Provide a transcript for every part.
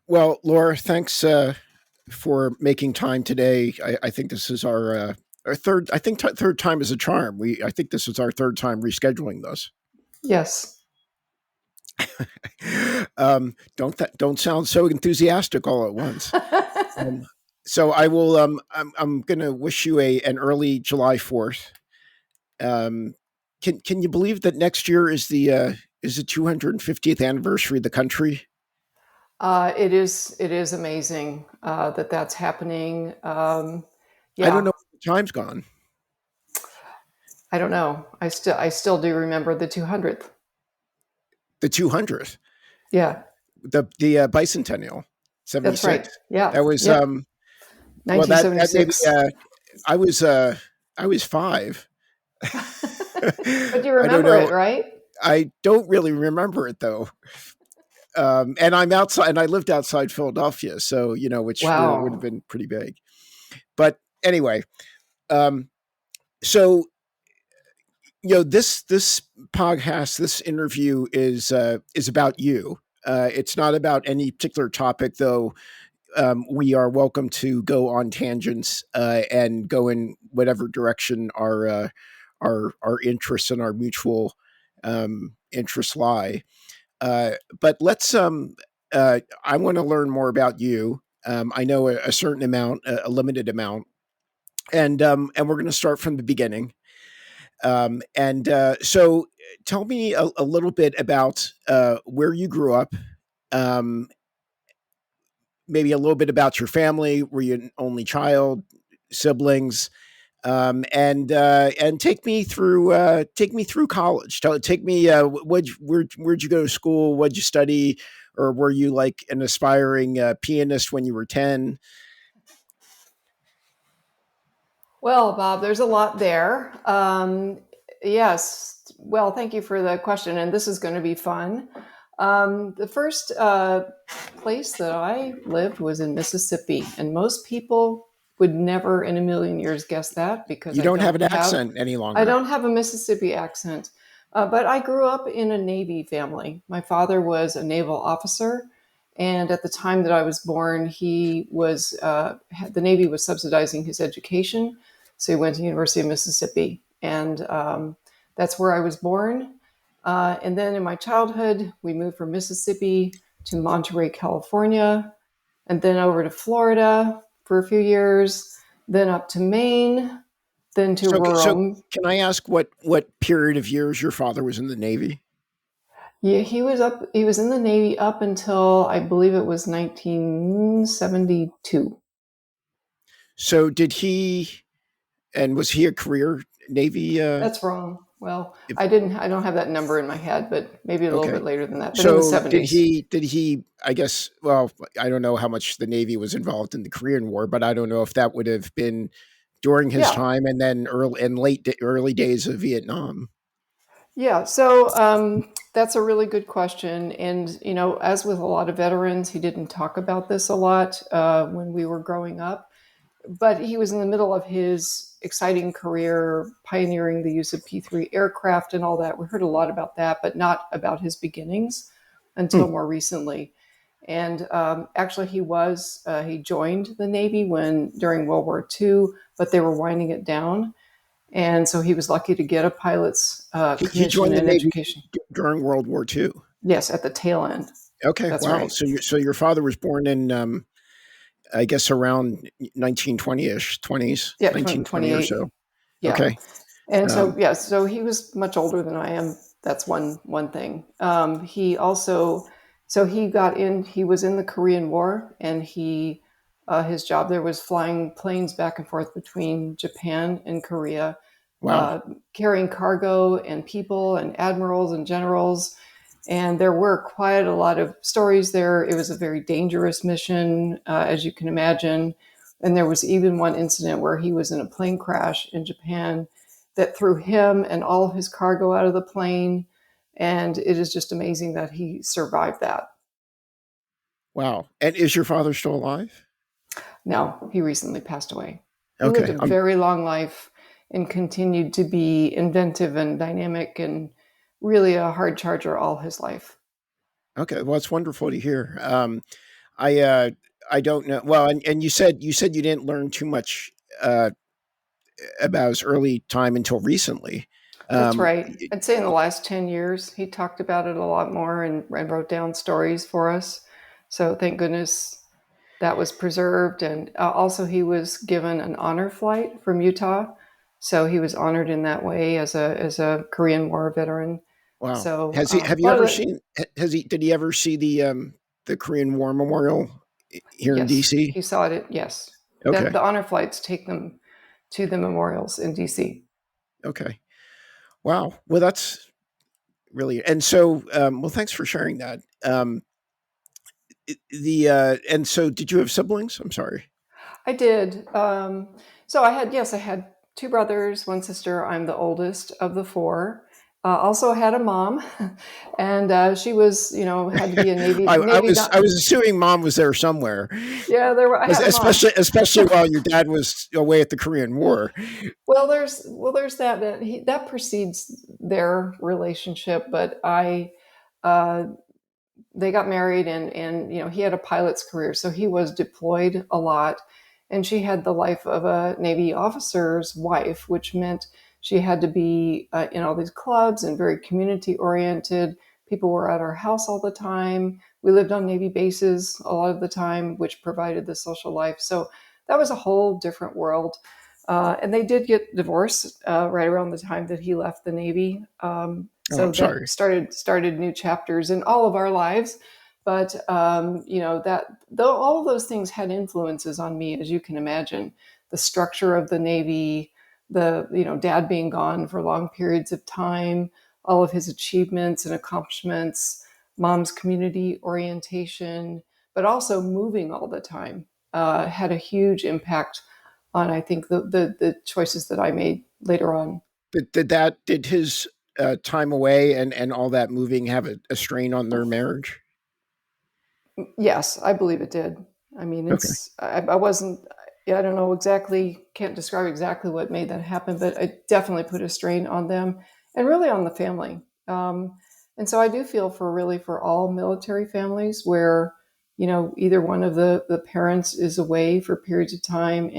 Well, Laura, thanks for making time today. I think this is our third. I think third time is a charm. I think this is our third time rescheduling this. Yes. Don't sound so enthusiastic all at once. Um, so I will. I'm going to wish you an early July 4th. Um, can you believe that next year is the 250th anniversary of the country? It is amazing that that's happening. I don't Yeah, know. Time's gone. I don't know. I still do remember the 200th. The 200th. Yeah, The bicentennial, that's 76. right. Yeah, That was yep. well that maybe 1976. I was uh I was 5. But you I don't remember know. it, right? I don't really remember it though. And I'm outside and I lived outside Philadelphia, so which where it would have Wow. been pretty big. But anyway, um so this podcast, this interview is about you. It's not about any particular topic, though. We are welcome to go on tangents and go in whatever direction our interests and our mutual interests lie. But let's. I want to learn more about you. I know a certain amount, a limited amount, and we're going to start from the beginning. So, tell me a little bit about where you grew up. Um, Maybe a little bit about your family. Were you an only child, siblings, and take me through college. Take me where'd you go to school? What'd you study? Or were you like an aspiring pianist when you were 10? Well, Bob, there's a lot there. Yes. Well, thank you for the question, and this is going to be fun. The first place that I lived was in Mississippi, and most people would never in a million years guess that because You don't have an accent any I longer. don't have a Mississippi accent. But I grew up in a Navy family. My father was a naval officer, and at the time that I was born, the Navy was subsidizing his education, so he went to the University of Mississippi, and that's where I was born. And then in my childhood, we moved from Mississippi to Monterey, California, and then over to Florida for a few years, then up to Maine, then to So rural. can I ask what period of years your father was in the Navy? Yeah, he was in the Navy up until I believe it was 1972. So did he, and was he a career Navy? That's wrong. Well, If, I don't have that number in my head, but maybe a little okay. bit later than that, but in the So did 70s. he, I guess, well, I don't know how much the Navy was involved in the Korean War, but I don't know if that would have been during his Yeah. time and then early days of Vietnam. Yeah, so that's a really good question. And, as with a lot of veterans, he didn't talk about this a lot when we were growing up, but he was in the middle of his exciting career pioneering the use of P-3 aircraft and all that. We heard a lot about that, but not about his beginnings until Hmm. more recently. And actually, he joined the Navy during World War II, but they were winding it down. And so he was lucky to get a pilot's He commission joined the and Navy education. during World War II. Yes, at the tail end. Okay, That's wow. right. So your father was born in I guess around 1920ish, 20s, Yeah, 1920 or 28. so. Yeah. Okay. And so, Um, yeah, so he was much older than I am. That's one thing. He also, so he got in. He was in the Korean War, and his job there was flying planes back and forth between Japan and Korea, wow. uh, carrying cargo and people and admirals and generals. And there were quite a lot of stories there. It was a very dangerous mission, as you can imagine. And there was even one incident where he was in a plane crash in Japan that threw him and all of his cargo out of the plane. And it is just amazing that he survived that. Wow. And is your father still alive? Now, he recently passed away. He lived Okay. a very long life and continued to be inventive and dynamic and really a hard charger all his life. Okay. Well, it's wonderful to hear. I uh, I don't know. Well, and you said you didn't learn too much uh, about his early time until recently. That's Um, right. I'd say in the last 10 years, he talked about it a lot more and wrote down stories for us. So thank goodness that was preserved. And also, he was given an honor flight from Utah. So he was honored in that way as a Korean War veteran. wow. So Has he? Have a you lot of ever the, seen? Has he? Did he ever see the Korean War Memorial here in yes, DC? he saw it. Yes. That Okay. the honor flights take them to the memorials in DC. Okay. Wow. Well, that's really. And so, well, thanks for sharing that. And so, did you have siblings? I'm sorry. I did. So I had, yes, I had two brothers, one sister. I'm the oldest of the four. Also had a mom, and she was, had to be a I was assuming mom was there somewhere, Yeah, there were. I had a mom. especially while your dad was away at the Korean War. Well, there's that precedes their relationship, but uh, they got married, and he had a pilot's career, so he was deployed a lot, and she had the life of a Navy officer's wife, which meant she had to be in all these clubs and very community oriented. People were at our house all the time. We lived on Navy bases a lot of the time, which provided the social life. So that was a whole different world. And they did get divorced right around the time that he left the Navy. Oh, So I'm that sorry. started new chapters in all of our lives. But that though all of those things had influences on me, as you can imagine, the structure of the Navy, the dad being gone for long periods of time, all of his achievements and accomplishments, mom's community orientation, but also moving all the time had a huge impact on, I think, the choices that I made later on. Did his time away and all that moving have a strain on their marriage? Yes, I believe it did. I mean, Okay. I wasn't, yeah, I don't know exactly, can't describe exactly what made that happen, but it definitely put a strain on them and really on the family. And so I do feel for all military families where, either one of the parents is away for periods of time,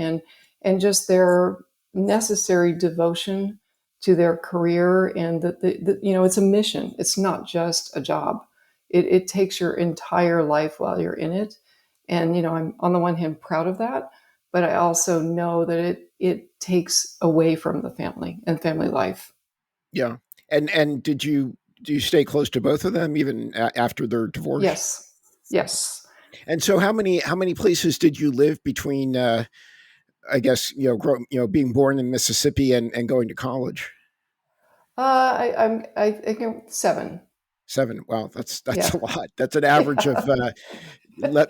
and just their necessary devotion to their career, and it's a mission. It's not just a job. It takes your entire life while you're in it. And, I'm on the one hand proud of that, but I also know that it takes away from the family and family life. Yeah. And do you stay close to both of them even after their divorce? Yes. Yes. And so, how many places did you live between? I guess being born in Mississippi and going to college. I think I'm seven. 7. Wow, that's Yeah. a lot. That's an average of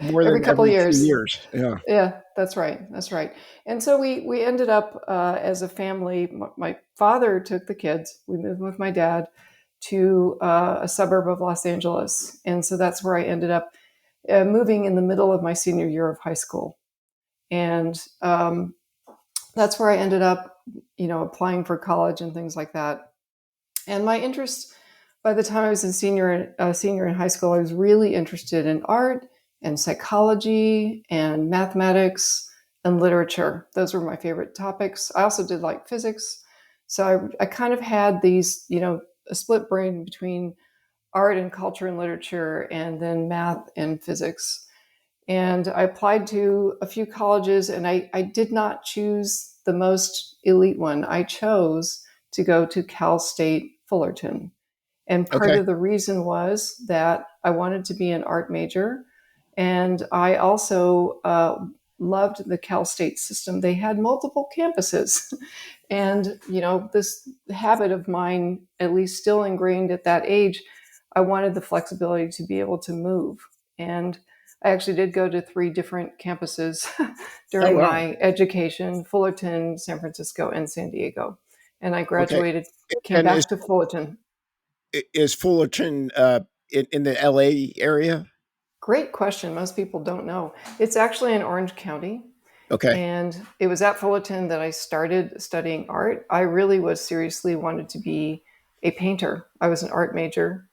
more Every than couple of every two years. years. Yeah. Yeah, that's right. That's right. And so we ended up as a family. My father took the kids. We moved with my dad to a suburb of Los Angeles, and so that's where I ended up moving in the middle of my senior year of high school, and that's where I ended up, applying for college and things like that. And my interest, by the time I was senior in high school, I was really interested in art and psychology and mathematics and literature. Those were my favorite topics. I also did like physics. So I kind of had these, a split brain between art and culture and literature, and then math and physics. And I applied to a few colleges, and I did not choose the most elite one. I chose to go to Cal State Fullerton. And part Okay. of the reason was that I wanted to be an art major. And I also loved the Cal State system. They had multiple campuses. And, this habit of mine, at least still ingrained at that age, I wanted the flexibility to be able to move. And I actually did go to three different campuses Oh during wow. my education: Fullerton, San Francisco, and San Diego. And I Okay. graduated, came And back to Fullerton. is Fullerton in the L.A. area? Great question. Most people don't know. It's actually in Orange County. Okay. And it was at Fullerton that I started studying art. I really was seriously wanted to be a painter. I was an art major.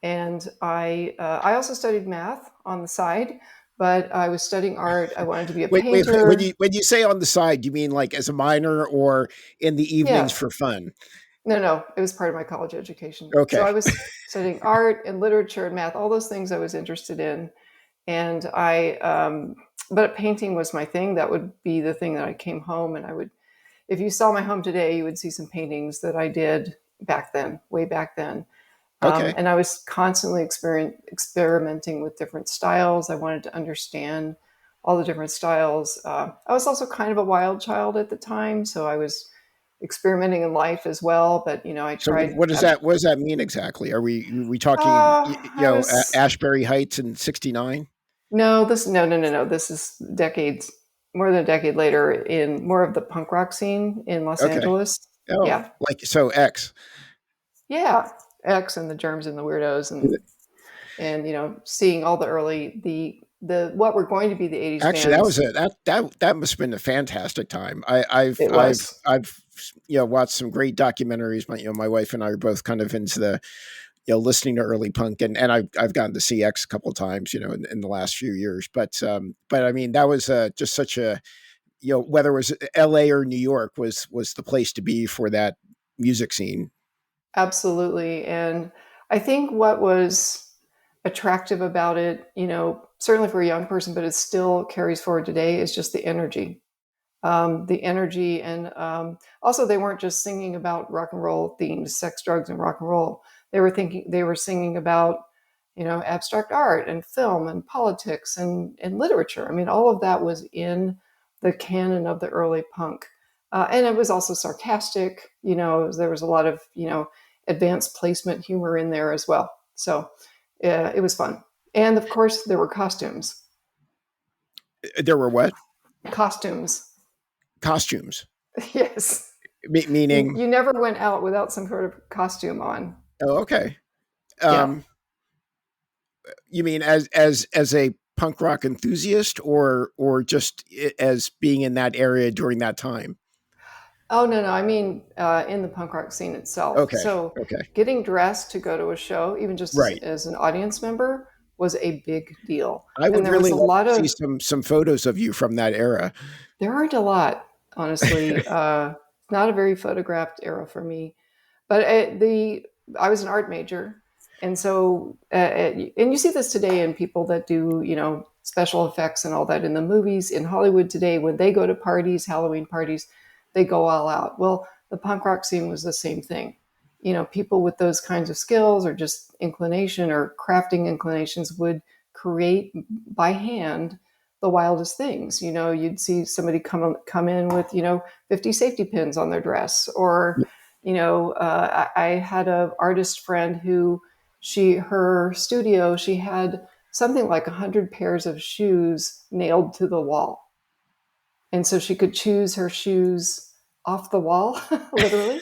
And I also studied math on the side, but I was studying art. I wanted to be a Wait, painter. when you say on the side, do you mean like as a minor or in the evenings Yeah, for fun? no, no, it was part of my college education. So Okay. I was studying art and literature and math, all those things I was interested in. And but painting was my thing. That would be the thing that I came home and I would, if you saw my home today, you would see some paintings that I did back then, way back then. Okay. And I was constantly experimenting with different styles. I wanted to understand all the different styles. I was also kind of a wild child at the time, so I was experimenting in life as well. But I So tried. what does that mean exactly? We talking I was Ashbury Heights in '69? no, this no, no, no, no. This is decades, more than a decade later, in more of the punk rock scene in Los Okay. Angeles. Oh, Yeah, like so X. yeah. X and the Germs and the Weirdos and seeing all the early the what were going to be the 80s Actually, that was bands. that must have been a fantastic time. It was I've watched some great documentaries. My wife and I are both kind of into the listening to early punk, and I've gotten to see X a couple of times, in the last few years. But I mean, that was just such a whether it was L.A. or New York was the place to be for that music scene. absolutely. And I think what was attractive about it, certainly for a young person, but it still carries forward today, is just the energy. And also, they weren't just singing about rock and roll themes, sex, drugs, and rock and roll. They were singing about, abstract art and film and politics and literature. I mean, all of that was in the canon of the early punk. And it was also sarcastic. There was a lot of, advanced placement humor in there as well. So it was fun. And of course, there were costumes. There were what Costumes. costumes, Yes. You meaning. you never went out without some sort of costume on. Oh, okay. Yeah. Um, you mean as a punk rock enthusiast, or just as being in that area during that time? Oh no, no. I mean, in the punk rock scene itself. Okay. So Okay. getting dressed to go to a show, even just as, Right. as an audience member, was a big deal. I And would there was really a like lot to see of some photos of you from that era. there aren't a lot, honestly. Not a very photographed era for me. But the I was an art major, and so and you see this today in people that do special effects and all that in the movies in Hollywood today. When they go to parties, Halloween parties, they go all out. Well, the punk rock scene was the same thing. People with those kinds of skills or just inclination or crafting inclinations would create by hand the wildest things. You'd see somebody come in with 50 safety pins on their dress, or I had an artist friend who her studio, she had something like 100 pairs of shoes nailed to the wall, and so she could choose her shoes off the wall, literally.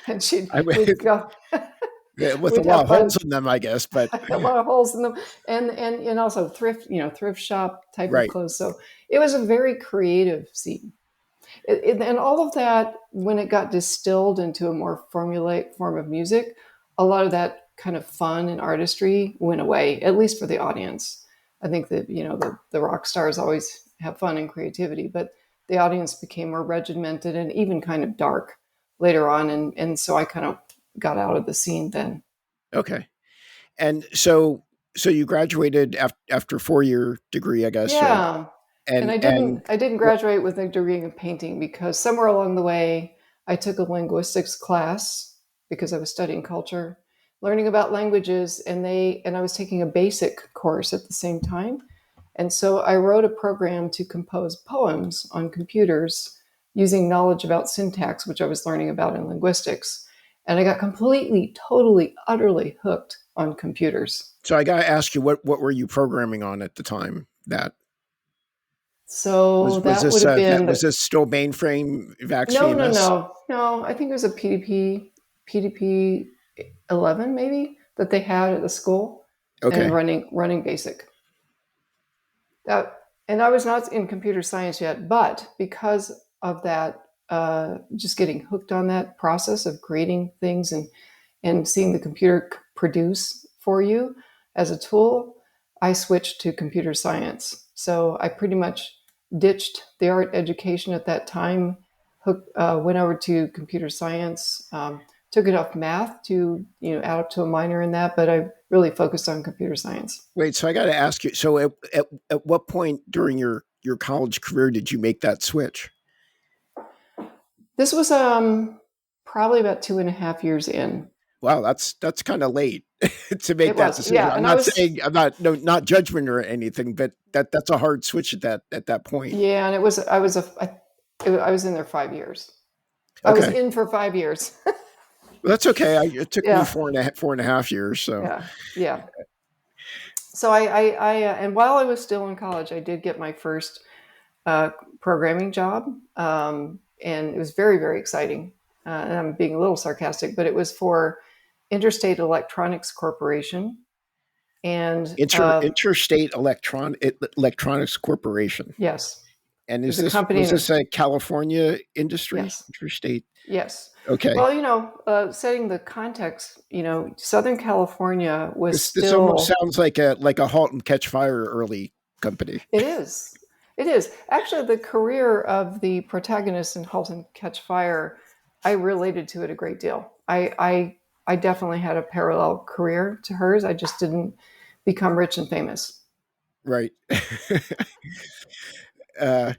And I we'd go, with a we'd lot have of holes fun. in them, I guess. But A lot of holes in them, and also thrift shop type of right. clothes. So it was a very creative scene. And all of that, when it got distilled into a more formulaic form of music, a lot of that kind of fun and artistry went away, at least for the audience. I think that the rock stars always have fun and creativity, but the audience became more regimented and even kind of dark later on, and so I kind of got out of the scene then. Okay. And so you graduated after 4-year degree, I guess. Yeah. And And I didn't graduate with a degree in painting because somewhere along the way I took a linguistics class because I was studying culture, learning about languages, and I was taking a basic course at the same time. And so I wrote a program to compose poems on computers using knowledge about syntax, which I was learning about in linguistics. And I got completely, totally, utterly hooked on computers. so I got to ask you, what were you programming on at the time? That So was that would this have that been was this still mainframe VAX no, no, VMS? no, no. I think it was a PDP 11 maybe that they had at the school, and Okay. running basic. That and I was not in computer science yet, but because of that, just getting hooked on that process of creating things and seeing the computer produce for you as a tool, I switched to computer science. So I pretty much ditched the art education at that time, went over to computer science, took it off math to add up to a minor in that, but I really focused on computer science. Wait, so I got to ask you. So at what point during your college career did you make that switch? This was probably about 2.5 years in. Wow, that's kind of late to make It that was, decision. yeah, I'm and I not was, saying I'm not no not judgment or anything, but that's a hard switch at that point. yeah, and it was I was in there 5 years. I was Okay, in for 5 years. well, that's okay. It took me Yeah, 4.5 years. So yeah, yeah. So and while I was still in college, I did get my first uh, programming job, and it was very, very exciting. And I'm being a little sarcastic, but it was for Interstate Electronics Corporation, and Interstate Electronics Corporation. yes, And it was a was company. this a California industry? Yes, Interstate. yes. Okay. Well, setting the context, Southern California was This almost still. sounds like a Halt and Catch Fire early company. It is. It is. Actually, the career of the protagonist in *Halt and Catch Fire*, I related to it a great deal. I definitely had a parallel career to hers. I just didn't become rich and famous. Right. uh,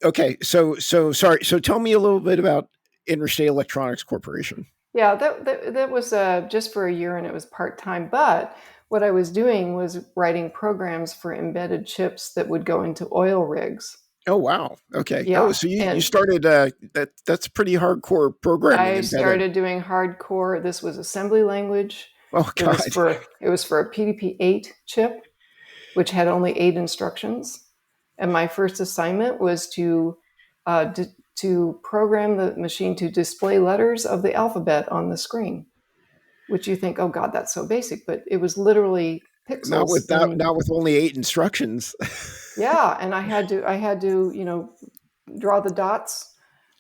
okay. So sorry. So tell me a little bit about Interstate Electronics Corporation. Yeah, that was just for a year, and it was part time. But what I was doing was writing programs for embedded chips that would go into oil rigs. Oh wow. Okay. Oh, Yeah, so you and started that's pretty hardcore programming I embedded. started doing hardcore. This was assembly language. Oh God. It was for a PDP-8 chip, which had only 8 instructions. And my first assignment was to program the machine to display letters of the alphabet on the screen. Which you think, oh God, that's so basic, but it was literally pixels in. Not with only 8 instructions. Yeah, and I had to draw the dots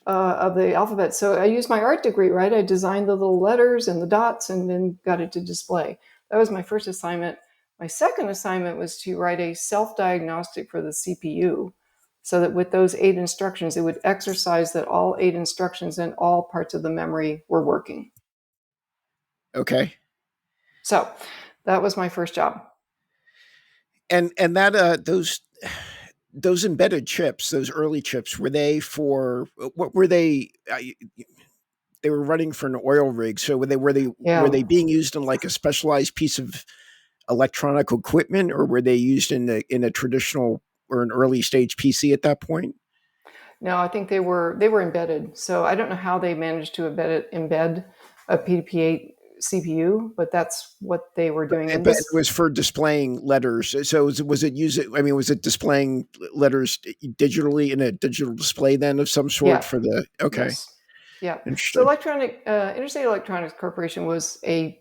of the alphabet. So I used my art degree, right? I designed the little letters and the dots and then got it to display. That was my first assignment. My second assignment was to write a self diagnostic for the CPU so that with those 8 instructions, it would exercise that all 8 instructions in all parts of the memory were working. Okay. So that was my first job. And that those embedded chips, those early chips, were they for what were they? They were running for an oil rig. So were Yeah. they being used in like a specialized piece of electronic equipment, or were they used in a traditional or an early stage PC at that point? No, I think they were embedded. So I don't know how they managed to embed a PDP-8 CPU, but that's what they were doing. And But it this, was for displaying letters. So was it using? I mean, was it displaying letters digitally in a digital display then of some sort yeah, for the? Okay, yes, yeah. So interesting. Interstate Electronics Corporation was a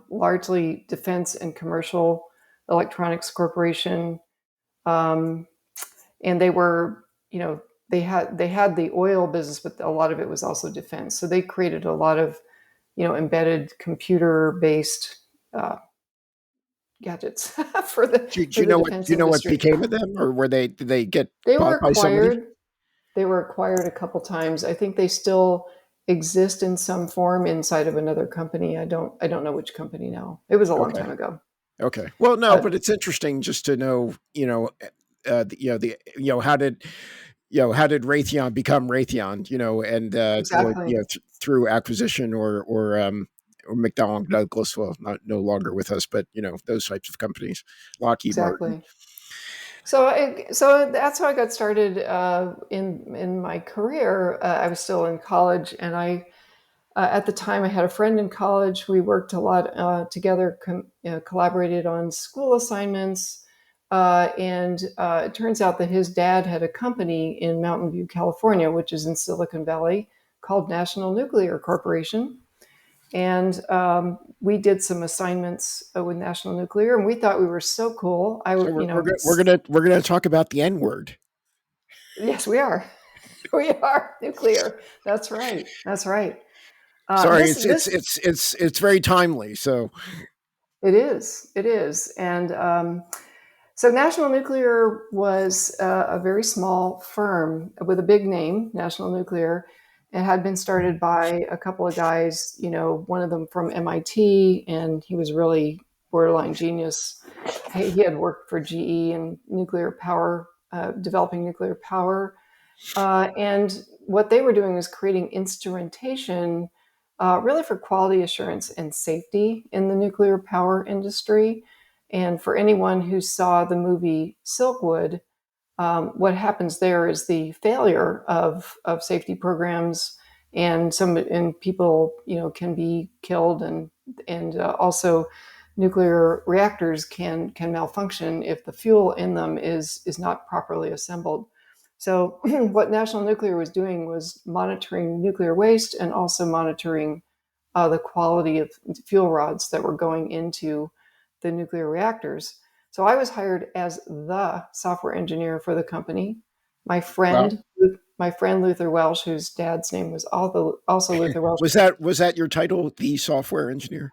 largely defense and commercial electronics corporation, um, and they were they had the oil business, but a lot of it was also defense. So they created a lot of embedded computer based uh, gadgets for the Do you know what? defense Do you know what industry. became of them, or were they? Did they get They were bought by somebody? acquired. They were acquired a couple times. I think they still exist in some form inside of another company. I don't know which company now. It was a long Okay. time ago. Okay. Well, no, but But it's interesting just to know, how did Raytheon become Raytheon, and exactly, through acquisition or McDonnell Douglas, well, not no longer with us, but those types of companies, Lockheed Martin. exactly. So that's how I got started in my career. I was still in college, and at the time I had a friend in college. We worked a lot together, collaborated on school assignments, and it turns out that his dad had a company in Mountain View, California, which is in Silicon Valley, called National Nuclear Corporation. And we did some assignments with National Nuclear, and we thought we were so cool. So we're gonna talk about the N word. Yes, we are. We are nuclear. That's right. That's right. Sorry, This it's very timely. So It is. It is. And so National Nuclear was a very small firm with a big name, National Nuclear. It had been started by a couple of guys, one of them from MIT, and he was really borderline genius. He had worked for GE and nuclear power, developing nuclear power. And what they were doing was creating instrumentation really for quality assurance and safety in the nuclear power industry. And for anyone who saw the movie Silkwood, what happens there is the failure of safety programs, and people can be killed, and also nuclear reactors can malfunction if the fuel in them is not properly assembled. So what National Nuclear was doing was monitoring nuclear waste and also monitoring the quality of fuel rods that were going into the nuclear reactors. So I was hired as the software engineer for the company. My Wow. friend, my friend Luther Welsh, whose dad's name was also Luther Welsh. Was that your title, the software engineer?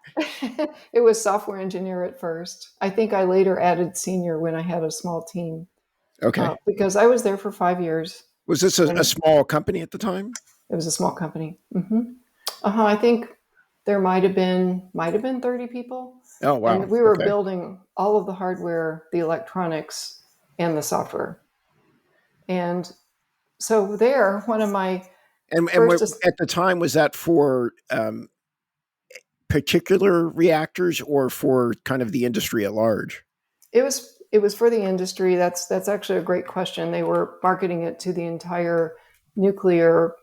It was software engineer at first. I think I later added senior when I had a small team, Okay. because I was there for 5 years Was this a when small company at the time? it was a small company. I think there might have been 30 people, Oh, wow. and we were Okay. building all of the hardware, the electronics, and the software. And so there, one of my And first, at the time, was that for particular reactors or for kind of the industry at large? it was for the industry. That's actually a great question. They were marketing it to the entire nuclear,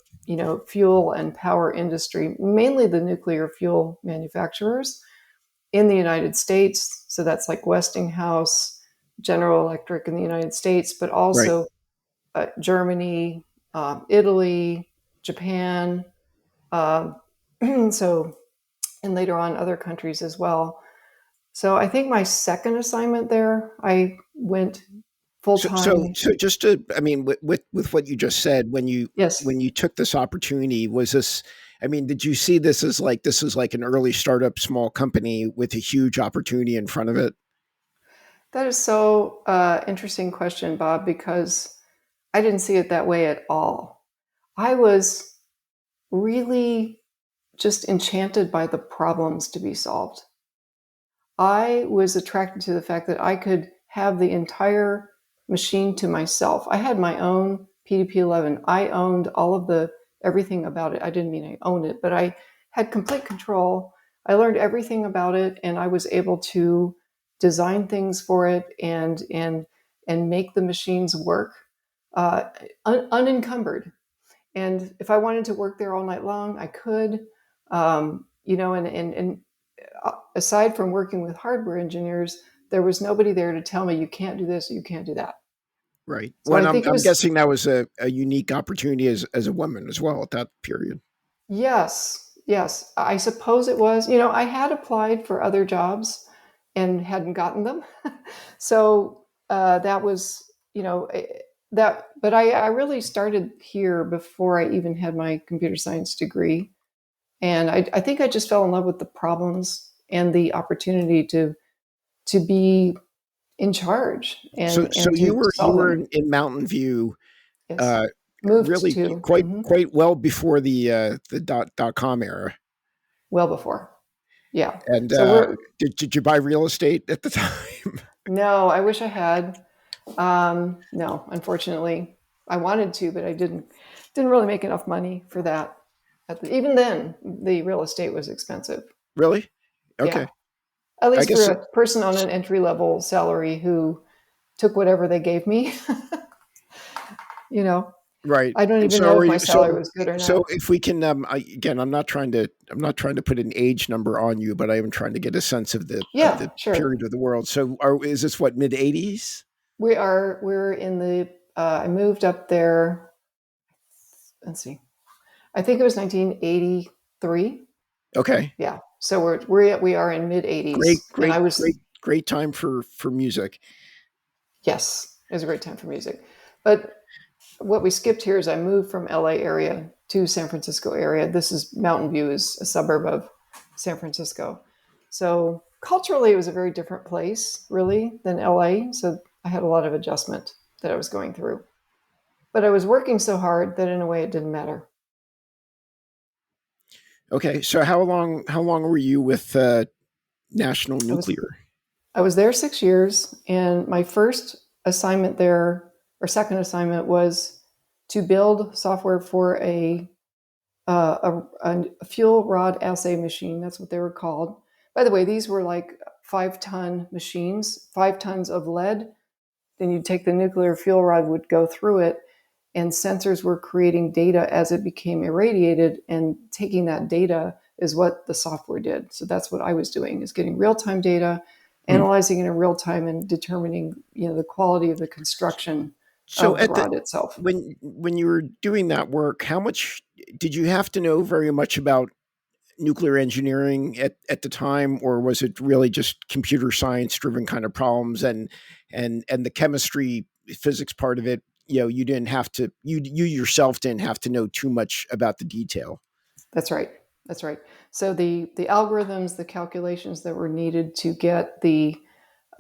fuel and power industry, mainly the nuclear fuel manufacturers in the United States. So that's like Westinghouse, General Electric in the United States, but Right. also Germany, Italy, Japan. Uh, so, and later on, other countries as well. So I think my second assignment there, I went full time. So just to, I mean, with what you just said, Yes, when you took this opportunity, was this? I mean, did you see this as like this is like an early startup, small company with a huge opportunity in front of it? that is so interesting question, Bob, because I didn't see it that way at all. I was really just enchanted by the problems to be solved. I was attracted to the fact that I could have the entire machine to myself. I had my own PDP-11. I owned all of the everything about it. I didn't mean I owned it, but I had complete control. I learned everything about it, and I was able to design things for it and make the machines work uh, unencumbered. And if I wanted to work there all night long, I could. And aside from working with hardware engineers, there was nobody there to tell me you can't do this, you can't do that. Right. So Well, I and think it I'm was guessing that was a unique opportunity as a woman as well at that period. yes, yes. I suppose it was. I had applied for other jobs and hadn't gotten them, so that was that. But I really started here before I even had my computer science degree, and I think I just fell in love with the problems and the opportunity to be in charge So and to you solve were them. in Mountain View, Yes, uh, moved really to quite well before the dot com era. well before. Yeah. And So we're did you buy real estate at the time? no. I wish I had. No, unfortunately, I wanted to, but I didn't. Didn't really make enough money for that. Even then, the real estate was expensive. Really? Yeah, Okay. at I least for guess a person on an entry level salary who took whatever they gave me. you know, right. I don't And even so know are if my you salary was good or so not. if we can again, I'm not trying to put an age number on you, but I am trying to get a sense of the Yeah, sure. period of the world. So is this what, mid 80s? We're in the. I moved up there. Let's see. I think it was 1983. Okay. Yeah. So we are in mid Great 80s, and great great great time for music. yes, it was a great time for music. But what we skipped here is I moved from LA area to San Francisco area. This is Mountain View is a suburb of San Francisco. So Culturally, it was a very different place, really, than LA. So I had a lot of adjustment that I was going through. But I was working so hard that in a way it didn't matter. Okay, so how long were you with National I was Nuclear? I was there 6 years, and my first assignment there, or second assignment, was to build software for a fuel rod assay machine. That's what they were called. By the way, these were like 5-ton machines, 5 tons of lead. Then you'd take the nuclear fuel rod, would go through it, and sensors were creating data as it became irradiated, and taking that data is what the software did. So that's what I was doing, is getting real-time data, Hmm. analyzing it in real time, and determining, the quality of the construction So of the at the rod itself. when you were doing that work, how much did you have to know very much about nuclear engineering at the time, or was it really just computer science driven kind of problems, and the chemistry physics part of it, you didn't have to, you yourself didn't have to know too much about the detail? That's right. That's right. So the algorithms, the calculations that were needed to get the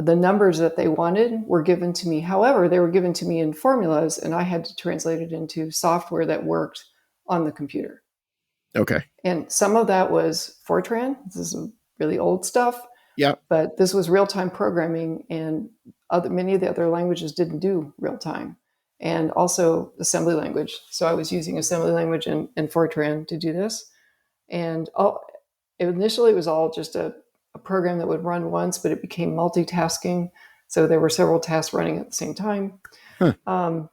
numbers that they wanted were given to me. However, they were given to me in formulas, and I had to translate it into software that worked on the computer. Okay. And some of that was Fortran. This is some really old stuff, Yeah. but this was real time programming, and many of the other languages didn't do real time, and also assembly language. So I was using assembly language and Fortran to do this. And initially, it was all just a program that would run once, but it became multitasking. So there were several tasks running at the same time. Huh. Um,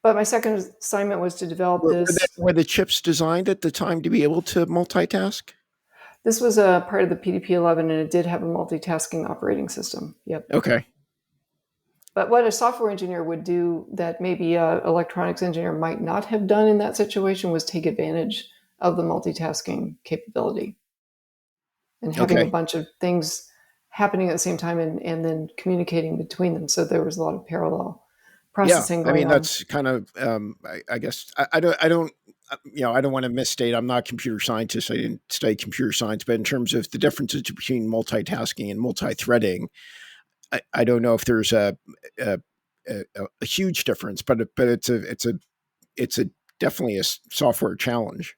but my second assignment was to develop this. Were the chips designed at the time to be able to multitask? This was a part of the PDP-11, and it did have a multitasking operating system. Yep. Okay. But what a software engineer would do that maybe an electronics engineer might not have done in that situation was take advantage of the multitasking capability and having a Okay. bunch of things happening at the same time, and then communicating between them. So there was a lot of parallel Yeah, processing I going mean on. that's kind of I guess I don't I don't want to misstate. I'm not a computer scientist. I didn't study computer science, but in terms of the differences between multitasking and multi-threading, I don't know if there's a, a huge difference, but it's a definitely a software challenge.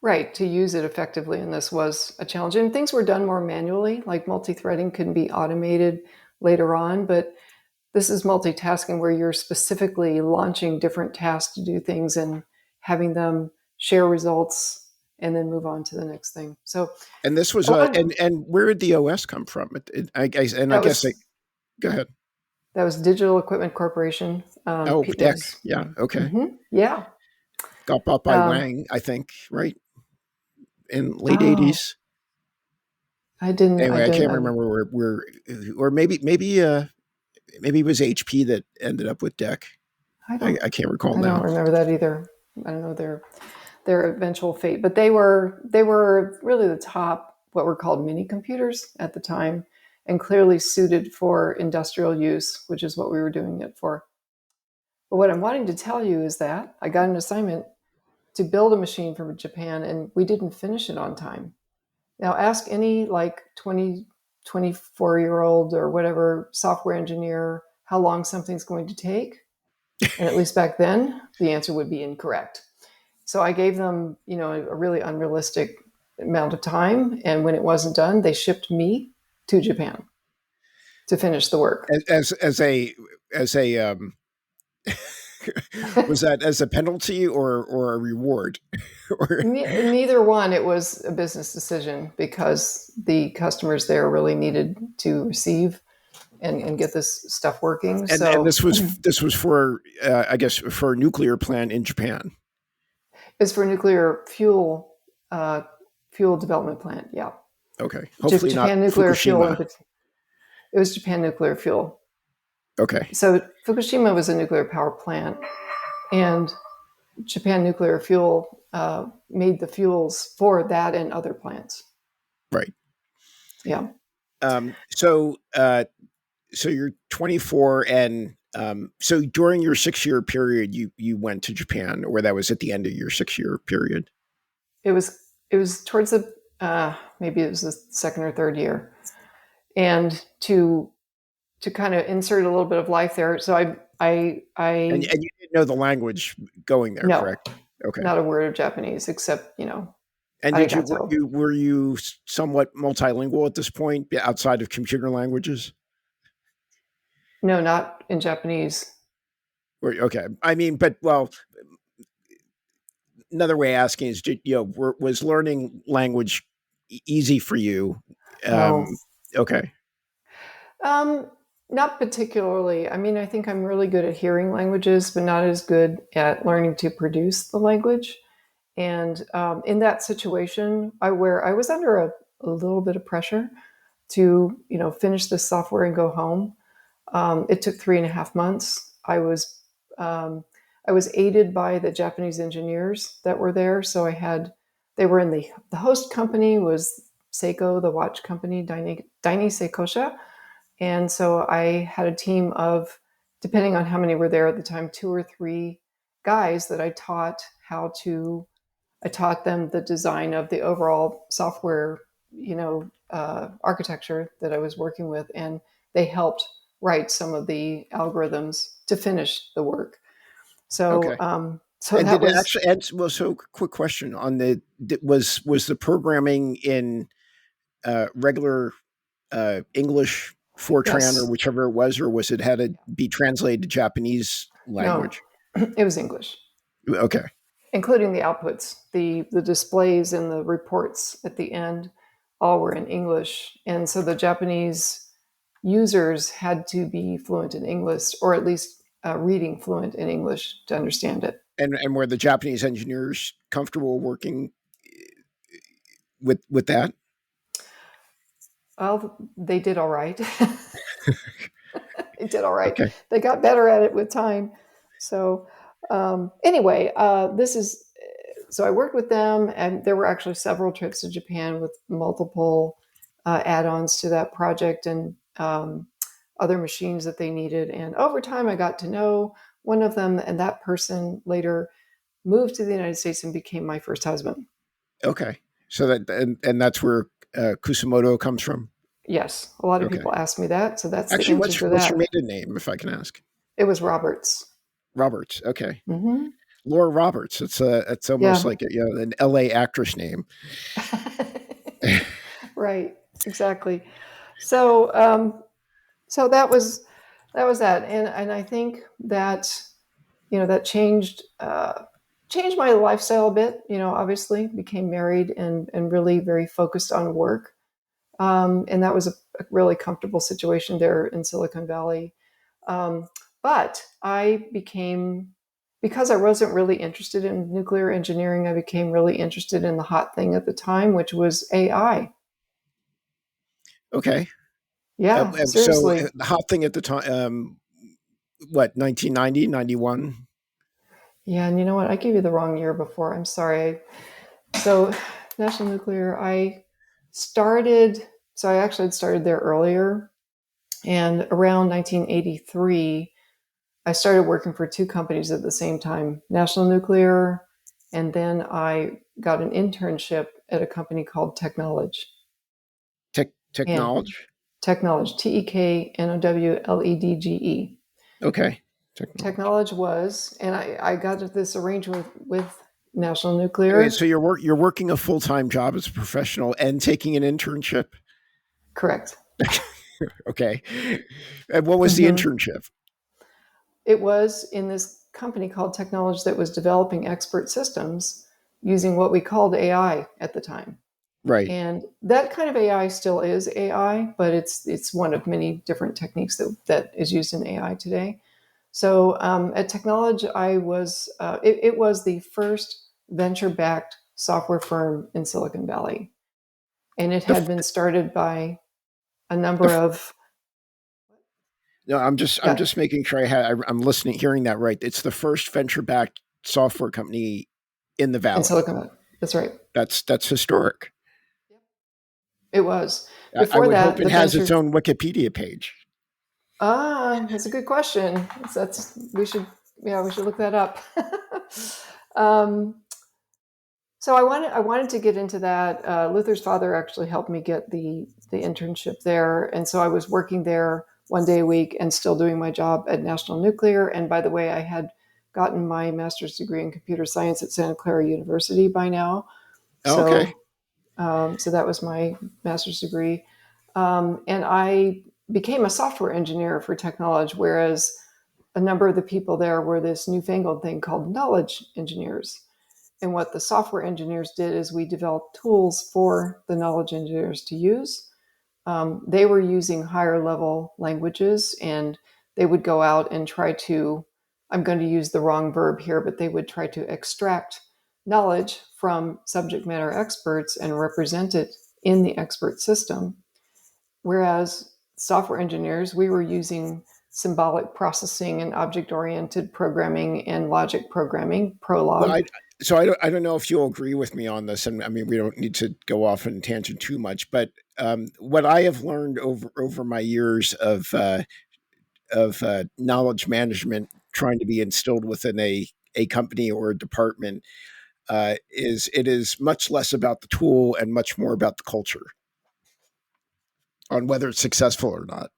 Right, to use it effectively in this was a challenge. And things were done more manually, like multi-threading can be automated later on, but this is multitasking where you're specifically launching different tasks to do things and having them share results and then move on to the next thing. So And this was a lot of, and where did the OS come from? I guess and I that guess was go ahead. Digital Equipment Corporation. Oh, It Deck. was, Yeah. Okay. yeah. Got bought by Um, Wang, I think, right in late oh, '80s. I Anyway, I didn't, can't remember where or maybe it was HP that ended up with Deck. I can't recall I don't now. remember that either. I don't know their eventual fate, but they were really the top, what were called mini computers at the time, and clearly suited for industrial use, which is what we were doing it for. But what I'm wanting to tell you is that I got an assignment to build a machine from Japan, and we didn't finish it on time. Now ask any like 20, 24-year old or whatever software engineer how long something's going to take, and at least back then the answer would be incorrect. So I gave them, a really unrealistic amount of time, and when it wasn't done, they shipped me to Japan to finish the work. As a was that as a penalty or a reward? Or Neither one. It was a business decision because the customers there really needed to receive and get this stuff working. and So this was for I guess for a nuclear plant in Japan. it's for nuclear uh, fuel development plant. Yeah, Okay, hopefully not Japan nuclear fuel, Fukushima. and it was Japan nuclear fuel. Okay, So Fukushima was a nuclear power plant, and Japan Nuclear Fuel made the fuels for that and other plants. right. Yeah, So you're 24, and so during your 6 year period, you went to Japan, or that was at the end of your 6 year period. it was towards the maybe it was the second or third year. And to kind of insert a little bit of life there, so I And you didn't know the language going there, no, correct? Okay. not a word of Japanese except And did you arigato. were you somewhat multilingual at this point outside of computer languages? No, not in Japanese. Okay, I mean, but well, another way of asking is, was learning language easy for you? Oh, Okay, um, not particularly. I mean, I think I'm really good at hearing languages, but not as good at learning to produce the language. And in that situation, where I was under a little bit of pressure to, finish this software and go home. It took 3.5 months. Um, I was aided by the Japanese engineers that were there. So they were in the host company was Seiko, the watch company, Daini Seikosha. And so I had a team of, depending on how many were there at the time, 2 or 3 guys that I taught them the design of the overall software, architecture that I was working with, and they helped write some of the algorithms to finish the work. So, okay. so And that did it was actually? And well, so quick question on was the programming in regular English, Fortran, or yes, whichever it was, or was it had to be translated to Japanese no, language? it was English, Okay, including the outputs, the displays and the reports at the end, all were in English, and so the Japanese users had to be fluent in English, or at least reading fluent in English to understand it. and were the Japanese engineers comfortable working with that? Well, they did all right. They did all right. Okay, They got better at it with time. So anyway, so I worked with them, and there were actually several trips to Japan with multiple add-ons to that project and other machines that they needed. And over time, I got to know one of them, and that person later moved to the United States and became my first husband. okay. So and that's where Kusumoto comes from. Yes, a lot of Okay. people ask me that, so that's the Actually, answer to what's your that. maiden name, if I can ask? It was Roberts. Roberts. Okay, Hmm. Laura Roberts. It's almost Yeah. like an L.A. actress name. Right, exactly. So, so that was that, and I think that that changed my lifestyle a bit. Obviously, became married and really very focused on work, and that was a really comfortable situation there in Silicon Valley. Um, but I became because I wasn't really interested in nuclear engineering, I became really interested in the hot thing at the time, which was AI. Okay. Yeah, So seriously. the hot thing at the time, what, 1990, 91? Yeah, and you know what? I gave you the wrong year before. I'm sorry. So, National Nuclear, started, so I actually had started there earlier. And around 1983, I started working for 2 companies at the same time, National Nuclear, and then I got an internship at a company called Technology. And Technology? Technology, Teknowledge. Okay. Technology. Technology was, and I got this arrangement with National Wait, Nuclear. so you're working a full-time job as a professional and taking an internship? Correct. Okay. And what was the Hmm. internship? It was in this company called Technology that was developing expert systems using what we called AI at the time. Right. And that kind of AI still is AI, but it's one of many different techniques that is used in AI today. So at Technology, it was the first venture-backed software firm in Silicon Valley, and it The, had been started by a the, number of no, I'm yeah just making sure I'm listening, hearing that right. It's the first venture-backed software company in the in Valley. Silicon Valley. That's right. That's historic. It was I before would hope that it the has its venture. own Wikipedia page. That's a good question. That's we should look that up. um, So I wanted to get into that. Luther's father actually helped me get the internship there, and so I was working there 1 day a week and still doing my job at National Nuclear. And by the way, I had gotten my master's degree in computer science at Santa Clara University by now. Oh, okay. So that was my master's degree, and I became a software engineer for technology, whereas a number of the people there were this newfangled thing called knowledge engineers. And what the software engineers did is we developed tools for the knowledge engineers to use. They were using higher level languages, and they would go out and try to, I'm going to use the wrong verb here, but they would try to extract knowledge from subject matter experts and represent it in the expert system. Whereas software engineers, we were using symbolic processing and object oriented programming and logic programming, Well, Prolog. I don't know if you'll agree with me on this, and I mean we don't need to go off on tangent too much, but what I have learned over my years of knowledge management trying to be instilled within a company or a department is it is much less about the tool and much more about the culture on whether it's successful or not.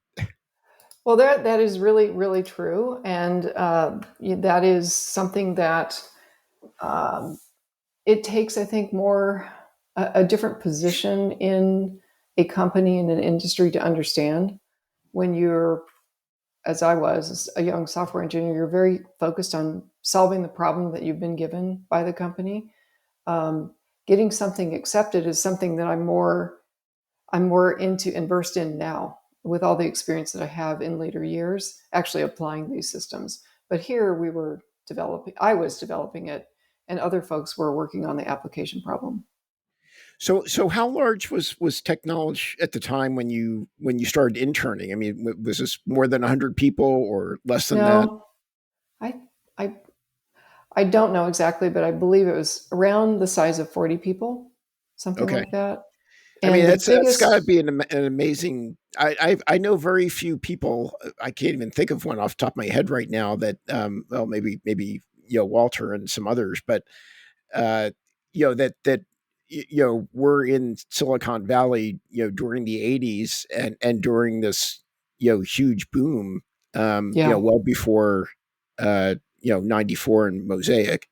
Well, that is really, really true. And that is something that um, it takes, I think, more a different position in a company and an industry to understand. When you're, as I was, a young software engineer, you're very focused on solving the problem that you've been given by the company. Um, Getting something accepted is something that I'm more into and versed in now with all the experience that I have in later years, actually applying these systems. But here I was developing it, and other folks were working on the application problem. So how large was technology at the time when you started interning? I mean, was this more than 100 people or less than that? No, I, I, I don't know exactly, but I believe it was around the size of 40 people, something Okay. like that. I mean, And the that's got to biggest, be an amazing. I know very few people. I can't even think of one off the top of my head right now. That well, maybe Walter and some others, but uh, that were in Silicon Valley during the '80s and during this huge boom. yeah, Well before '94 and Mosaic.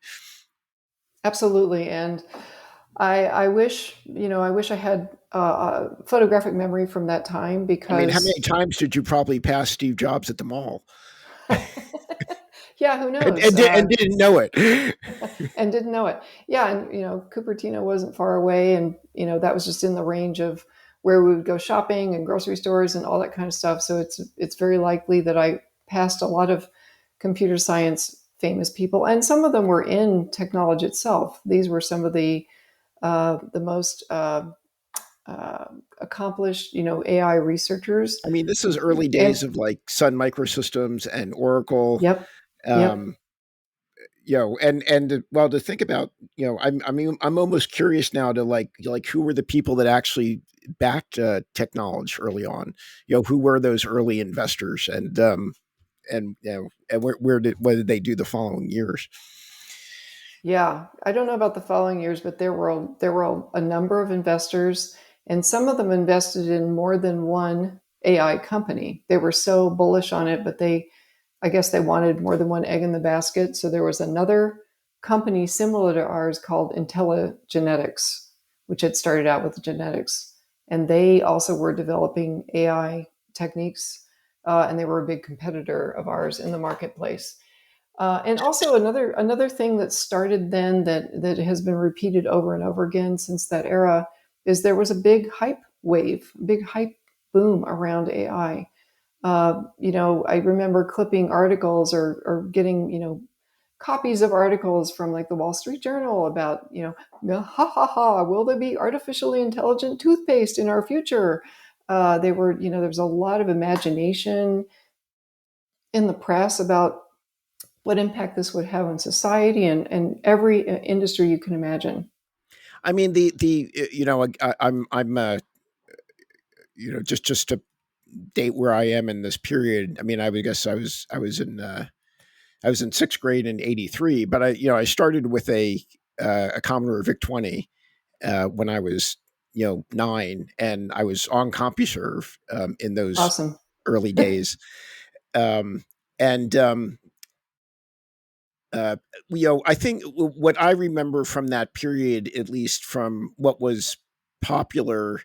absolutely. And I wish I had photographic memory from that time I mean, how many because, times did you probably pass Steve Jobs at the mall yeah, who and, knows? and, and didn't know it? And didn't know it. Yeah, and Cupertino wasn't far away, and that was just in the range of where we would go shopping and grocery stores and all that kind of stuff. So it's very likely that I passed a lot of computer science famous people, and some of them were in technology itself. These were some of the most uh, accomplished, AI researchers. I mean, this is early days And of like Sun Microsystems and Oracle. yep, yep. Um, and well, to think about, I mean, I'm almost curious now to like who were the people that actually backed technology early on? Who were those early investors, and what did they do the following years? Yeah, I don't know about the following years, but there were a number of investors, and some of them invested in more than one AI company. They were so bullish on it, but I guess they wanted more than one egg in the basket. So there was another company similar to ours called IntelliGenetics, which had started out with genetics, and they also were developing AI techniques, and they were a big competitor of ours in the marketplace. And also another thing that started then that has been repeated over and over again since that era is there was a big hype wave, big hype boom around AI. I remember clipping articles or getting copies of articles from like the Wall Street Journal about ha ha ha, will there be artificially intelligent toothpaste in our future? They were there was a lot of imagination in the press about what impact this would have on society and every industry you can imagine. I mean, the I'm just to date where I am in this period. I mean, I would guess I was in sixth grade in '83, but I started with a Commodore VIC-20 when I was 9, and I was on CompuServe in those Awesome. early days. Um, and uh, I think what I remember from that period, at least from what was popular,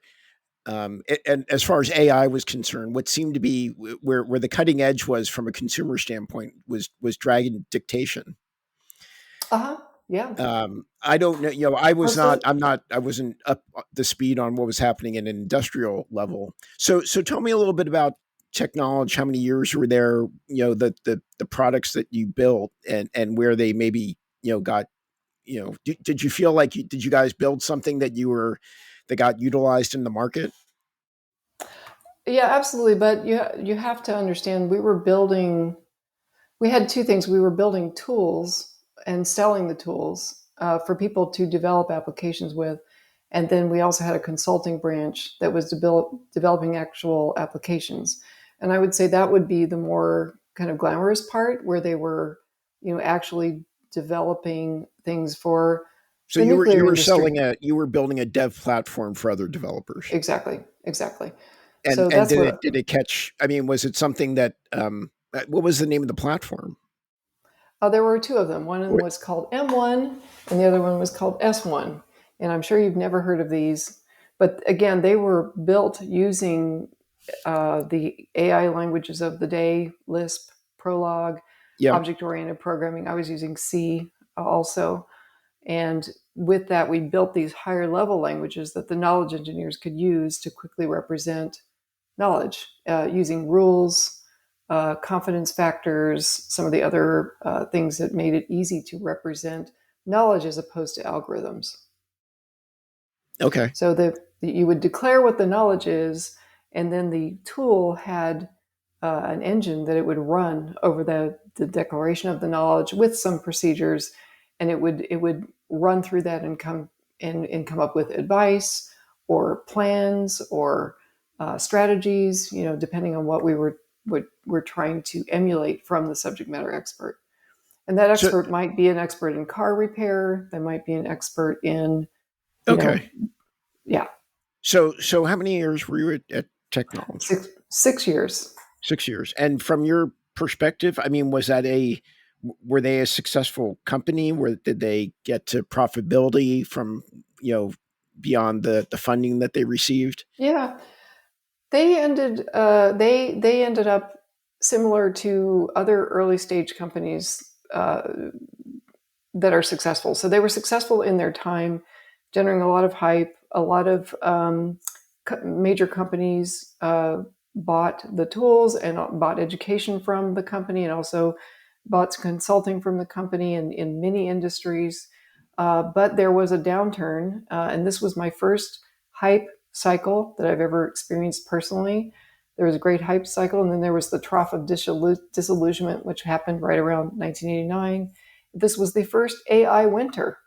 and as far as AI was concerned, what seemed to be where the cutting edge was from a consumer standpoint was dragon dictation. Uh-huh. Yeah. I don't know. Mostly. I wasn't up the speed on what was happening at an industrial level. So tell me a little bit about technology. How many years were there? The products that you built and where they maybe got. Did you feel like did you guys build something that got utilized in the market? Yeah, absolutely. But you have to understand, we had two things. We were building tools and selling the tools for people to develop applications with. And then we also had a consulting branch that was developing actual applications. And I would say that would be the more kind of glamorous part, where they were, actually developing things for So the you nuclear were industry. you were building a dev platform for other developers. Exactly, exactly. And So that's what. did it catch? I mean, was it something that what was the name of the platform? There were two of them. One of them Or- was called M1, and the other one was called S1. And I'm sure you've never heard of these. But again, they were built using the AI languages of the day: Lisp, Prolog, Yeah. object oriented programming. I was using C also. And with that, we built these higher level languages that the knowledge engineers could use to quickly represent knowledge using rules, confidence factors, some of the other things that made it easy to represent knowledge as opposed to algorithms. Okay. So you would declare what the knowledge is, and then the tool had an engine that it would run over the declaration of the knowledge with some procedures, and it would run through that and come up with advice or plans or strategies, depending on what we're trying to emulate from the subject matter expert. And that So expert might be an expert in car repair. They might be an expert in, you know, okay. yeah, So how many years were you at Technology? 6 years. 6 years. And from your perspective, I mean, were they a successful company? Did they get to profitability from you know beyond the funding that they received? Yeah, they ended up similar to other early stage companies that are successful. So they were successful in their time, generating a lot of hype. A lot of major companies bought the tools and bought education from the company, and also bought consulting from the company in many industries. But there was a downturn, and this was my first hype cycle that I've ever experienced personally. There was a great hype cycle, and then there was the trough of disillusionment, which happened right around 1989. This was the first AI winter.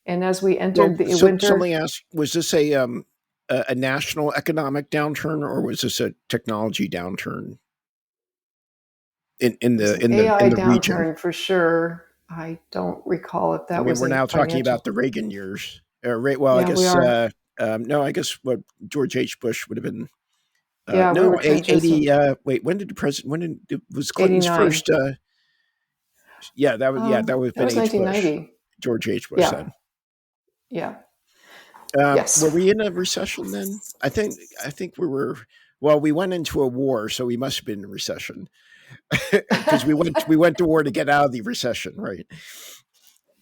And as we Well, entered the so let winter, me ask: was this a national economic downturn, or was this a technology downturn it was an in AI the region? downturn for sure. I don't recall if I that mean, was we're a now talking about financial. the Reagan years. Well, I Yeah, we guess are. no. I guess what George H. Bush would have been. Yeah, we No, were transitioning. 80. Wait, when did the president? Was Clinton's 89. first? Yeah, that would have That been was H. Bush. 1990. George H. Bush Yeah, then. yeah, Were yes. we in a recession then? I think we were. Well, we went into a war, so we must have been in a recession because we went to war to get out of the recession, right?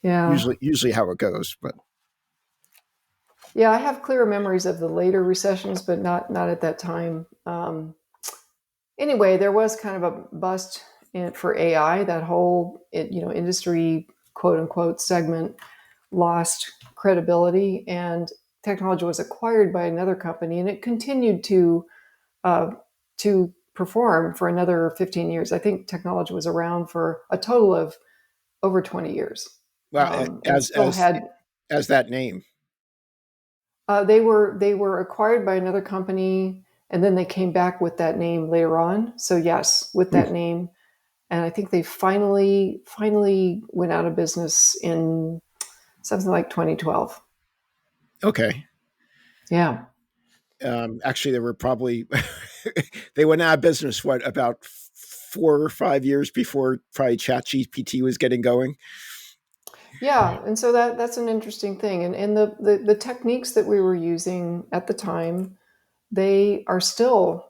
Yeah, Usually how it goes, but yeah. I have clearer memories of the later recessions, but not at that time. Anyway, there was kind of a bust for AI. That whole industry quote unquote segment lost credibility, and technology was acquired by another company, and it continued uh, to perform for another 15 years. I think technology was around for a total of over 20 years, well, and still had. as that name. They were acquired by another company, and then they came back with that name later on. So yes, with Hmm. that name, and I think they finally went out of business in something like 2012. Okay. Yeah. Actually, they were probably they went out of business. What, about 4 or 5 years before probably ChatGPT was getting going? Yeah, and so that's an interesting thing. And the techniques that we were using at the time, they are still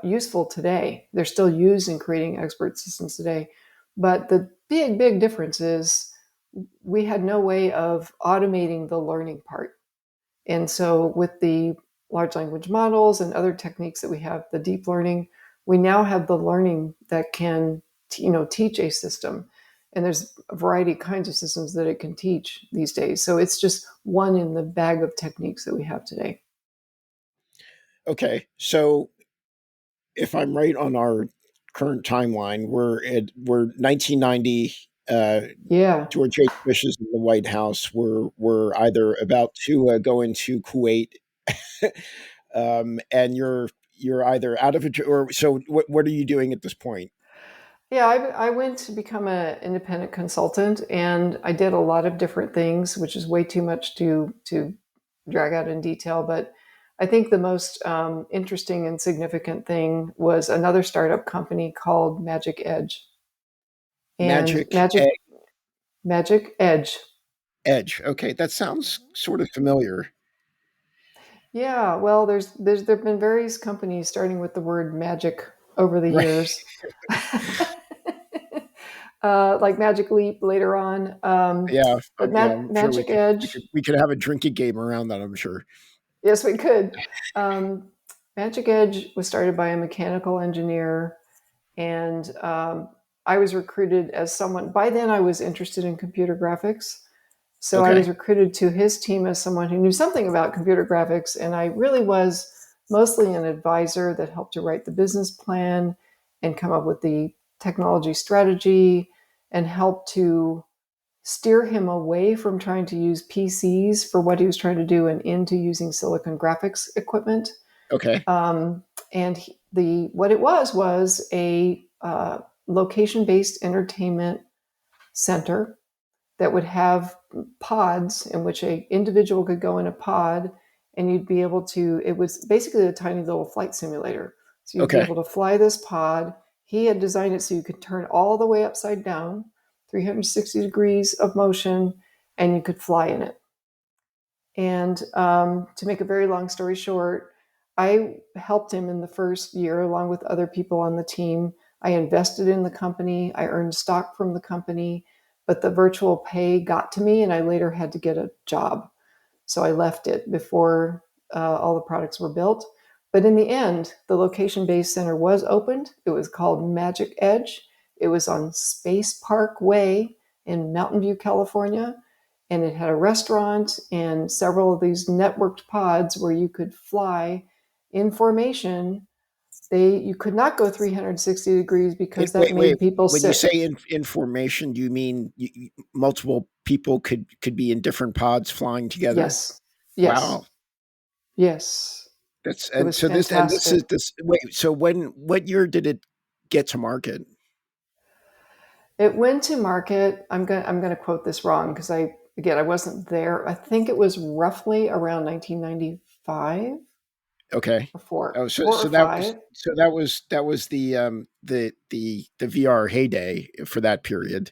useful today. They're still used in creating expert systems today. But the big difference is we had no way of automating the learning part. And so with the large language models and other techniques that we have, the deep learning, we now have the learning that can, teach a system. And there's a variety of kinds of systems that it can teach these days. So it's just one in the bag of techniques that we have today. Okay, so if I'm right on our current timeline, we're 1990. Yeah. George H. Bush is in the White House. We're either about to go into Kuwait, and you're either out of it, or so. What are you doing at this point? Yeah, I went to become an independent consultant, and I did a lot of different things, which is way too much to drag out in detail. But I think the most interesting and significant thing was another startup company called Magic Edge, and Magic Magic Edge. Edge. Okay, that sounds sort of familiar. Yeah, well, there've been various companies starting with the word magic over the Right. years. Like Magic Leap later on. Yeah. But Yeah. I'm sure Magic Edge, we could have a drinking game around that. I'm sure. yes, we could. Um, Magic Edge was started by a mechanical engineer, and I was recruited as someone. By then, I was interested in computer graphics. So I was Okay. recruited to his team as someone who knew something about computer graphics, and I really was mostly an advisor that helped to write the business plan and come up with the technology strategy and help to steer him away from trying to use PCs for what he was trying to do and into using silicon graphics equipment. Okay. Um, and the what it was a location based entertainment center that would have pods in which a individual could go in a pod, and you'd be able to, it was basically a tiny little flight simulator, so you'd be Okay. able to fly this pod. He had designed it so you could turn all the way upside down, 360 degrees of motion, and you could fly in it. And to make a very long story short, I helped him in the first year along with other people on the team. I invested in the company, I earned stock from the company, but the virtual pay got to me, and I later had to get a job. So I left it before all the products were built. But in the end, the location based center was opened. It was called Magic Edge. It was on Space Park Way in Mountain View, California. And it had a restaurant and several of these networked pods where you could fly in formation. You could not go 360 degrees because that Wait. made people When you say sick. information, do you mean multiple people could be in different pods flying together? Yes, yes, Wow. yes. That's It and was so this is fantastic. this. Wait. So what year did it get to market? It went to market. I'm gonna quote this wrong because I wasn't there. I think it was roughly around 1995 Okay. or four Oh, four or five. that was the VR heyday for that period.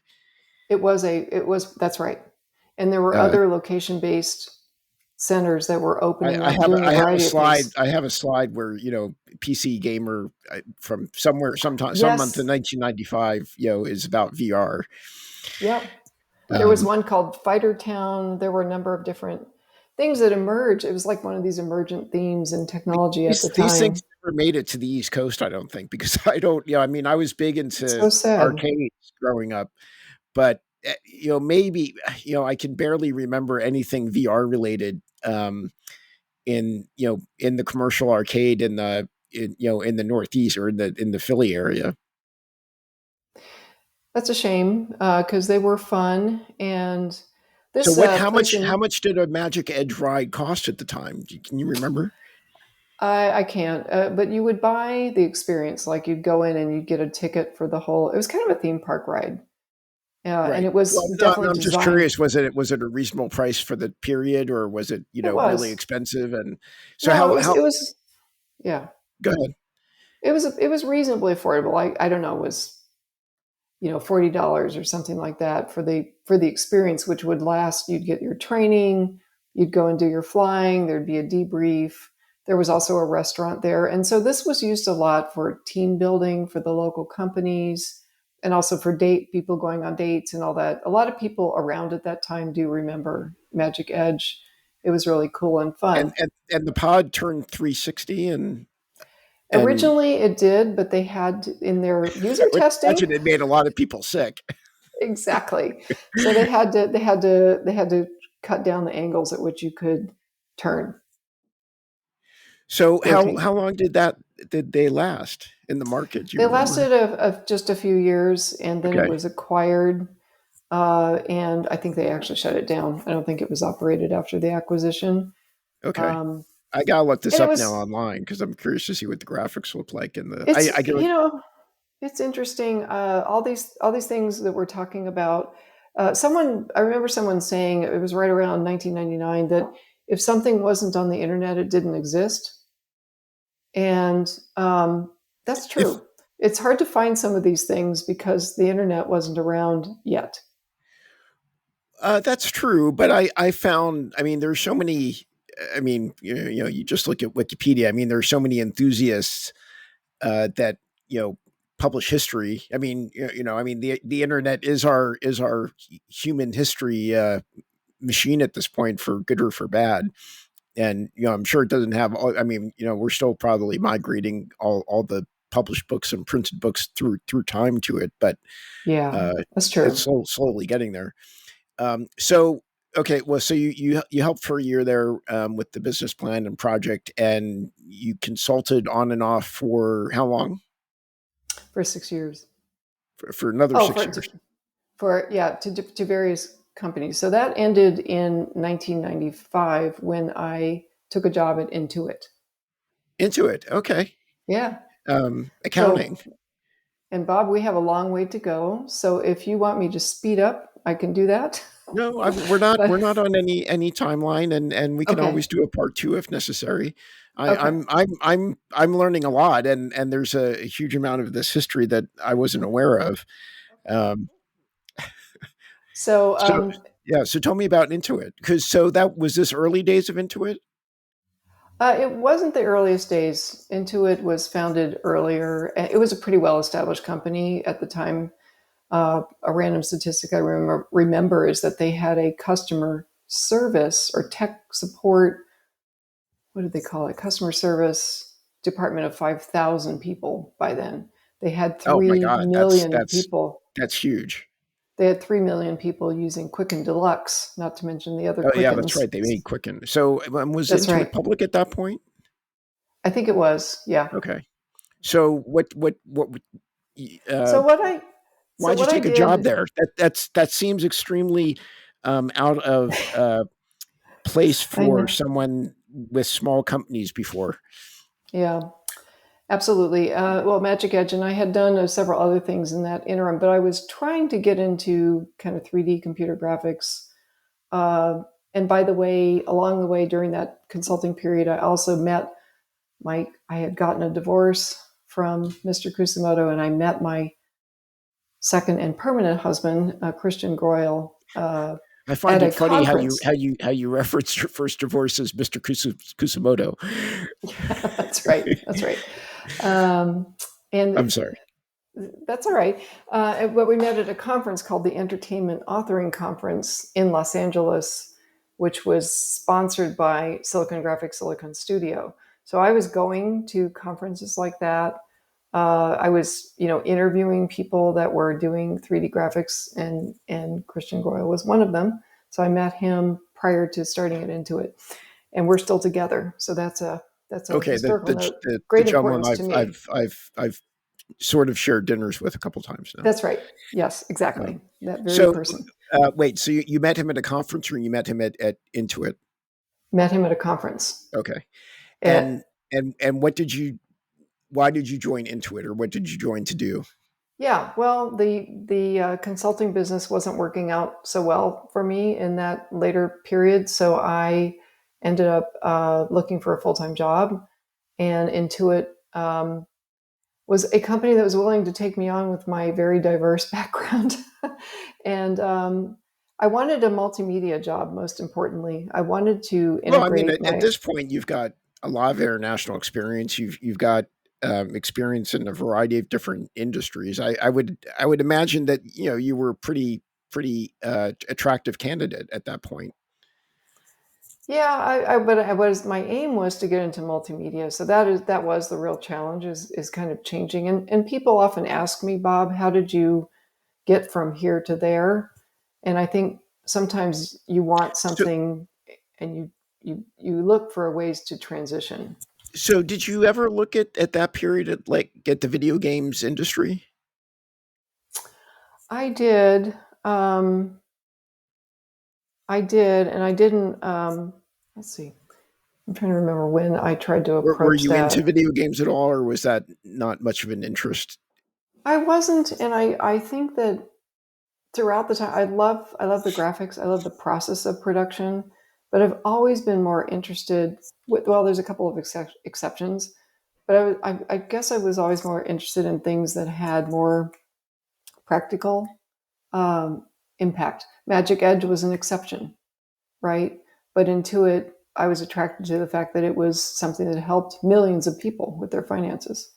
It was that's right. And there were Uh, other location based centers that were opening up doing a I have a variety of slide. things. I have a slide where PC gamer from somewhere sometime some month in Yes. 1995 is about VR. Yep. There was Um, one called Fighter Town. There were a number of different things that emerged. It was like one of these emergent themes in technology at the these things time. never made it to the East Coast, I don't think, because I don't. I mean, I was big It's into so sad. arcades growing up, but maybe I can barely remember anything VR related. In in the commercial arcade in the Northeast or in the Philly area. That's a shame because they were fun. And So this what? place How in much did a Magic Edge ride cost at the time? Can you remember? I can't, but you would buy the experience. Like you'd go in and you'd get a ticket for the whole. It was kind of a theme park ride, And Right. it was Well, no, definitely I'm just designed. curious, was it a reasonable price for the period, or was it, It really was. expensive? And so No, how it was, yeah, go ahead. it was reasonably affordable. I don't know, it was, $40 or something like that for the experience, which would last. You'd get your training, you'd go and do your flying, there'd be a debrief. There was also a restaurant there. And so this was used a lot for team building for the local companies, and also for date people going on dates and all that. A lot of people around at that time do remember Magic Edge. It was really cool and And fun. the pod turned 360, and Originally it did, but they had in their I user would testing. imagine it made a lot of people sick. Exactly. So they had to cut down the angles at which you could turn, So rotate. how long did they last in the market? Do you They remember? lasted just a few years, and then it Okay. was acquired. And I think they actually shut it down. I don't think it was operated after the acquisition. Okay. Um, I gotta look this and it up now was online because I'm curious to see what the graphics look like. And it's I go, it's interesting. All these things that we're talking about. I remember someone saying it was right around 1999 that if something wasn't on the internet, it didn't exist. And that's if true. It's hard to find some of these things because the internet wasn't around yet. that's true, but I found, I mean, there's so many. I mean, you just look at Wikipedia. I mean, there's so many enthusiasts that publish history. I mean, I mean, the internet is our human history machine at this point, for good or for bad. And I'm sure it doesn't have all. I mean, we're still probably migrating all the published books and printed books through time to it, but Yeah, uh, that's it's true. slowly getting there. So okay, well, so you helped for a year there with the business plan and project, and you consulted on and off for how long? For 6 years. For another Oh, 6 years. for yeah, to various companies. So that ended in 1995 when I took a job at Intuit. Into it, okay. Yeah. Accounting. So, and Bob, we have a long way to go. So if you want me to speed up, I can do that. No, we're But not on any timeline, and we can okay, always do a part two if necessary. okay. I'm learning a lot, and there's a huge amount of this history that I wasn't aware of. Um, So so yeah, so tell me about Intuit, because so that was this early days of Intuit. it wasn't the earliest days. Intuit was founded earlier. It was a pretty well established company at the time. A random statistic I remember is that they had a customer service or tech support. What did they call it? Customer service department of 5,000 people by then. They had Oh my 3 God, million people. that's huge. They had 3 million people using Quicken Deluxe, not to mention the other Oh yeah, that's Quickens. right. They made Quicken. So was That's Intuit right. public at that point? I think it was. Yeah. Okay. So uh, So what I so why'd you what I take a job did, there? That seems extremely out of place I for know. someone with small companies before. Yeah. Absolutely. Well, Magic Edge, and I had done several other things in that interim, but I was trying to get into kind of 3D computer graphics. Uh, and by the way, along the way during that consulting period, I also met I had gotten a divorce from Mr. Kusumoto, and I met my second and permanent husband, Christian Groyle, I at find a it funny how you conference. referenced your first divorce as Mr. Kusumoto. That's right. That's right. Um, I'm and sorry. That's all right. But we met at a conference called the Entertainment Authoring Conference in Los Angeles, which was sponsored by Silicon Graphics Silicon Studio. So I was going to conferences like that. I was, interviewing people that were doing 3D graphics, and Christian Goyle was one of them. So I met him prior to starting it Intuit, and we're still together. So that's a Okay, historical note. the Great gentleman importance to me. I've sort of shared dinners with a couple times now. That's right. Yes, exactly. That very So person. wait, so you met him at a conference, or you met him at Intuit? Met him at a conference. Okay, At, and what did you? Why did you join Intuit, or what did you join to do? Yeah, well, the consulting business wasn't working out so well for me in that later period, so I ended up looking for a full time job, and Intuit was a company that was willing to take me on with my very diverse background, and I wanted a multimedia job. Most importantly, I wanted to Well, I mean, integrate at my. this point, you've got a lot of international experience. You've got experience in a variety of different industries. I would imagine that you were pretty attractive candidate at that point. Yeah, but I was my aim was to get into multimedia. So that was the real challenge is kind of changing. And people often ask me, Bob, how did you get from here to there? And I think sometimes you want So, something and you look for ways to transition. so did you ever look at that period at like get the video games industry? I did. Um, I did, and I didn't. Let's see. I'm trying to remember when I tried to Were approach you into that. video games at all, or was that not much of an interest? I wasn't, and I think that throughout the time I love the graphics, I love the process of production, but I've always been more interested with, well, there's a couple of exceptions, but I guess I was always more interested in things that had more practical um, impact. Magic Edge was an exception, right? But Intuit, I was attracted to the fact that it was something that helped millions of people with their finances.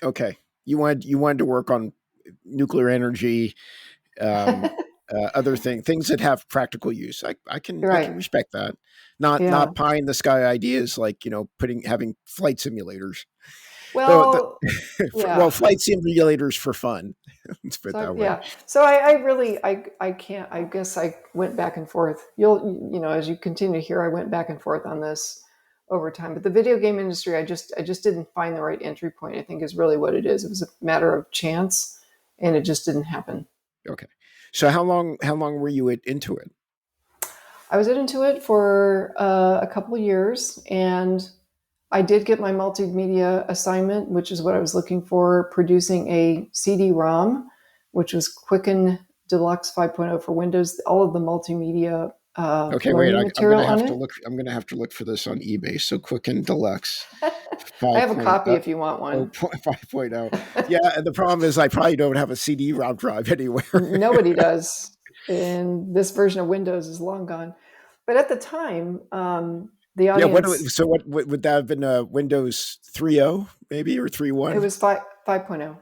Okay, you wanted to work on nuclear energy, um, other things that have practical use. I can Right. respect that. Not Yeah. pie in the sky ideas like putting having flight simulators. Though Well, well, yeah. flight simulators for fun. Let's put it So that way. yeah, so I really I can't. I guess I went back and forth. As you continue here, I went back and forth on this over time. But the video game industry, I just didn't find the right entry point. I think is really what it is. It was a matter of chance, and it just didn't happen. Okay. So how long were you into it? I was into it for a couple of years, and I did get my multimedia assignment, which is what I was looking for, producing a CD-ROM, which was Quicken Deluxe 5.0 for Windows, all of the multimedia Okay, wait. learning I'm gonna material on have to it. look. I'm gonna have to look for this on eBay. So Quicken Deluxe I five have a point copy if you want one. 5.0. Yeah, and the problem is I probably don't have a CD-ROM drive anywhere. Nobody does. And this version of Windows is long gone. But at the time, the Yeah, audience, so what would that have been? Windows 3.0 maybe or it 3.1? was 5.0.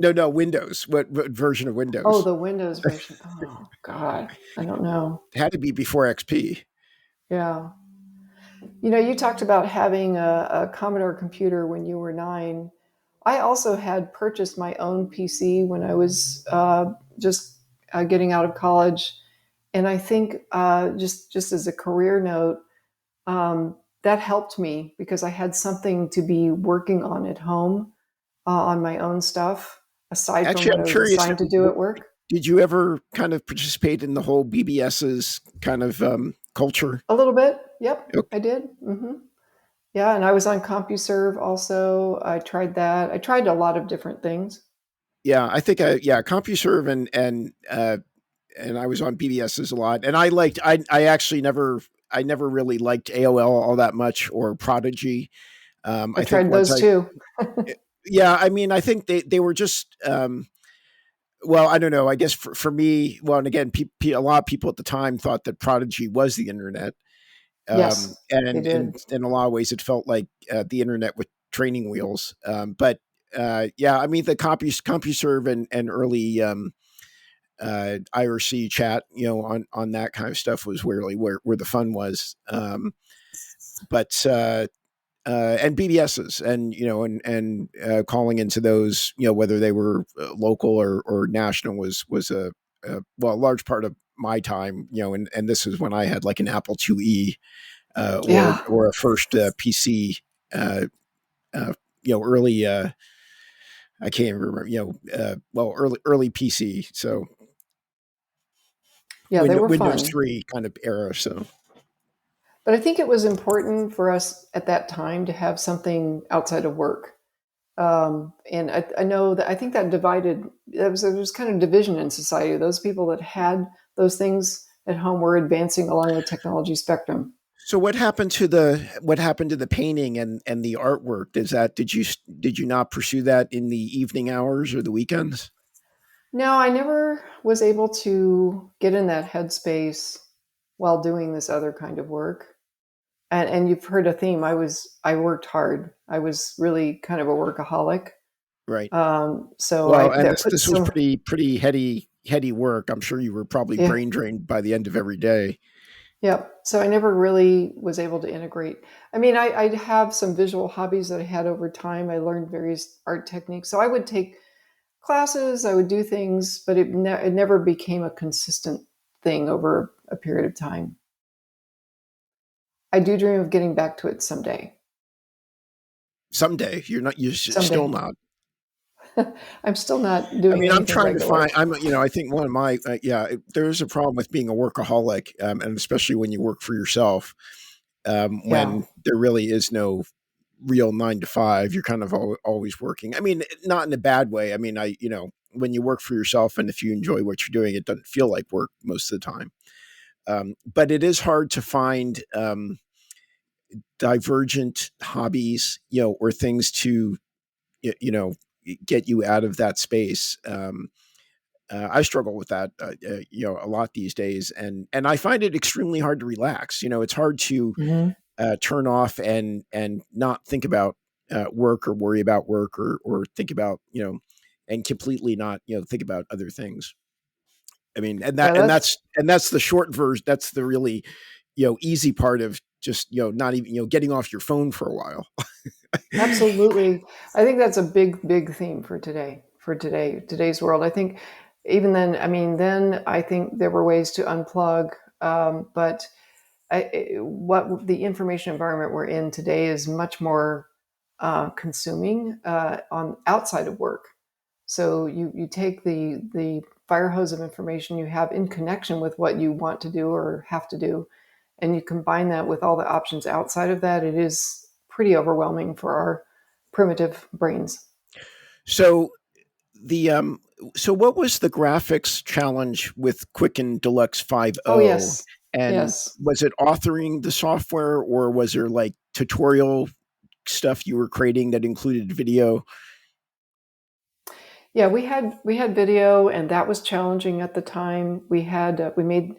No, no, Windows. What version of Oh, Windows? the Windows version. Oh, God. I don't know. It had to be before XP. Yeah. You talked about having a Commodore computer when you were 9. I also had purchased my own PC when I was just getting out of college, and I think just as a career note, that helped me because I had something to be working on at home on my own stuff aside from Actually, what I'm I was curious. assigned to do at work. Did you ever kind of participate in the whole BBS's kind of culture? A little bit, yep, Okay. I did. Yeah, and I was on CompuServe also. I tried that. I tried a lot of different things. Yeah, I think yeah, CompuServe and I was on BBS's a lot, and I actually never really liked AOL all that much or Prodigy. I I think tried once those I too. yeah, I mean, I think they were just well, I don't know. I guess for me, well, and again, a lot of people at the time thought that Prodigy was the internet, Yes, they and did. in a lot of ways, it felt like the internet with training wheels. But yeah, I mean, the CompuServe and early IRC chat, on that kind of stuff was really where the fun was. But and BBSs and calling into those, whether they were local or national was a large part of my time, and this is when I had like an Apple IIe Yeah, or a first PC, uh, uh, early I can't even remember, well, early PC, so yeah, they were Windows fun. 3 kind of era. So But I think it was important for us at that time to have something outside of work. And I know that I think that divided. There was kind of division in society. Those people that had those things at home were advancing along the technology spectrum. So what happened to the painting and the artwork? Did you not pursue that in the evening hours or the weekends? No, I never was able to get in that headspace while doing this other kind of work. And you've heard a theme. I worked hard. I was really kind of a workaholic. Right. So I Well, and that put this was so pretty heady work. I'm sure you were probably yeah. brain drained by the end of every day. Yeah. So I never really was able to integrate. I mean, I have some visual hobbies that I had over time. I learned various art techniques. So I would take classes, I would do things, but it never became a consistent thing over a period of time. I do dream of getting back to it someday. Someday still Someday. not. I'm still not I doing mean, I'm anything trying to regular. find. I think one of my there is a problem with being a workaholic, and especially when you work for yourself, Yeah. when there really is no real 9 to 5. You're kind of always working. I mean, not in a bad way. I mean, when you work for yourself and if you enjoy what you're doing, it doesn't feel like work most of the time. But it is hard to find divergent hobbies, or things to you know get you out of that space. I struggle with that, a lot these days, and I find it extremely hard to relax. It's hard to Hmm. turn off and not think about work or worry about work or think about and completely not think about other things. I mean, Yeah, that's the short version. That's the really easy part of just not even getting off your phone for a while. absolutely. I think that's a big theme for today, today's world. I think even then, I mean, then I think there were ways to unplug, but what the information environment we're in today is much more consuming on outside of work. So you take the fire hose of information you have in connection with what you want to do or have to do, and you combine that with all the options outside of that. It is pretty overwhelming for our primitive brains. So the so what was the graphics challenge with Quicken Deluxe Oh 5.0? yes, And yes. was it authoring the software, or was there like tutorial stuff you were creating that included video? Yeah, we had video, and that was challenging at the time. We made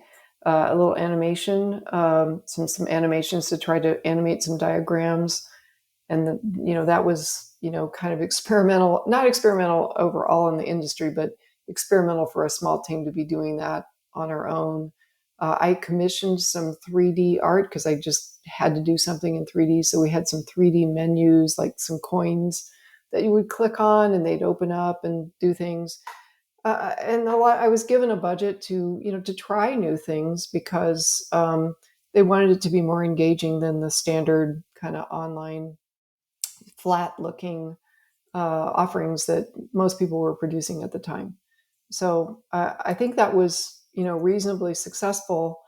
a little animation, some animations to try to animate some diagrams, and that was kind of experimental, not experimental overall in the industry, but experimental for a small team to be doing that on our own. I commissioned some 3D art because I just had to do something in 3D, so we had some 3D menus, like some coins that you would click on and they'd open up and do things. And I was given a budget to try new things because they wanted it to be more engaging than the standard kind of online flat looking offerings that most people were producing at the time. So I think that was reasonably successful.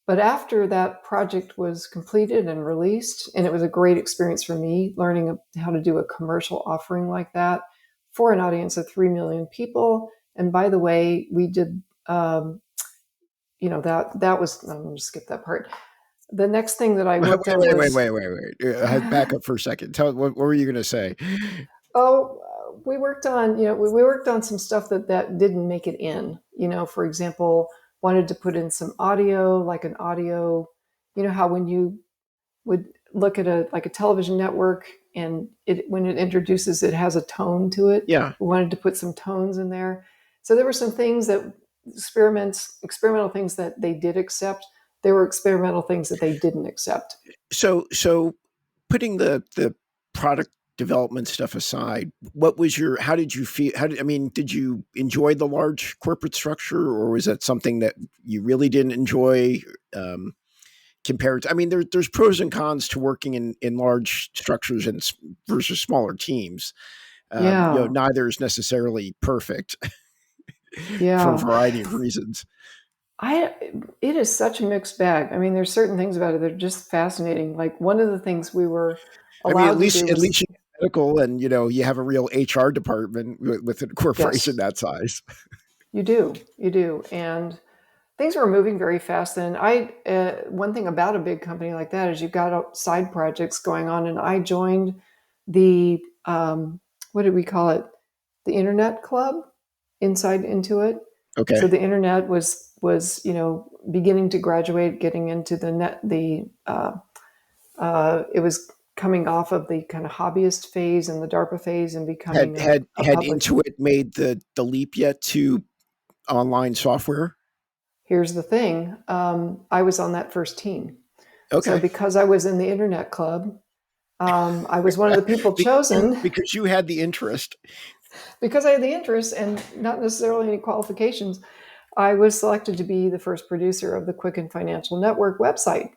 But after that project was completed and released, and it was a great experience for me learning how to do a commercial offering like that for an audience of 3 million people. And by the way, we did, that was, I'm going to skip that part. The next thing that I Wait, worked on wait, wait, was, wait, wait, wait. Back up for a second. What were you going to say? oh, we worked on, we worked on some stuff that didn't make it in, for example, wanted to put in some audio, like an audio, how when you would look at a television network and it when it introduces it has a tone to it. Yeah. We wanted to put some tones in there. So there were some things that experimental things that they did accept. There were experimental things that they didn't accept. So putting the product development stuff aside, how did you feel? I mean, did you enjoy the large corporate structure, or was that something that you really didn't enjoy? Um, Compared to, I mean, there's pros and cons to working in large structures and versus smaller teams. Yeah, Neither is necessarily perfect for a yeah. variety of reasons. I it is such a mixed bag. I mean, there's certain things about it that are just fascinating. Like one of the things we were I mean, allowed to do at was least medical, and you have a real HR department with a corporation Yes, that size. you do. You do. And things were moving very fast. And one thing about a big company like that is you've got side projects going on. And I joined the, what did we call it? The Internet Club inside into it. So Okay. the internet was beginning to graduate, getting into the net. It was coming off of the kind of hobbyist phase and the DARPA phase and Had becoming had a had public. Intuit made the leap yet to online software? Here's the thing: I was on that first team, so Okay. because I was in the Internet Club, I was one of the people because you chosen because you had the interest. because I had the interest and not necessarily any qualifications. I was selected to be the first producer of the Quicken Financial Network website.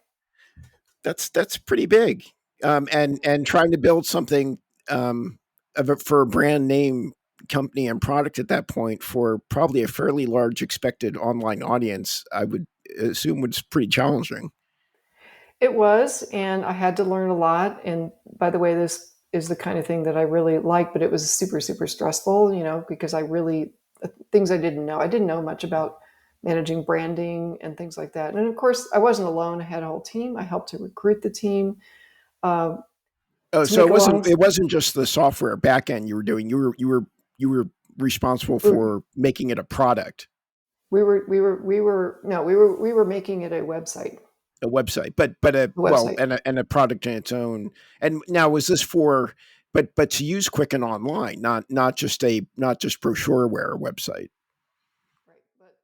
That's pretty big. And trying to build something for a brand name company and product at that point for probably a fairly large expected online audience, I would assume was pretty challenging. It was, and I had to learn a lot. And by the way, this is the kind of thing that I really like, but it was super, super stressful, because things I didn't know. I didn't know much about managing branding and things like that. And of course, I wasn't alone. I had a whole team. I helped to recruit the team. Uh, Oh, to so make a long, it wasn't just the software backend you were doing. You were responsible we for making it a product, we were making it a website, a website, but a a well, website. and a product in its own. And now, was this for, but to use Quicken Online, not just brochureware website? Right. But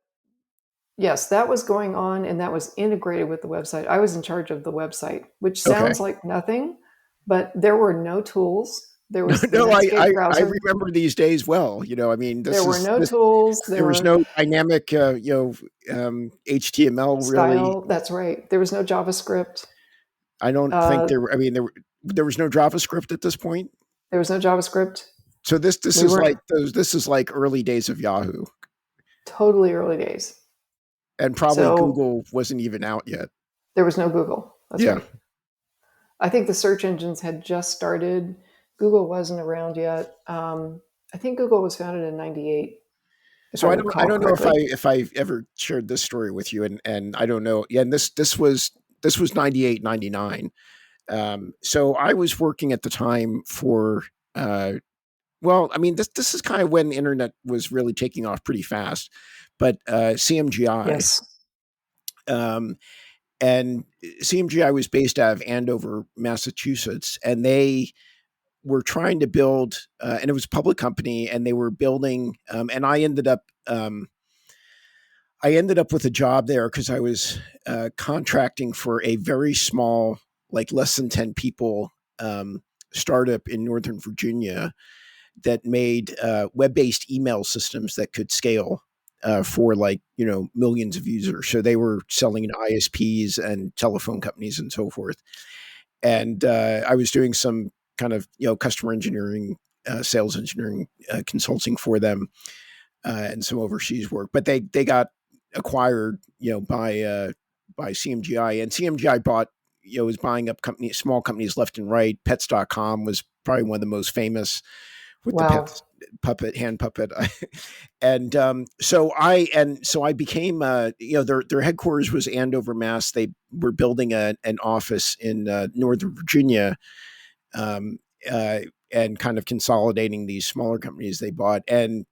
yes, that was going on and that was integrated with the website. I was in charge of the website, which Okay. sounds like nothing, but there were no tools. There No, was the no, Netscape I browser. remember these days well. I mean, There were no tools. There there was were no dynamic, HTML really. style. That's right. There was no JavaScript. I don't think Uh, there. I mean, there was no JavaScript at this point. there was no JavaScript. So this We is weren't like this is like early days of Yahoo, totally early days. and probably So Google wasn't even out yet. there was no Google. That's Yeah. right. I think the search engines had just started. Google wasn't around yet. I think Google was founded in '98, if I So I recall don't know correctly. if I ever shared this story with you, and I don't know. Yeah, and this was 98, 99. So I was working at the time for well, I mean, this is kind of when the internet was really taking off pretty fast, but CMGI. Yes. Um, and CMGI was based out of Andover, Massachusetts, and they were trying to build, and it was a public company, and they were building, and I ended up with a job there because I was contracting for a very small, like less than 10 people, startup in Northern Virginia that made web-based email systems that could scale for, like, millions of users. So they were selling to ISPs and telephone companies and so forth. And I was doing some kind of customer engineering, sales engineering, consulting for them, and some overseas work. But they got acquired, by CMGI, and CMGI bought, was buying up companies, small companies left and right. Pets.com was probably one of the most famous, with the Wow. pets puppet, hand puppet. And so I became, their headquarters was Andover, Mass. They were building an office in Northern Virginia, um, uh, and kind of consolidating these smaller companies they bought. And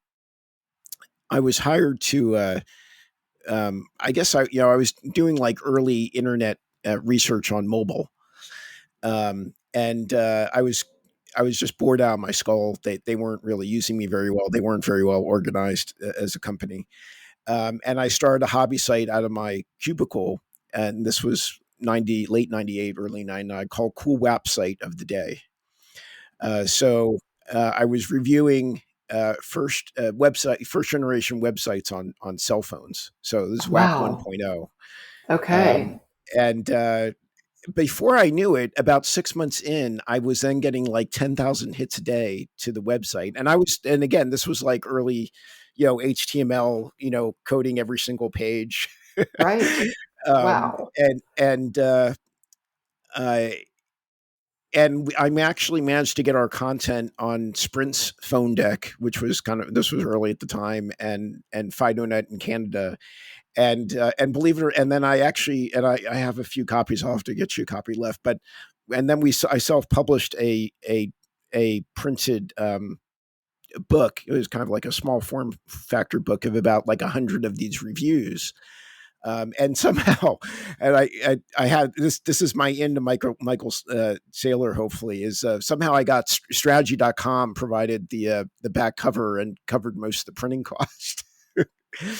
I was hired to, I guess I was doing like early internet research on mobile, and I was just bored out of my skull. They weren't really using me very well. They weren't very well organized as a company. And I started a hobby site out of my cubicle, and this was late 98, early 99, called Cool Wap Site of the Day. So I was reviewing first generation websites on cell phones. So this is WAP Wow. 1.0. Okay. Um, and before I knew it, about 6 months in, I was then getting like 10,000 hits a day to the website. And again, this was like early, HTML, coding every single page. Right. um, Wow. and, and, uh, I, and I actually managed to get our content on Sprint's phone deck, which was this was early at the time, and FidoNet in Canada, and believe it or, and then I actually, and I have a few copies. I'll have to get you a copy left, but and then I self published a printed book. It was kind of like a small form factor book of about like 100 of these reviews. And somehow, and I had this. This is my end to Michael Saylor. Hopefully, is somehow I got strategy.com provided the back cover and covered most of the printing cost.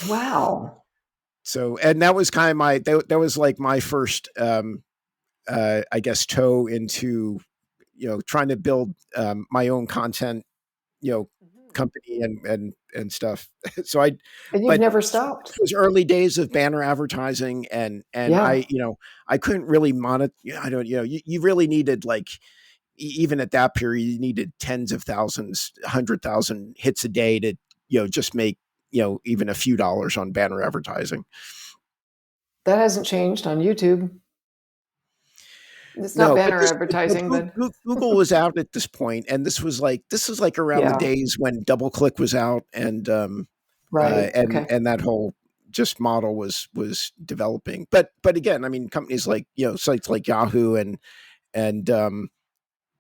Wow. So, and that was kind of that was like my first, I guess, toe into trying to build my own content, you know, Mhm. company and stuff. So I, And you've but never this stopped. was early days of banner advertising, and Yeah, I couldn't really monitor. I don't, you really needed like even at that period you needed tens of thousands, 100,000 hits a day to just make even a few dollars on banner advertising. that hasn't changed on YouTube. It's not No, but banner advertising, but Google was out at this point, and this was like around the yeah, days when DoubleClick was out, right. Okay. and that whole just model was developing. But again, I mean, companies like sites like Yahoo and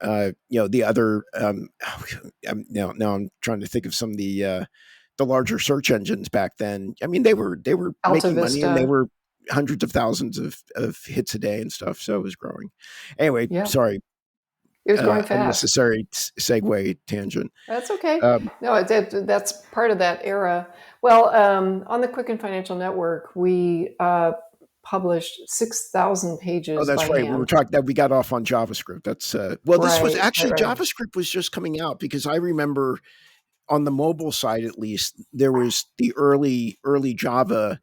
the other now I'm trying to think of some of the larger search engines back then. I mean, they were Alta making money, and they Vista. were hundreds of thousands of hits a day and stuff. So it was growing. Anyway, Yeah, sorry, it was growing fast. unnecessary segue tangent. That's okay. Um, No, that's part of that era. Well, on the Quicken Financial Network, we published 6,000 oh, pages by that's right. We were hand. talking that we got off on JavaScript. That's well, this was Right, right, actually right. JavaScript was just coming out because I remember on the mobile side at least there was the early Java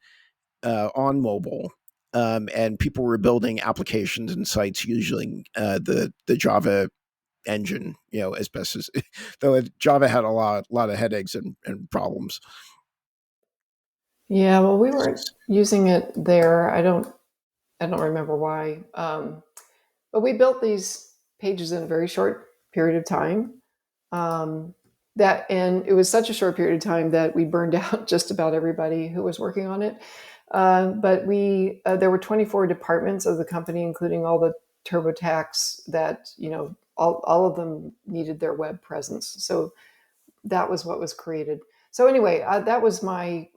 on mobile, and people were building applications and sites using the Java engine, as best as though Java had a lot of headaches and problems. Yeah, well, we This weren't is using it there. I don't remember why. But we built these pages in a very short period of time. Um, and it was such a short period of time that we burned out just about everybody who was working on it. But there were 24 departments of the company, including all the TurboTax that all of them needed their web presence. So that was what was created. So anyway, that was my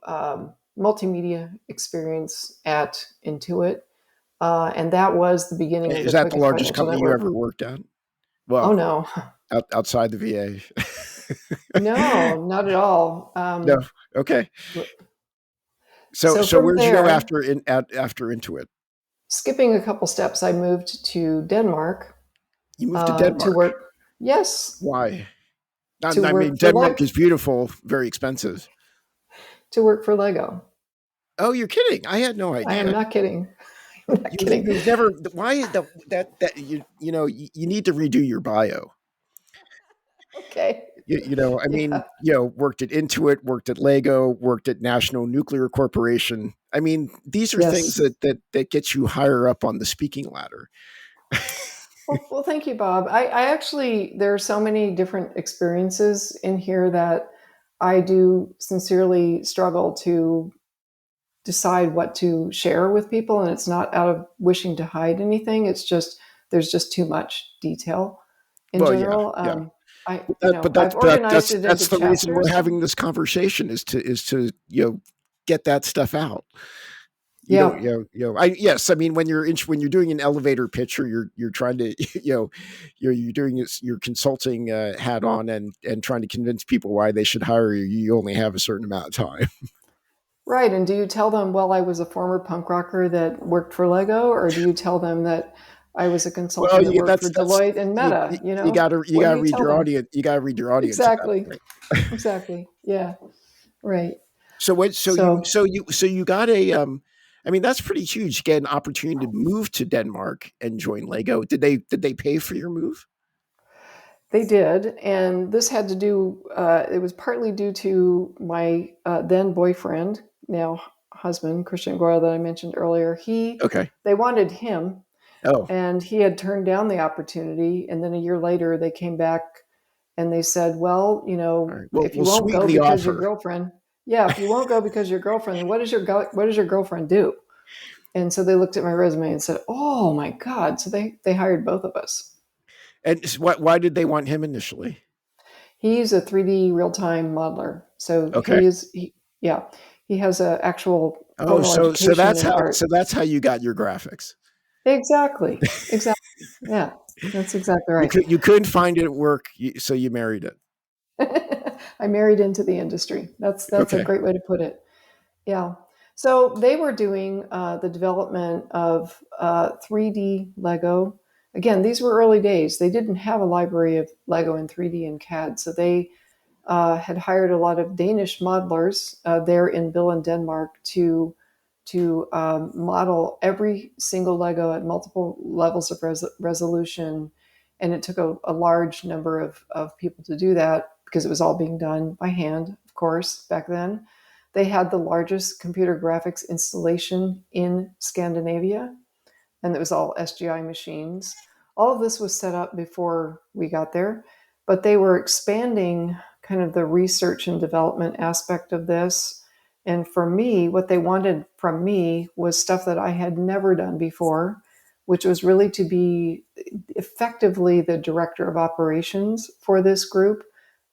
multimedia experience at Intuit, and that was the beginning of is the that the Quicken largest Financial company you Network. ever worked at? Oh Well, no, outside the VA. no, not at all. No, okay. So So so from where'd you go there, after Intuit? skipping a couple steps, I moved to Denmark You moved to to Denmark. work. Yes, Why? I, to I mean, work for Denmark is beautiful, very expensive. Lego. Oh, you're kidding! I had no I am idea. not kidding. I'm not kidding. You've never why that you need to redo your bio. Okay. I mean, Yeah. worked at Intuit, worked at Lego, worked at National Nuclear Corporation. I mean, these are things Yes. that get you higher up on the speaking ladder. Well, thank you, Bob. I actually, there are so many different experiences in here that I do sincerely struggle to decide what to share with people. And it's not out of wishing to hide anything. It's just, there's just too much detail in Well, yeah, general. yeah. But I've organized it into that's the reason we're chapters. having this conversation is to get that stuff out. You don't Yeah. yes, I mean when you're doing an elevator pitch or you're trying to you're doing your consulting hat on and trying to convince people why they should hire you, you only have a certain amount of time. Right. And do you tell them, well, I was a former punk rocker that worked for Lego, or do you tell them that I was a Well, consultant that worked for that's Deloitte and Meta? you What do gotta you read tell your them? audience. You gotta read your audience at that Exactly. point. Exactly. Yeah. Right. So what? So So you got a I mean that's pretty huge. Get an opportunity to move to Denmark and join Lego. Did they pay for your move? they did. And this had to do, it was partly due to my then boyfriend, now husband, Christian Goyle, that I mentioned earlier. Okay. They wanted him. Oh, And he had turned down the opportunity. And then a year later, they came back and they said, well, all right. Well, if you we'll won't go sweeten the because your offer. girlfriend, yeah, if you won't go because your girlfriend, then what does your girlfriend do? And so they looked at my resume and said, oh my God. So they hired both of us. And why did they want him initially? He's a 3D real time modeler. So Okay. yeah, he has an actual Oh, formal education in art. so that's how you got your graphics. Exactly. Exactly. Yeah, that's exactly right. You couldn't find it at work, so you married it. I married into the industry. That's a Okay. great way to put it. Yeah. So they were doing the development of 3D Lego. Again, these were early days. They didn't have a library of Lego in 3D and CAD, so they had hired a lot of Danish modelers there in Billund, Denmark, to model every single Lego at multiple levels of resolution. And it took a large number of people to do that because it was all being done by hand, of course, back then. They had the largest computer graphics installation in Scandinavia, and it was all SGI machines. All of this was set up before we got there, but they were expanding kind of the research and development aspect of this. And for me, what they wanted from me was stuff that I had never done before, which was really to be effectively the director of operations for this group,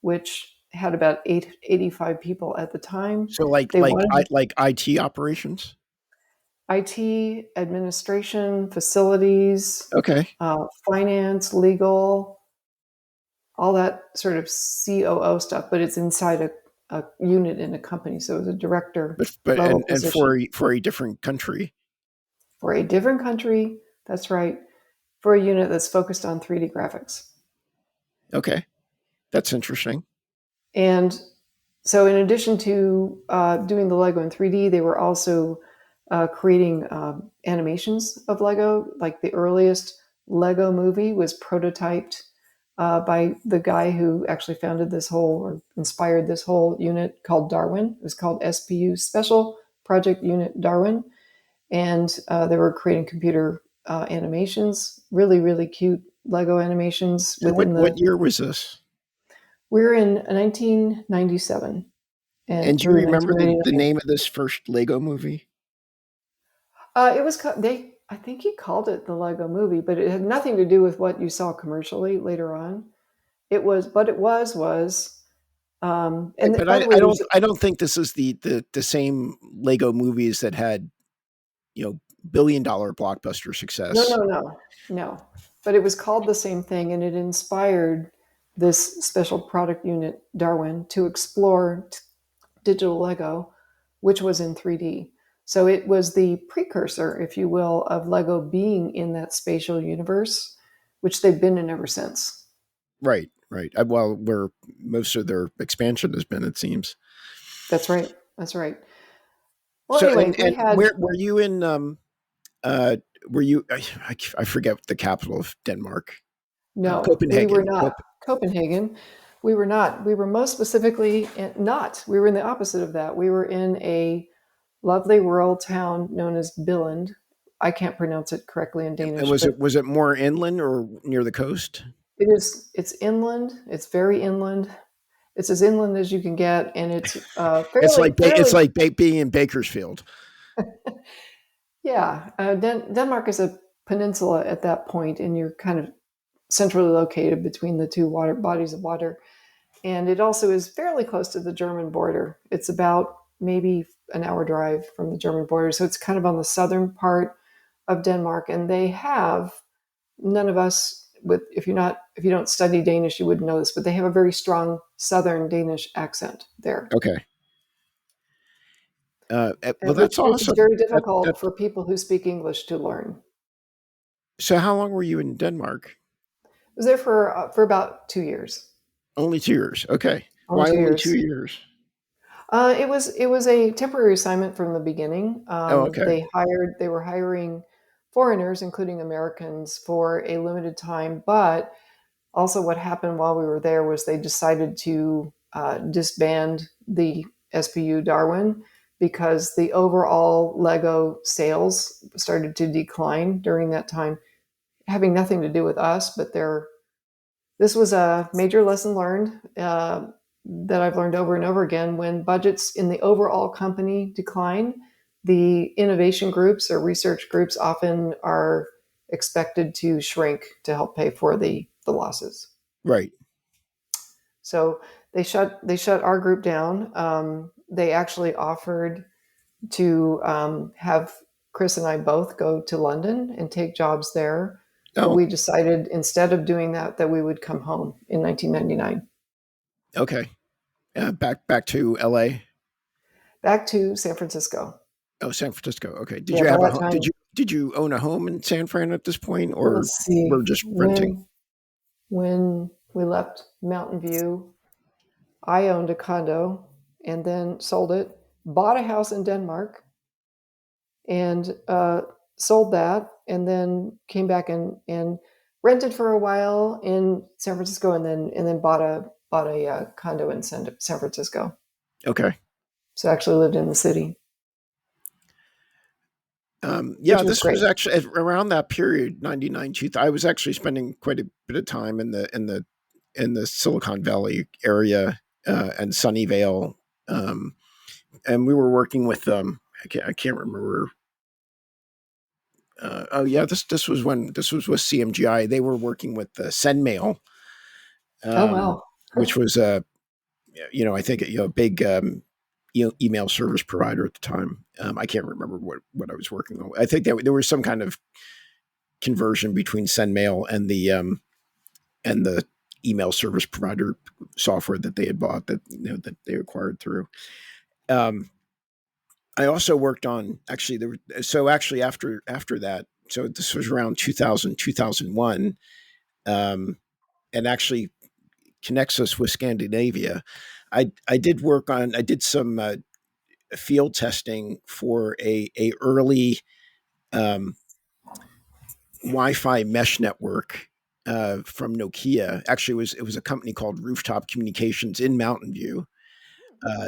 which had about 85 people at the time. So They wanted like IT operations. IT, administration, facilities, Okay. finance, legal, all that sort of COO stuff, but it's inside a unit in a company. So it was a director But level and position for a different country. for a different country. That's right. For a unit that's focused on 3D graphics. Okay. That's interesting. And so, in addition to doing the Lego in 3D, they were also creating animations of Lego. Like the earliest Lego movie was prototyped by the guy who actually founded this whole or inspired this whole unit called Darwin. It was called SPU, Special Project Unit Darwin. And they were creating computer animations, really, really cute Lego animations And within what the. year was this? We're in 1997 and And do you through remember the 1999. name of this first Lego movie? It was they. I think he called it the Lego Movie, but it had nothing to do with what you saw commercially later on. It was, but it was. Right, And but by the way, there's I don't think this is the same Lego movies that had, billion-dollar blockbuster no, success. no, no, no. But it was called the same thing, and it inspired this special product unit, Darwin, to explore digital Lego, which was in 3D. So it was the precursor, if you will, of Lego being in that spatial universe, which they've been in ever since. Right, right. Well, where most of their expansion has been, it seems. That's right. That's right. Well, So, anyway, we and had where were you in? Uh, were you? I forget the capital of Denmark. no, we were Copenhagen. not Copenhagen. We were not. We were most specifically not. We were in the opposite of that. We were in a lovely rural town known as Billund. I can't pronounce it correctly in And Danish, but was it more inland or near the coast? it's inland. It's very inland. It's as inland as you can get, and it's It's fairly. like being in Bakersfield. Yeah. Denmark is a peninsula at that point, and you're kind of centrally located between the two water bodies of water. And it also is fairly close to the German border. It's about maybe an hour drive from the German border. So it's kind of on the southern part of Denmark. And they have none of us with if you don't study Danish, you wouldn't know this, but they have a very strong southern Danish accent there. Okay. Well, that's Which is awesome. very That difficult for people who speak English to learn. So, how long were you in Denmark? I was there for about 2 years. Only 2 years. Okay. Only Why two only two years. years? It was a temporary assignment from the beginning. Oh, okay. They were hiring foreigners, including Americans, for a limited time. But also, what happened while we were there was they decided to disband the SPU Darwin because the overall Lego sales started to decline during that time. having nothing to do with us, but this was a major lesson learned that I've learned over and over again. When budgets in the overall company decline, the innovation groups or research groups often are expected to shrink to help pay for the losses. Right. So they shut our group down. They actually offered to have Chris and I both go to London and take jobs there. But Oh, we decided instead of doing that, that we would come home in 1999, okay. Back to L.A. back to San Francisco. Oh, San Francisco. Okay. Did Yeah, you by have a that home? time, Did you own a home in San Fran at this point, or let's see, were just renting? when we left Mountain View, I owned a condo and then sold it, bought a house in Denmark, and sold that, and then came back and rented for a while in San Francisco, and then bought a condo in San Francisco. Okay. So I actually lived in the city, Yeah, which was this was great. actually around that period, 99, 2000. I was actually spending quite a bit of time in the Silicon Valley area and Sunnyvale, um, and we were working with I can't remember. Oh yeah, this was with CMGI. They were working with SendMail, Oh um, wow. which was I think a big email service provider at the time. I can't remember what I was working on. I think there was some kind of conversion between SendMail and the email service provider software that they had bought that they acquired through. Um, I also worked on actually actually after that. So this was around 2000 2001, and actually connects us with Scandinavia. I did some field testing for a early um, Wi-Fi mesh network from Nokia. Actually, it was a company called Rooftop Communications in Mountain View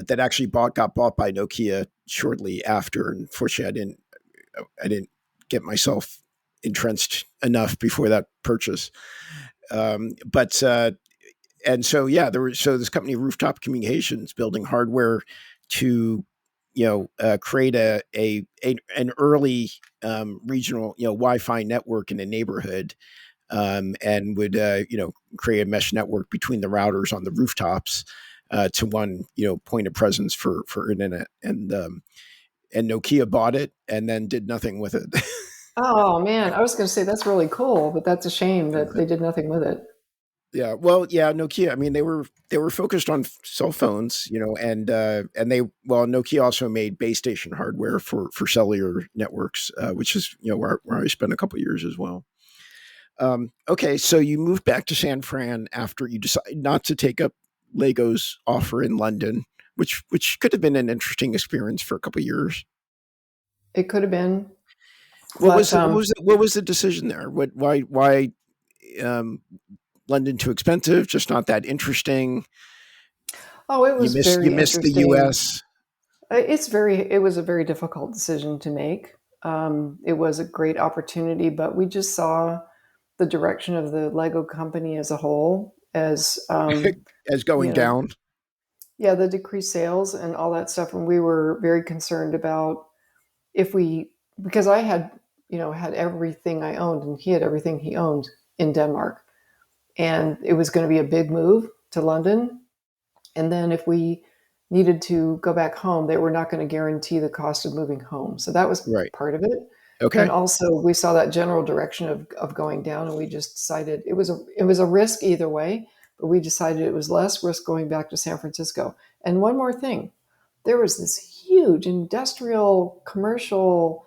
that actually got bought by Nokia shortly after. Unfortunately, I didn't get myself entrenched enough before that purchase. But and so yeah, so this company Rooftop Communications building hardware to create an early regional Wi-Fi network in a neighborhood, and would create a mesh network between the routers on the rooftops to one point of presence for internet, and Nokia bought it and then did nothing with it. Oh man, I was going to say that's really cool, but that's a shame that they did nothing with it. Yeah, well, yeah, Nokia. I mean, they were focused on cell phones, and Nokia also made base station hardware for cellular networks, which is where I spent a couple of years as well. Okay, so you moved back to San Fran after you decided not to take up Lego's offer in London, which could have been an interesting experience for a couple of years. It could have been, What but was what was the decision there? Why um, London too expensive? Just not that interesting. oh, it was You very missed the interesting. U.S. It was a very difficult decision to make. It was a great opportunity, but we just saw the direction of the Lego company as a whole as as going you know, down. yeah, the decreased sales and all that stuff, and we were very concerned about if we because I had had everything I owned, and he had everything he owned in Denmark, and it was going to be a big move to London. And then if we needed to go back home, they were not going to guarantee the cost of moving home. So that was Right. part of it. And Okay. also we saw that general direction of going down, and we just decided it was a risk either way, but we decided it was less risk going back to San Francisco. And one more thing, there was this huge industrial commercial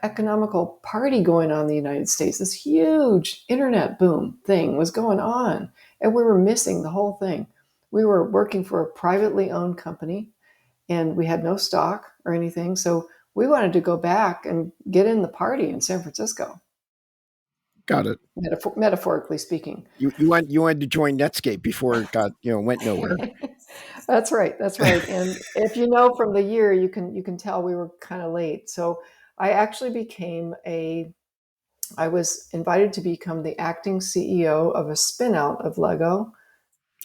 economical party going on in the United States. This huge internet boom thing was going on, and we were missing the whole thing. We were working for a privately owned company, and we had no stock or anything. So we wanted to go back and get in the party in San Francisco, Got it. metaphorically speaking. You wanted to join Netscape before it got went nowhere. That's right. That's right. And if you know from the year, you can tell we were kind of late. So I actually became a I was invited to become the acting CEO of a spinout of Lego.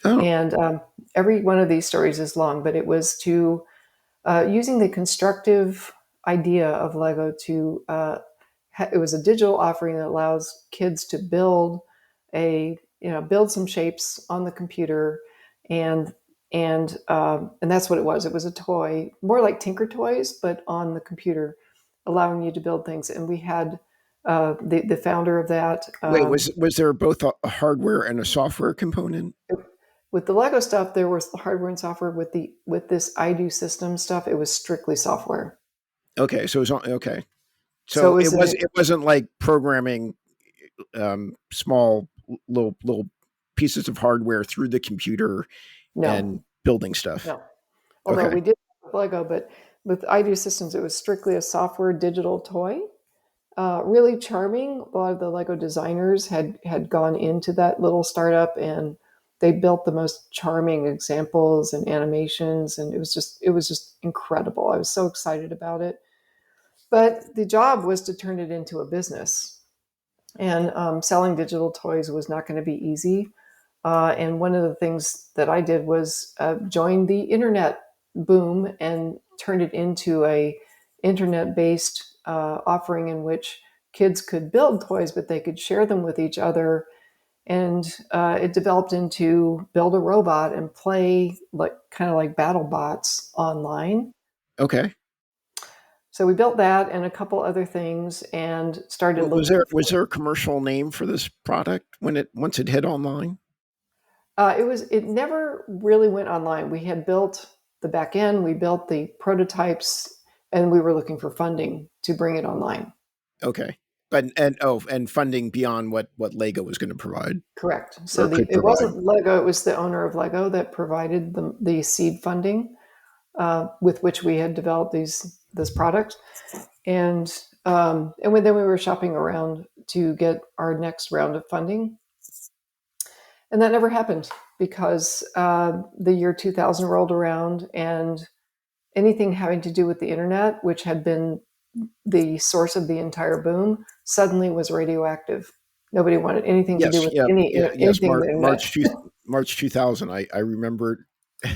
Oh, And every one of these stories is long, but it was to using the constructive idea of Lego to it was a digital offering that allows kids to build build some shapes on the computer, and and that's what it was. It was a toy, more like Tinker Toys, but on the computer, allowing you to build things. And we had the founder of that. wait, was there both a hardware and a software component? With the Lego stuff, there was hardware and software. With this I do system stuff, it was strictly software. Okay, so it was okay. So it So was an it wasn't like programming small little pieces of hardware through the computer no, and building stuff. no. Although Okay. we did have Lego, but with I do systems, it was strictly a software digital toy. Really charming. A lot of the Lego designers had gone into that little startup, and they built the most charming examples and animations, and it was just incredible. I was so excited about it. But the job was to turn it into a business, and selling digital toys was not going to be easy. And one of the things that I did was join the internet boom and turned it into a internet-based offering in which kids could build toys, but they could share them with each other. And it developed into build a robot and play like kind of like battle bots online. Okay. So we built that and a couple other things and started looking Was for. there a commercial name for this product when it once it hit online? It never really went online. We had built the back end, we built the prototypes, and we were looking for funding to bring it online. Okay. But and funding beyond what Lego was going to provide Correct. So or could it provide. wasn't Lego; it was the owner of Lego that provided the seed funding with which we had developed this product. Then we were shopping around to get our next round of funding, and that never happened because the year 2000 rolled around, and anything having to do with the internet, which had been the source of the entire boom, suddenly was radioactive. Nobody wanted anything to do Yes, with yeah, yeah, yes, anything with the internet. March 2000. I remember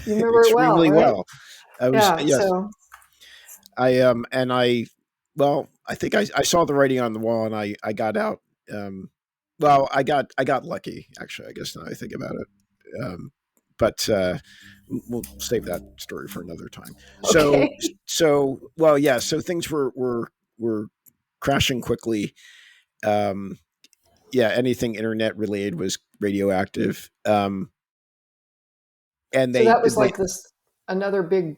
You it remember it well, extremely right? well. I was Yeah. yes, So I and I well, I think I saw the writing on the wall and I got out. Um, well, I got lucky actually. I guess now I think about it. But we'll save that story for another time. So okay. well, yeah. So things were crashing quickly. Um, yeah, anything internet related was radioactive. And So that was they like this another big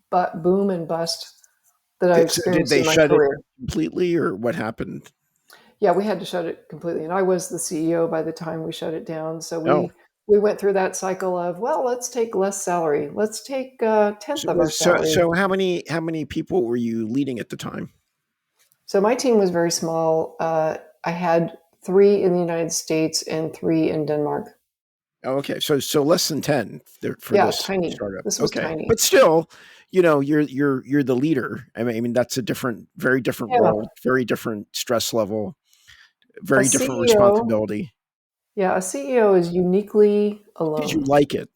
boom and bust that I so did experienced they in my shut it career. completely or what happened? Yeah, we had to shut it completely, and I was the CEO by the time we shut it down. So Oh, we went through that cycle of, well, let's take less salary, let's take a tenth of our salary. so how many people were you leading at the time? So my team was very small. I had three in the United States and three in Denmark. Oh, okay. So less than 10 there for Yeah, this tiny. startup. This was Okay. tiny. But still, you're the leader. I mean that's a different very different Yeah, role, very different stress level, a very different CEO. responsibility. Yeah, a CEO is uniquely Did you alone. like it?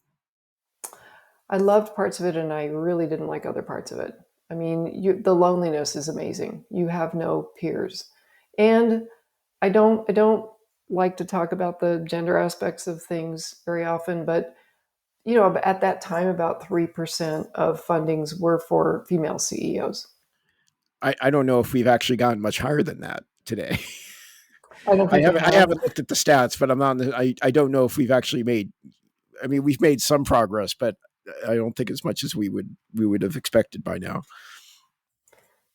I loved parts of it, and I really didn't like other parts of it. I mean, the loneliness is amazing. You have no peers, and I don't like to talk about the gender aspects of things very often, but at that time, about 3% of fundings were for female CEOs. I don't know if we've actually gotten much higher than that today. I don't think we I have. haven't looked at the stats, but I'm not I don't know if we've actually made I mean we've made some progress, but I don't think as much as we would have expected by now.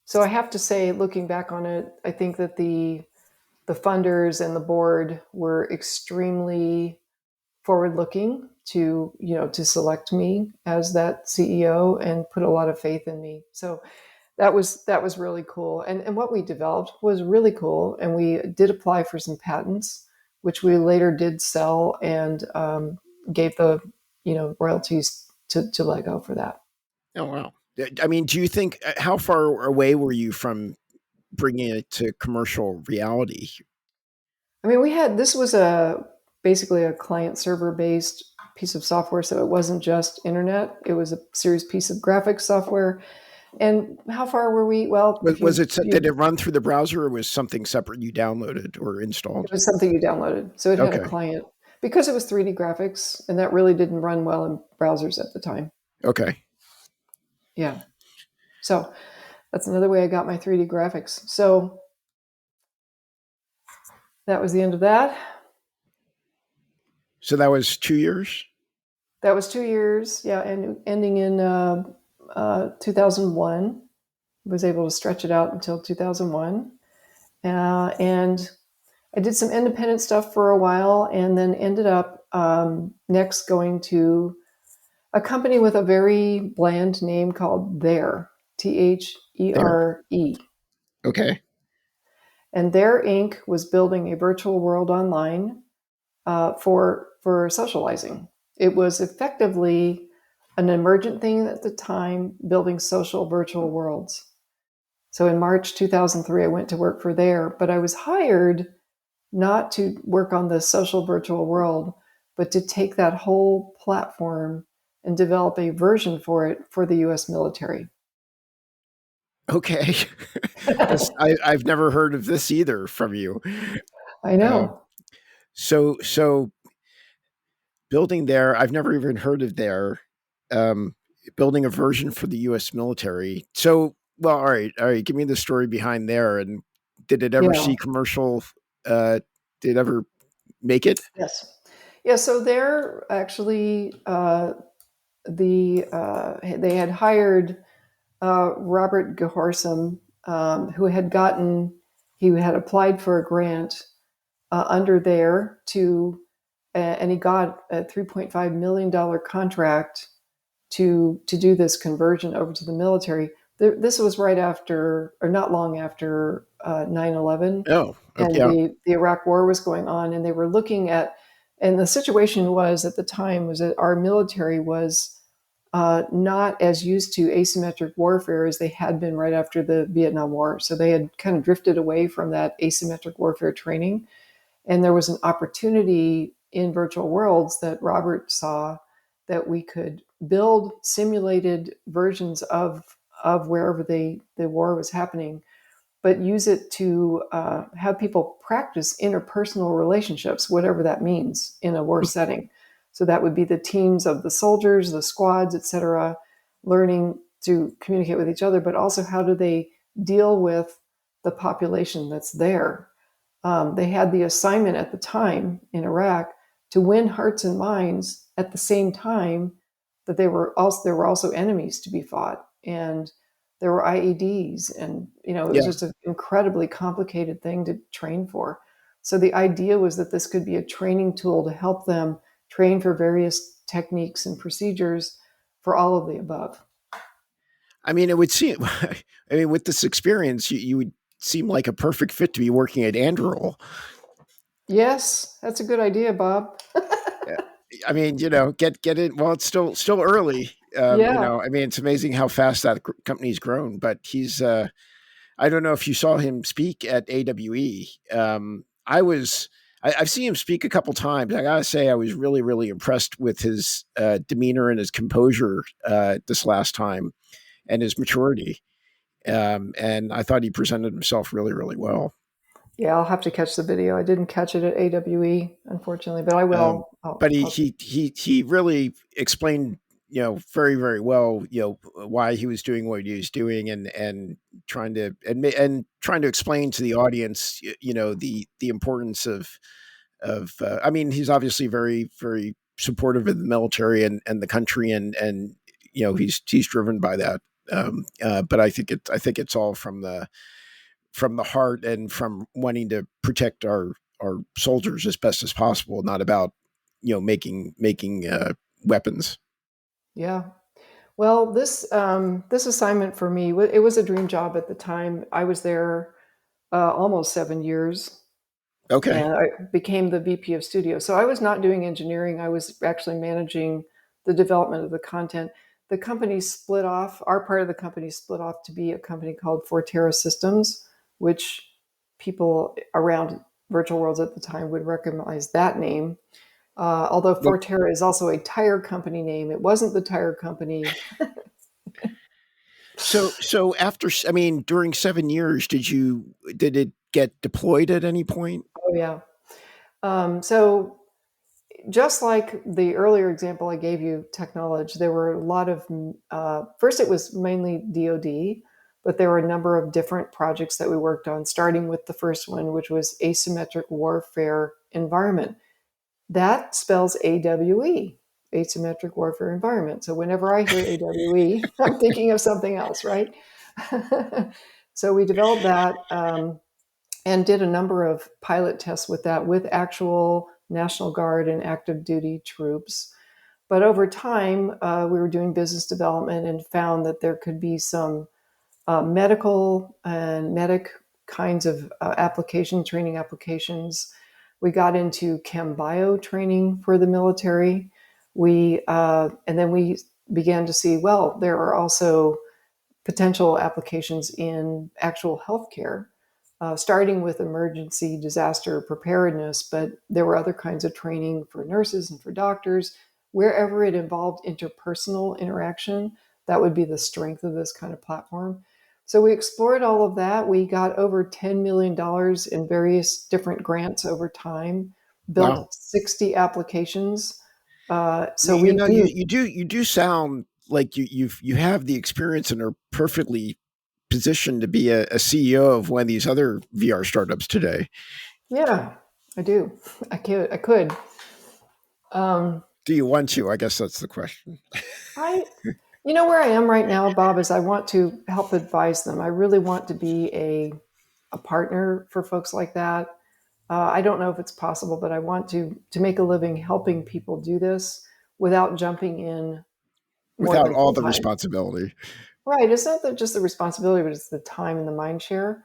So I have to say, looking back on it, I think that the funders and the board were extremely forward looking to select me as that CEO and put a lot of faith in me. So that was really cool. And what we developed was really cool. And we did apply for some patents, which we later did sell and gave the royalties to Lego for that. Oh wow. I mean, do you think how far away were you from bringing it to commercial reality? I mean, this was basically a client server based piece of software, so it wasn't just internet. It was a serious piece of graphics software. And how far were we? Well, Was it if did you it run through the browser, or was something separate you downloaded or it installed? was something you downloaded, so it had a Okay. client because it was 3D graphics, and that really didn't run well in browsers at the time. Okay. Yeah, so that's another way I got my 3D graphics. So that was the end of that. So that was 2 years. That was 2 years, yeah, and ending in 2001. Was able to stretch it out until 2001. And I did some independent stuff for a while and then ended up next going to a company with a very bland name called There, There. THERE. Okay. And There Inc. was building a virtual world online for socializing. It was effectively an emergent thing at the time, building social virtual worlds. So in March 2003, I went to work for There, but I was hired not to work on the social virtual world, but to take that whole platform and develop a version for it for the US military. Okay. I've never heard of this either from you. I Uh, know. so building there, I've never even heard of there. Um, Building a version for the U.S. military. So, well, all right. Give me the story behind there, and did it ever Yeah. see commercial? Uh, did it ever make it? Yes. Yeah. So they're actually they had hired Robert Gehorsam, who had he had applied for a grant under there and he got a $3.5 million contract to do this conversion over to the military. This was right after, or not long after 9/11, Oh, okay, and yeah. the Iraq War was going on, and they were looking at, and the situation was at the time was that our military was not as used to asymmetric warfare as they had been right after the Vietnam War. So they had kind of drifted away from that asymmetric warfare training. And there was an opportunity in virtual worlds that Robert saw that we could build simulated versions of wherever the war was happening, but use it to have people practice interpersonal relationships, whatever that means in a war setting. So that would be the teams of the soldiers, the squads, etc., learning to communicate with each other, but also how do they deal with the population that's there. They had the assignment at the time in Iraq to win hearts and minds at the same time that there were also enemies to be fought, and there were IEDs, and it was Yeah. just an incredibly complicated thing to train for. So the idea was that this could be a training tool to help them train for various techniques and procedures for all of the above. I mean, it would seem. I mean, with this experience, you would seem like a perfect fit to be working at Anduril. Yes, that's a good idea, Bob. Yeah. I mean, get it. Well, it's still early. Yeah, I mean, it's amazing how fast that company's grown. But he's. I don't know if you saw him speak at AWE. I've seen him speak a couple times. I gotta say, I was really, really impressed with his demeanor and his composure this last time, and his maturity. And I thought he presented himself really, really well. yeah, I'll have to catch the video. I didn't catch it at AWE, unfortunately, but I Um, will. but he really explained, very, very well, why he was doing what he was doing, and trying to explain to the audience, the importance of. I mean, he's obviously very, very supportive of the military and the country, and he's driven by that. But I think it's all from the heart and from wanting to protect our soldiers as best as possible, not about making weapons. Yeah. Well, this assignment for me, it was a dream job at the time. I was there almost 7 years, Okay. and I became the VP of studio. So I was not doing engineering. I was actually managing the development of the content. The company split off. Our part of the company split off to be a company called Forterra Systems, which people around virtual worlds at the time would recognize that name. Although Well, Forterra is also a tire company name, it wasn't the tire company. so after, I mean, during 7 years, did it get deployed at any point? Oh, yeah. So just like the earlier example I gave you, technology, there were a lot of, first it was mainly DoD, but there were a number of different projects that we worked on, starting with the first one, which was asymmetric warfare environment. That spells AWE, asymmetric warfare environment. So whenever I hear AWE, I'm thinking of something else, right? So we developed that. And did a number of pilot tests with that with actual National Guard and active duty troops. But over time, we were doing business development and found that there could be some medical and medic kinds of training applications. We got into chem bio training for the military. And then we began to see, well, there are also potential applications in actual healthcare, starting with emergency disaster preparedness, but there were other kinds of training for nurses and for doctors. Wherever it involved interpersonal interaction, that would be the strength of this kind of platform. So we explored all of that. We got over $10 million in various different grants over time, Wow. built 60 applications. So You we know, do, you do sound like you have the experience and are perfectly positioned to be a CEO of one of these other VR startups today. yeah, I do. I could. Um, Do you want to? I guess that's the question. I, where I am right now, Bob, is I want to help advise them. I really want to be a partner for folks like that. I don't know if it's possible, but I want to make a living helping people do this without jumping in more Without than all full the time. responsibility. Right. It's not just the responsibility, but it's the time and the mind share.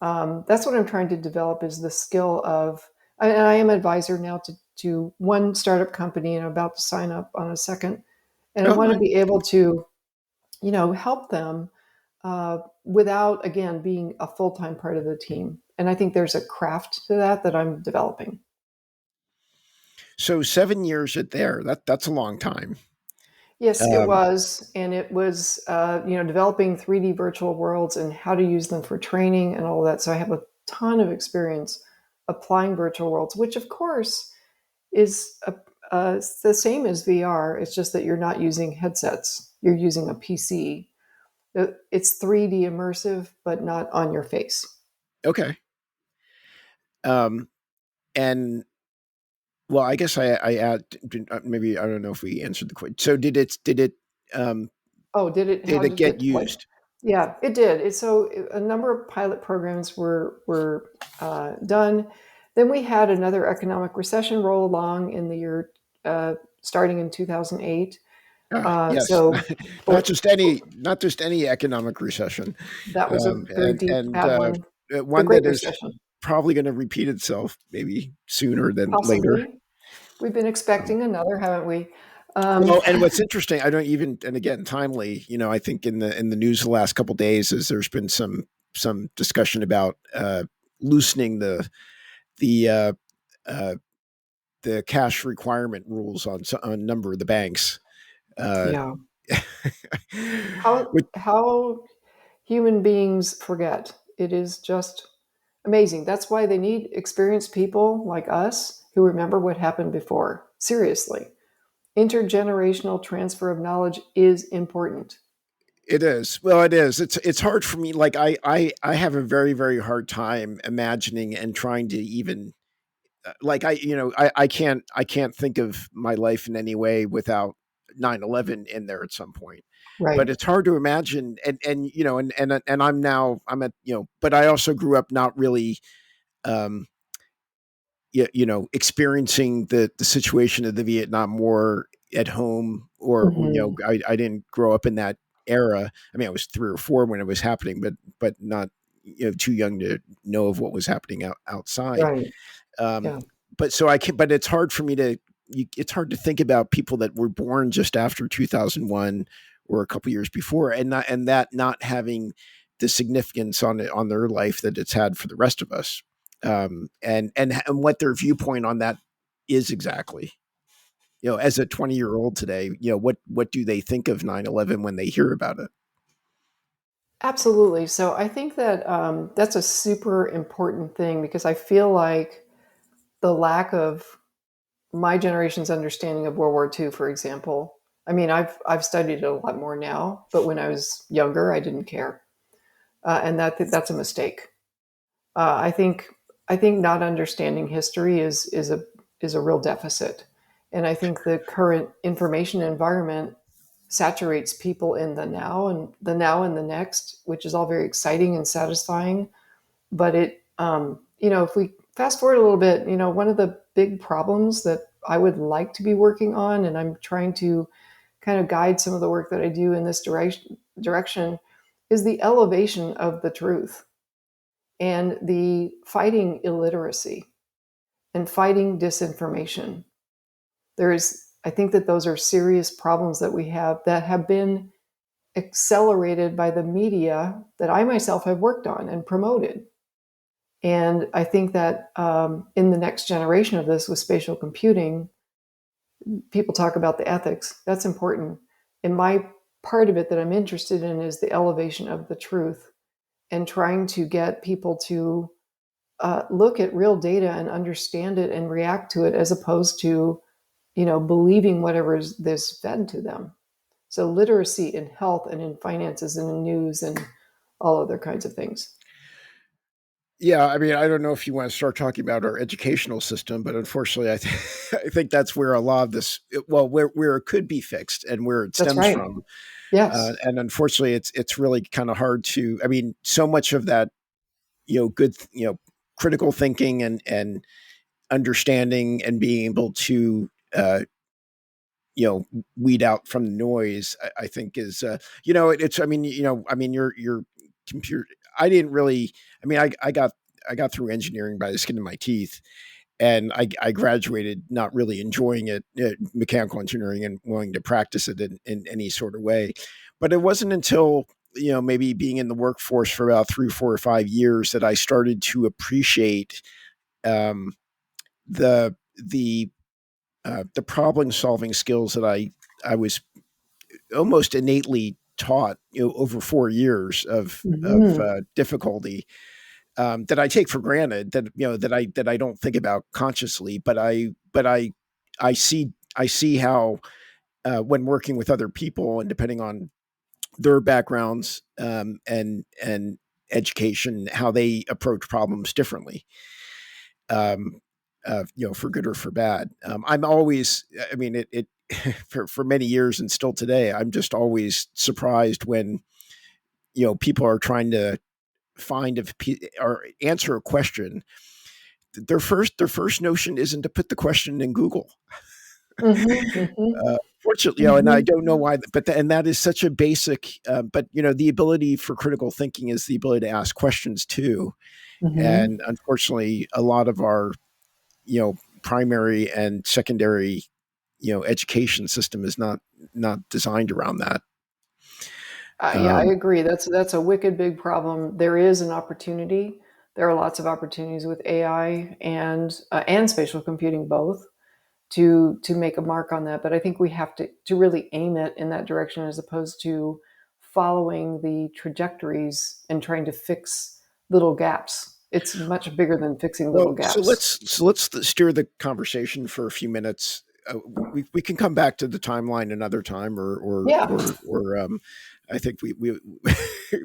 That's what I'm trying to develop is the skill of, and I am an advisor now to one startup company and I'm about to sign up on a second. And I Oh, want to nice. be able to, help them without, again, being a full time part of the team. And I think there's a craft to that I'm developing. So 7 years at there, that's a long time. Yes, it Um, was. And it was, developing 3D virtual worlds and how to use them for training and all of that. So I have a ton of experience applying virtual worlds, which of course is the same as VR. It's just that you're not using headsets, you're using a PC. It's 3D immersive, but not on your face. okay. Um, and well, I guess I add, maybe I don't know if we answered the question. So um, Oh, did it? How did did it it get get deployed? used? Yeah, it did. So a number of pilot programs were done. Then we had another economic recession roll along in the year starting in 2008. Ah, yes, So not for, just any economic recession, that was a very deep, and bad one. The one Great that is Recession, probably going to repeat itself maybe sooner than later. possibly. We've been Um, expecting another, haven't we? Um, well, and what's interesting, I don't even, and again, timely. I think in the news the last couple of days is there's been some discussion about loosening the uh, the cash requirement rules on a number of the banks. Uh, yeah. How which how human beings forget. It is just amazing. That's why they need experienced people like us who remember what happened before. Seriously. Intergenerational transfer of knowledge is important. it is. Well, it is. It's hard for me. Like I have a very very hard time imagining and trying to even like I can't think of my life in any way without 9/11 in there at some point. But Right. it's hard to imagine, and I'm at, but I also grew up not really um experiencing the situation of the Vietnam War at home, or Mhm. I didn't grow up in that era. I mean, I was 3 or 4 when it was happening, but not too young to know of what was happening outside. Right. Um, Yeah. but so I can, but it's hard for me to. It's hard to think about people that were born just after 2001 or a couple years before, and that not having the significance on their life that it's had for the rest of us. and what their viewpoint on that is exactly. As a 20-year-old today, what do they think of 9/11 when they hear about it? Absolutely. So I think that that's a super important thing because I feel like the lack of my generation's understanding of World War II, for example. I mean, I've studied it a lot more now, but when I was younger, I didn't care, and that's a mistake. I think not understanding history is a real deficit, and I think the current information environment saturates people in the now and the next, which is all very exciting and satisfying. But if we fast forward a little bit, one of the big problems that I would like to be working on, and I'm trying to kind of guide some of the work that I do in this direction, is the elevation of the truth and the fighting illiteracy and fighting disinformation. I think that those are serious problems that we have that have been accelerated by the media that I myself have worked on and promoted. And I think that in the next generation of this with spatial computing, people talk about the ethics. That's important. And my part of it that I'm interested in is the elevation of the truth and trying to get people to look at real data and understand it and react to it as opposed to, believing whatever is fed to them. So literacy in health and in finances and in news and all other kinds of things. Yeah, I mean, I don't know if you want to start talking about our educational system, but unfortunately, I think that's where a lot of this, well, where it could be fixed and where it That's stems right. from. Yes. And unfortunately, it's really kind of hard to. I mean, so much of that, good, critical thinking and understanding and being able to, weed out from the noise. I think is, it's. I mean, your computer. I didn't really. I mean, I got through engineering by the skin of my teeth, and I graduated not really enjoying it, mechanical engineering, and wanting to practice it in any sort of way. But it wasn't until maybe being in the workforce for about 3, 4, or 5 years that I started to appreciate um, the problem solving skills that I was almost innately taught over 4 years of Hmm. difficulty that I take for granted that I don't think about consciously, but I see how when working with other people and depending on their backgrounds and education, how they approach problems differently, um, for good or for bad. I'm always, I mean, it for many years and still today, I'm just always surprised when people are trying to find or answer a question. Their first notion isn't to put the question in Google. Hmm. Hmm. Fortunately, and I Hmm. don't know why, and that is such a basic. But the ability for critical thinking is the ability to ask questions too. Hmm. And unfortunately, a lot of our primary and secondary education system is not designed around that. Yeah, I Um, agree. That's a wicked big problem. There is an opportunity. There are lots of opportunities with AI and spatial computing both to make a mark on that. But I think we have to really aim it in that direction as opposed to following the trajectories and trying to fix little gaps. It's much bigger than fixing little well, so gaps. let's steer the conversation for a few minutes. We can come back to the timeline another time, Yeah, I think we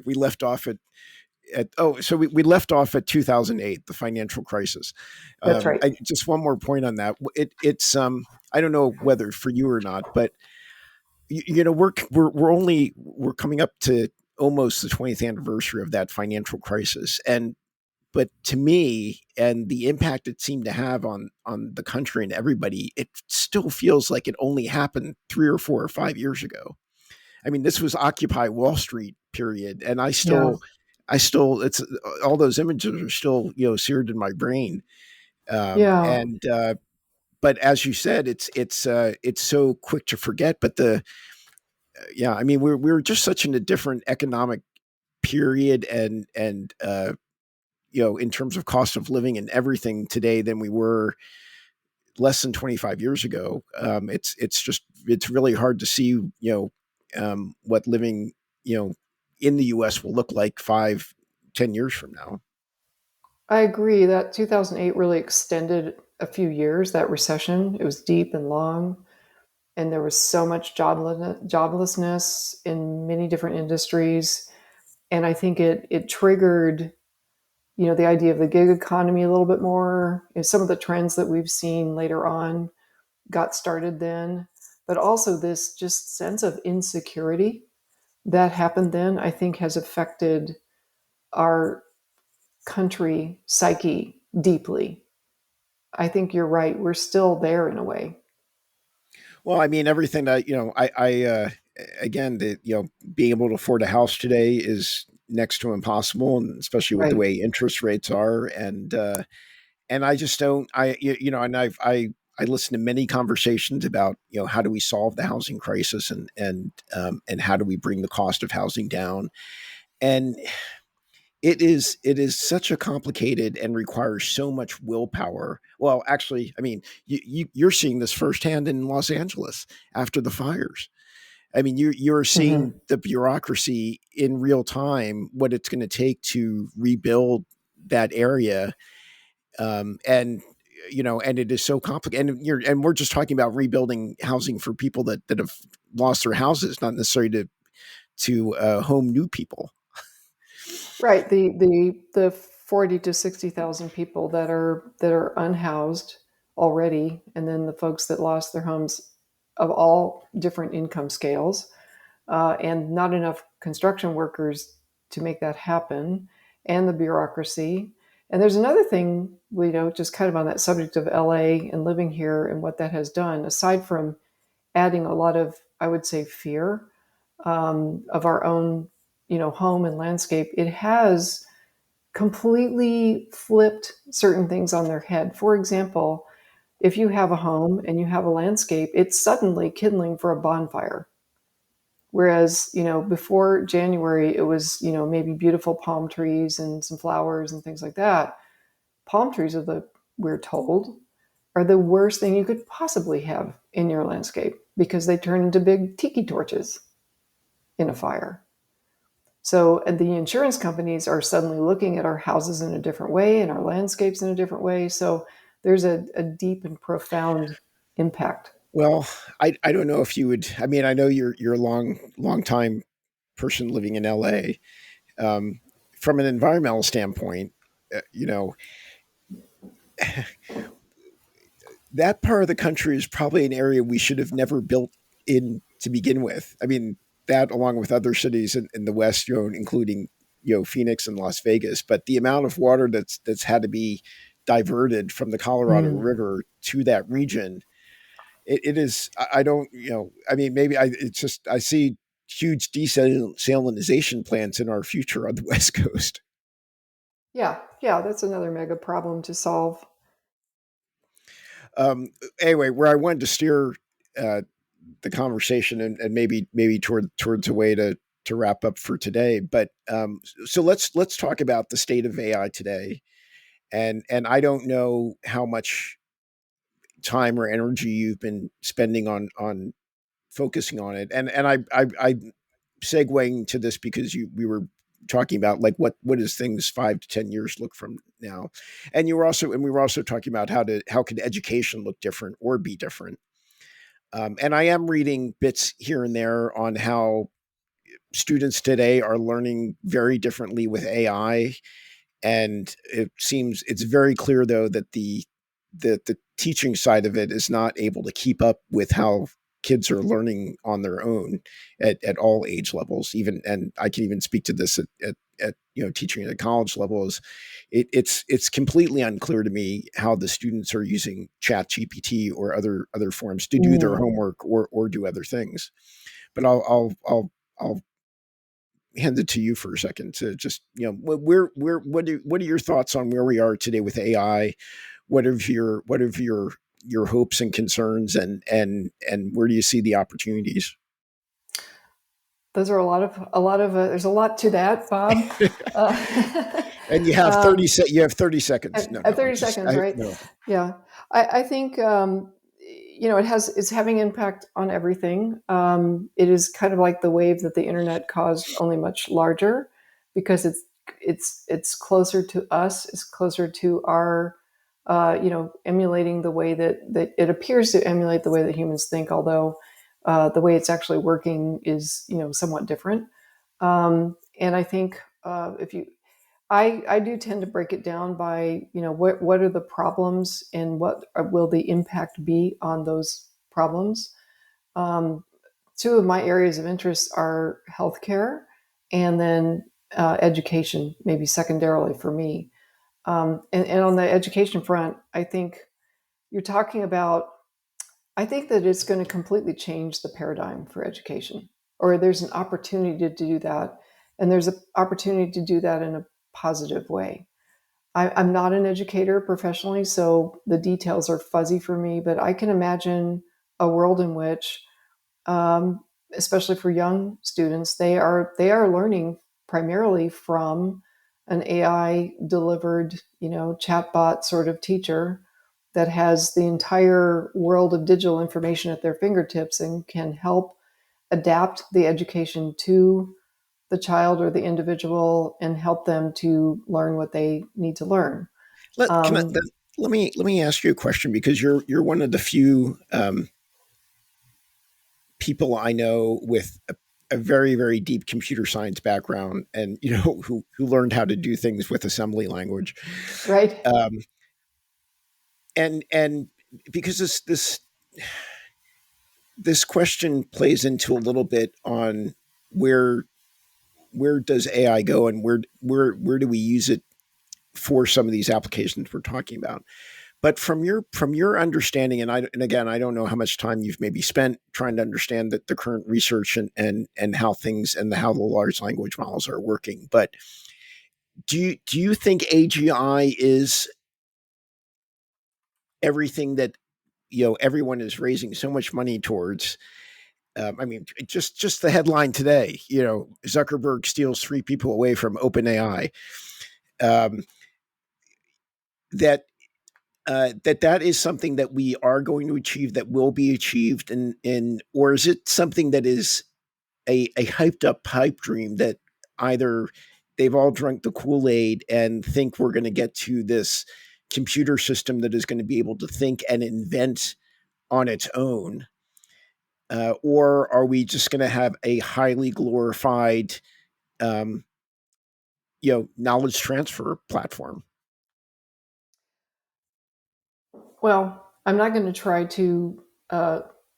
we left off we left off at 2008, the financial crisis. that's right. Just one more point on that. It's I don't know whether for you or not, but we're coming up to almost the 20th anniversary of that financial crisis, and but to me and the impact it seemed to have on the country and everybody, it still feels like it only happened 3 or 4 or 5 years ago. I mean, this was Occupy Wall Street period, and Yeah, I still, it's all those images are still seared in my brain. yeah, And But as you said, it's so quick to forget. But yeah, I mean, we're just such in a different economic period and in terms of cost of living and everything today than we were less than 25 years ago. It's really hard to see, what living, in the U.S. will look like 5, 10 years from now. I agree that 2008 really extended a few years, that recession. It was deep and long, and there was so much joblessness in many different industries. And I think it triggered, the idea of the gig economy a little bit more. And some of the trends that we've seen later on got started then, but also this just sense of insecurity that happened then, I think has affected our country psyche deeply. I think you're right. We're still there in a way. Well, I mean, everything that again, being able to afford a house today is next to impossible, and especially with the Right. way interest rates are, and I just don't, and I listen to many conversations about, how do we solve the housing crisis, and how do we bring the cost of housing down, and it is such a complicated and requires so much willpower. Well, actually, I mean, you're seeing this firsthand in Los Angeles after the fires. I mean, you're seeing Hmm. the bureaucracy in real time, what it's going to take to rebuild that area, and and it is so complicated. And we're just talking about rebuilding housing for people that have lost their houses, not necessarily to home new people. Right. The 40 to 60,000 people that are unhoused already, and then the folks that lost their homes of all different income scales, and not enough construction workers to make that happen, and the bureaucracy. And there's another thing, just kind of on that subject of LA and living here and what that has done, aside from adding a lot of, I would say, fear of our own, home and landscape. It has completely flipped certain things on their head. For example, if you have a home and you have a landscape, it's suddenly kindling for a bonfire. Whereas, before January, it was, maybe beautiful palm trees and some flowers and things like that. Palm trees we're told, are the worst thing you could possibly have in your landscape because they turn into big tiki torches in a fire. So and the insurance companies are suddenly looking at our houses in a different way and our landscapes in a different way. So there's a deep and profound impact. Well, I don't know if you would. I mean, I know you're a long time person living in LA. Um, from an environmental standpoint, uh, you know that part of the country is probably an area we should have never built in to begin with. I mean, that along with other cities in the West, including Phoenix and Las Vegas. But the amount of water that's had to be diverted from the Colorado Mm. River to that region, it is. I don't. I mean, maybe it's just I see huge desalinization plants in our future on the West Coast. Yeah, yeah, that's another mega problem to solve. Um, anyway, where I wanted to steer uh, the conversation, and maybe towards a way to wrap up for today. But so let's talk about the state of AI today. And I don't know how much time or energy you've been spending on focusing on it. And I segueing to this because we were talking about like what does things 5 to 10 years look from now, and we were also talking about how could education look different or be different. And I am reading bits here and there on how students today are learning very differently with AI. And it seems it's very clear though that the teaching side of it is not able to keep up with how kids are learning on their own at all age levels. Even and I can even speak to this at teaching at a college level is it's completely unclear to me how the students are using chat gpt or other forms to do their Mm. homework or do other things. But I'll hand it to you for a second to just what are your thoughts on where we are today with AI? What are your hopes and concerns, and where do you see the opportunities? Those are a lot of there's a lot to that, Bob. Uh, And you have um, you have 30 seconds. No, at no, 30 seconds, I right? no. Yeah. I think, it's having impact on everything. It is kind of like the wave that the internet caused, only much larger, because it's closer to us, it's closer to our, emulating the way that it appears to emulate the way that humans think, although the way it's actually working is, somewhat different. And I think, if you I do tend to break it down by, what are the problems and what will the impact be on those problems. Um, Two of my areas of interest are healthcare and then education, maybe secondarily for me. And on the education front, I think you're talking about, I think that it's going to completely change the paradigm for education, or there's an opportunity to do that. And there's an opportunity to do that in a positive way. I'm not an educator professionally, so the details are fuzzy for me, but I can imagine a world in which, um, especially for young students, they are learning primarily from an AI delivered, chatbot sort of teacher that has the entire world of digital information at their fingertips and can help adapt the education to the child or the individual and help them to learn what they need to learn. Can I, Um, let me ask you a question because you're one of the few people I know with a very very deep computer science background, and who learned how to do things with assembly language, right. um, and because this question plays into a little bit on where where does AI go, and where do we use it for some of these applications we're talking about. But from your understanding, and again, I don't know how much time you've maybe spent trying to understand the current research and how things and how the large language models are working. But do you think AGI is everything that everyone is raising so much money towards? I mean, just the headline today. Zuckerberg steals three people away from OpenAI. Um, that that is something that we are going to achieve, that will be achieved, and or is it something that is a hyped up pipe dream that either they've all drunk the Kool-Aid and think we're going to get to this computer system that is going to be able to think and invent on its own, or are we just going to have a highly glorified um, knowledge transfer platform? Well, I'm not going to try to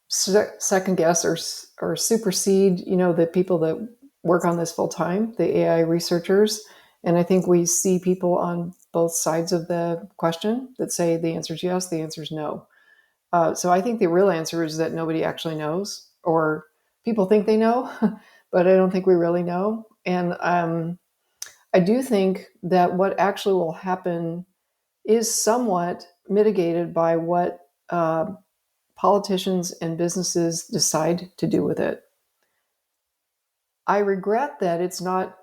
second guess or supersede, the people that work on this full time, the AI researchers. And I think we see people on both sides of the question that say the answer is yes, the answer is no. So I think the real answer is that nobody actually knows, or people think they know, but I don't think we really know. And I do think that what actually will happen is somewhat mitigated by what politicians and businesses decide to do with it. I regret that it's not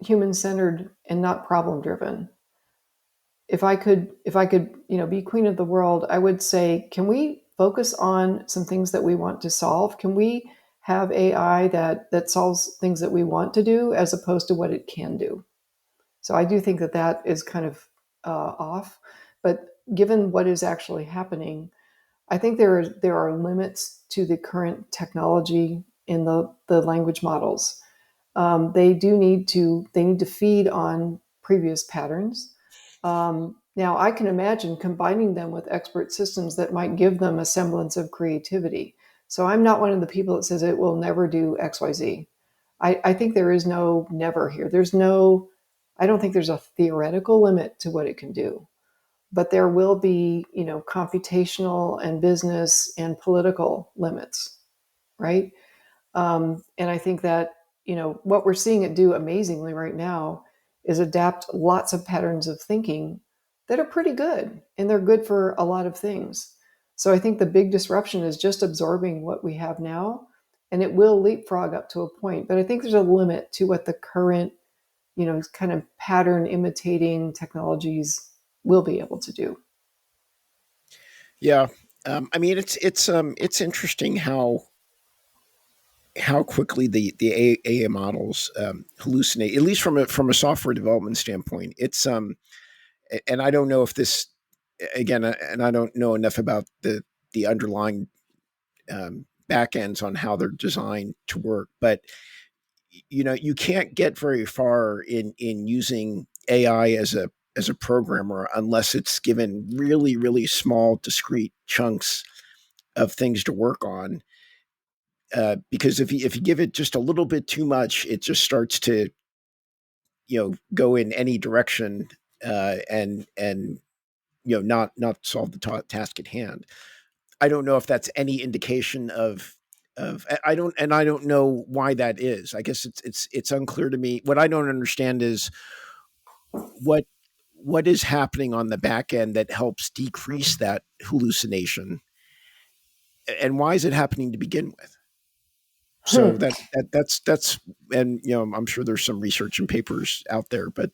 human centered and not problem driven. If I could, be queen of the world, I would say, can we focus on some things that we want to solve? Can we have AI that solves things that we want to do as opposed to what it can do? So I do think that that is kind of off. But given what is actually happening, I think there are limits to the current technology in the language models. They need to feed on previous patterns. Now, I can imagine combining them with expert systems that might give them a semblance of creativity. So I'm not one of the people that says it will never do X, Y, Z. I think there is no never here. I don't think there's a theoretical limit to what it can do, but there will be, computational and business and political limits, right? And I think that, what we're seeing it do amazingly right now is adapt lots of patterns of thinking that are pretty good, and they're good for a lot of things. So I think the big disruption is just absorbing what we have now, and it will leapfrog up to a point. But I think there's a limit to what the current, kind of pattern imitating technologies will be able to do. Yeah. I mean, it's interesting how quickly the AI models hallucinate, at least from a software development standpoint. And I don't know if this again, and I don't know enough about the underlying back ends on how they're designed to work, but you can't get very far in using AI as a programmer unless it's given really really small discrete chunks of things to work on. Because if you give it just a little bit too much, it just starts to go in any direction, and not solve the task at hand. I don't know if that's any indication of I don't know why that is. I guess it's unclear to me. What I don't understand is what what is happening on the back end that helps decrease that hallucination, and why is it happening to begin with? So Hmm. that's and I'm sure there's some research and papers out there, but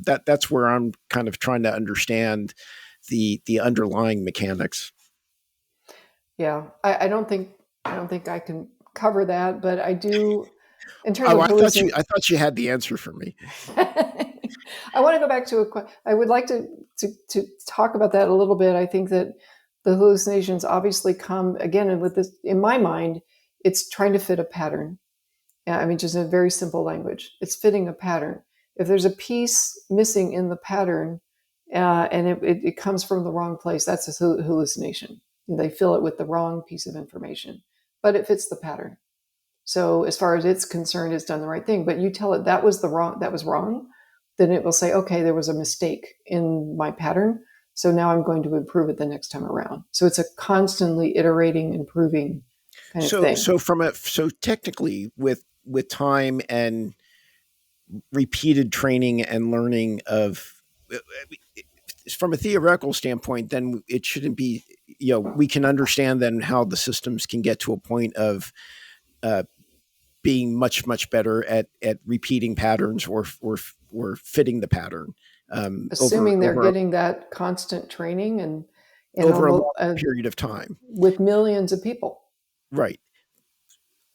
that's where I'm kind of trying to understand the underlying mechanics. Yeah, I don't think I can cover that, but I do in terms Oh, of I thought you had the answer for me. I want to go back to I would like to talk about that a little bit. I think that the hallucinations obviously come again with this. In my mind, it's trying to fit a pattern. Yeah, I mean, just in a very simple language, it's fitting a pattern. If there's a piece missing in the pattern, and it comes from the wrong place, that's a hallucination. They fill it with the wrong piece of information, but it fits the pattern. So as far as it's concerned, it's done the right thing. But you tell it that was wrong, then it will say, okay, there was a mistake in my pattern. So now I'm going to improve it the next time around. So it's a constantly iterating, improving kind of thing. So technically, with time and repeated training and learning of, from a theoretical standpoint, then it shouldn't be. We can understand then how the systems can get to a point of uh, being much much better at repeating patterns or fitting the pattern over Assuming they're over getting that constant training and over a almost long period of time. with millions of people. Right.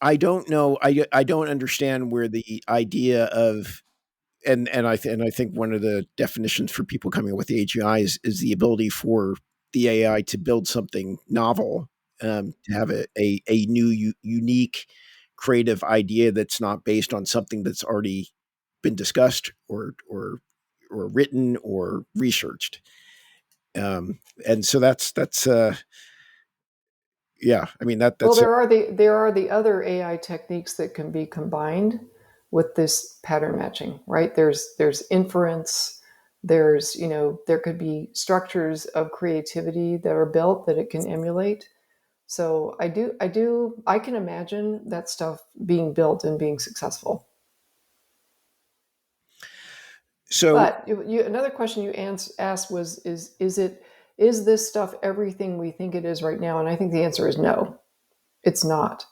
I don't know. I don't understand where the idea of, and I think one of the definitions for people coming up with the AGI is the ability for the AI to build something novel, to have a new unique creative idea that's not based on something that's already been discussed or written or researched. And so that's yeah. I mean Well, that's there are the other AI techniques that can be combined with this pattern matching, right? There's inference, there's there could be structures of creativity that are built that it can emulate. So I can imagine that stuff being built and being successful. so But another question you asked was is this stuff everything we think it is right now? And I think the answer is no, it's not.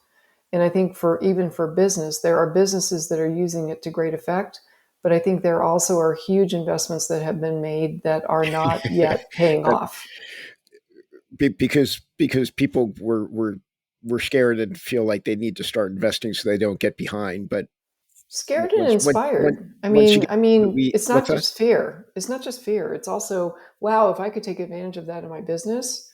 And I think for even for business, there are businesses that are using it to great effect. But I think there also are huge investments that have been made that are not yet paying that off. because people were scared and feel like they need to start investing so they don't get behind. But Scared and when inspired. I once you mean, get I mean, we it's what's not that? just fear. It's not just fear. It's also, wow, if I could take advantage of that in my business,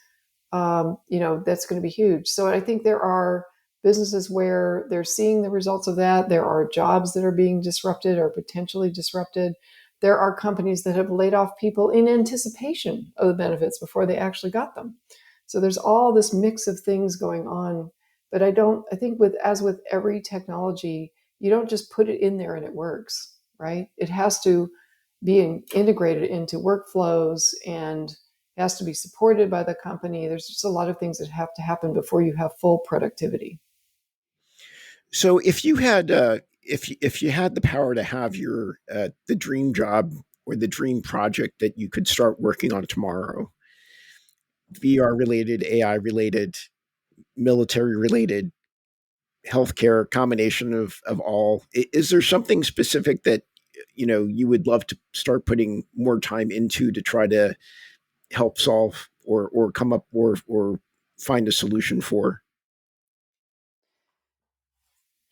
that's going to be huge. So I think there are businesses where they're seeing the results of that. There are jobs that are being disrupted or potentially disrupted. There are companies that have laid off people in anticipation of the benefits before they actually got them. So there's all this mix of things going on. But I think with every technology, you don't just put it in there and it works, right? It has to be integrated into workflows and has to be supported by the company. There's just a lot of things that have to happen before you have full productivity. So if you had the power to have your the dream job or the dream project that you could start working on tomorrow, VR related, AI related, military related, healthcare, combination of all, is there something specific that you would love to start putting more time into to try to help solve or come up or find a solution for?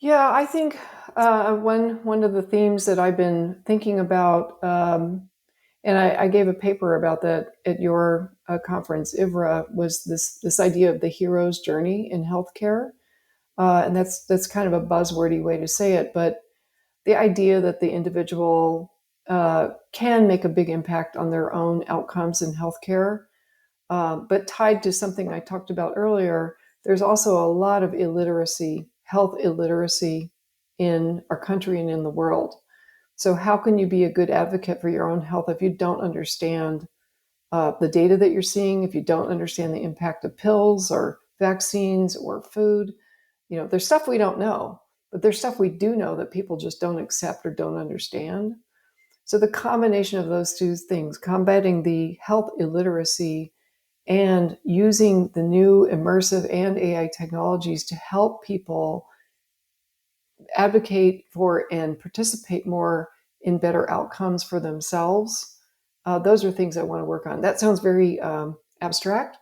Yeah, I think one of the themes that I've been thinking about, and I gave a paper about that at your conference, IVRA, was this idea of the hero's journey in healthcare, and that's kind of a buzzwordy way to say it, but the idea that the individual can make a big impact on their own outcomes in healthcare, but tied to something I talked about earlier, there's also a lot of illiteracy, health illiteracy in our country and in the world. So, how can you be a good advocate for your own health if you don't understand the data that you're seeing, if you don't understand the impact of pills or vaccines or food? There's stuff we don't know, but there's stuff we do know that people just don't accept or don't understand. So, the combination of those two things, combating the health illiteracy and using the new immersive and AI technologies to help people advocate for and participate more in better outcomes for themselves. Those are things I want to work on. That sounds very abstract,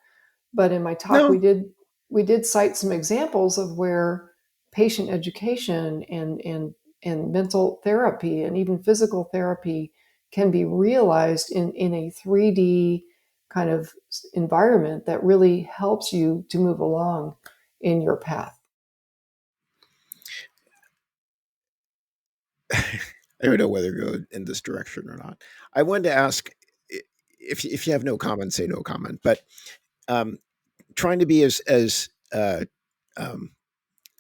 but in my talk No, we did cite some examples of where patient education and mental therapy and even physical therapy can be realized in a 3D kind of environment that really helps you to move along in your path. I don't know whether to go in this direction or not. I wanted to ask, if you have no comment, say no comment. But um, trying to be as um,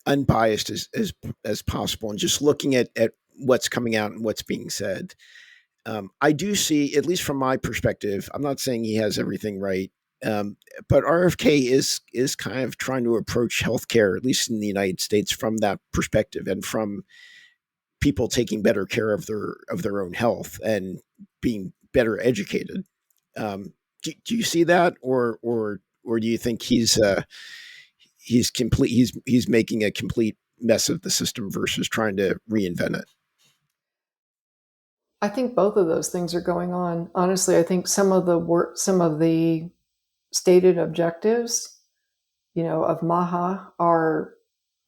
unbiased as possible, and just looking at what's coming out and what's being said. I do see, at least from my perspective, I'm not saying he has everything right, um, but RFK is kind of trying to approach healthcare, at least in the United States, from that perspective, and from people taking better care of their own health and being better educated. Do you see that, or do you think he's making a complete mess of the system versus trying to reinvent it? I think both of those things are going on. Honestly, I think some of the stated objectives, of Maha are,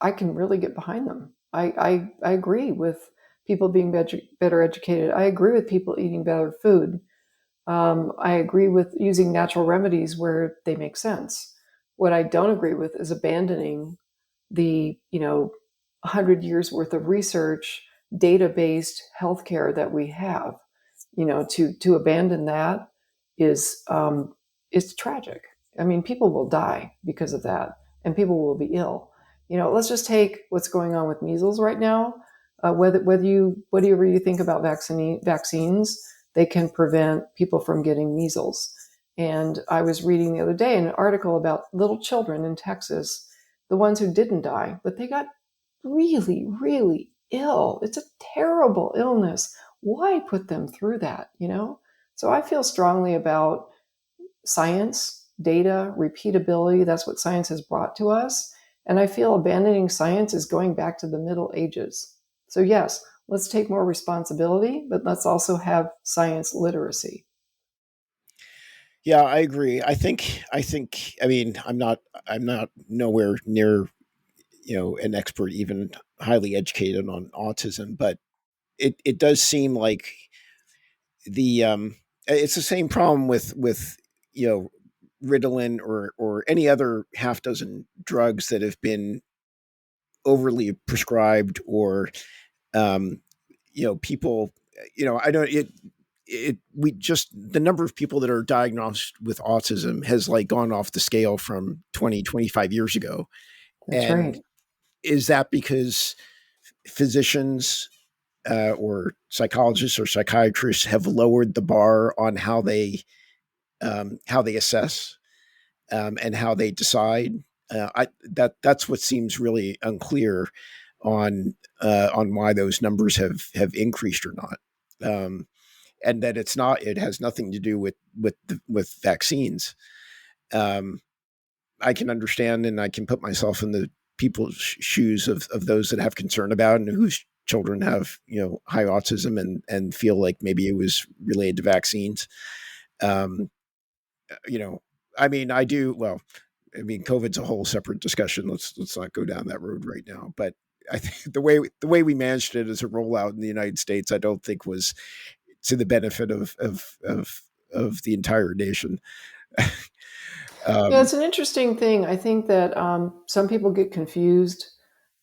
I can really get behind them. I agree with people being better educated. I agree with people eating better food. I agree with using natural remedies where they make sense. What I don't agree with is abandoning the 100 years worth of research, data based healthcare that we have. To abandon that is tragic. I mean, people will die because of that, and people will be ill. Let's just take what's going on with measles right now. Whatever you think about vaccines, they can prevent people from getting measles. And I was reading the other day an article about little children in Texas, the ones who didn't die, but they got really, really ill. It's a terrible illness. Why put them through that? So I feel strongly about science, data, repeatability. That's what science has brought to us. And I feel abandoning science is going back to the Middle Ages. So, yes, let's take more responsibility, but let's also have science literacy. Yeah, I agree. I mean, I'm not nowhere near, an expert, even highly educated on autism, but it does seem like the it's the same problem with you know Ritalin or any other half dozen drugs that have been overly prescribed, or um, people, I don't it we just the number of people that are diagnosed with autism has like gone off the scale from 20-25 years ago. That's And right. is that because physicians or psychologists or psychiatrists have lowered the bar on how they assess, and how they decide? That's what seems really unclear on why those numbers have increased or not. And that it has nothing to do with vaccines. Um, I can understand, and I can put myself in the people's shoes of those that have concern about, and who's children have high autism and feel like maybe it was related to vaccines. Um, you know, I mean, I do well. I mean, COVID's a whole separate discussion. Let's not go down that road right now. But I think the way we managed it as a rollout in the United States, I don't think was to the benefit of the entire nation. Yeah, um, it's an interesting thing. I think that some people get confused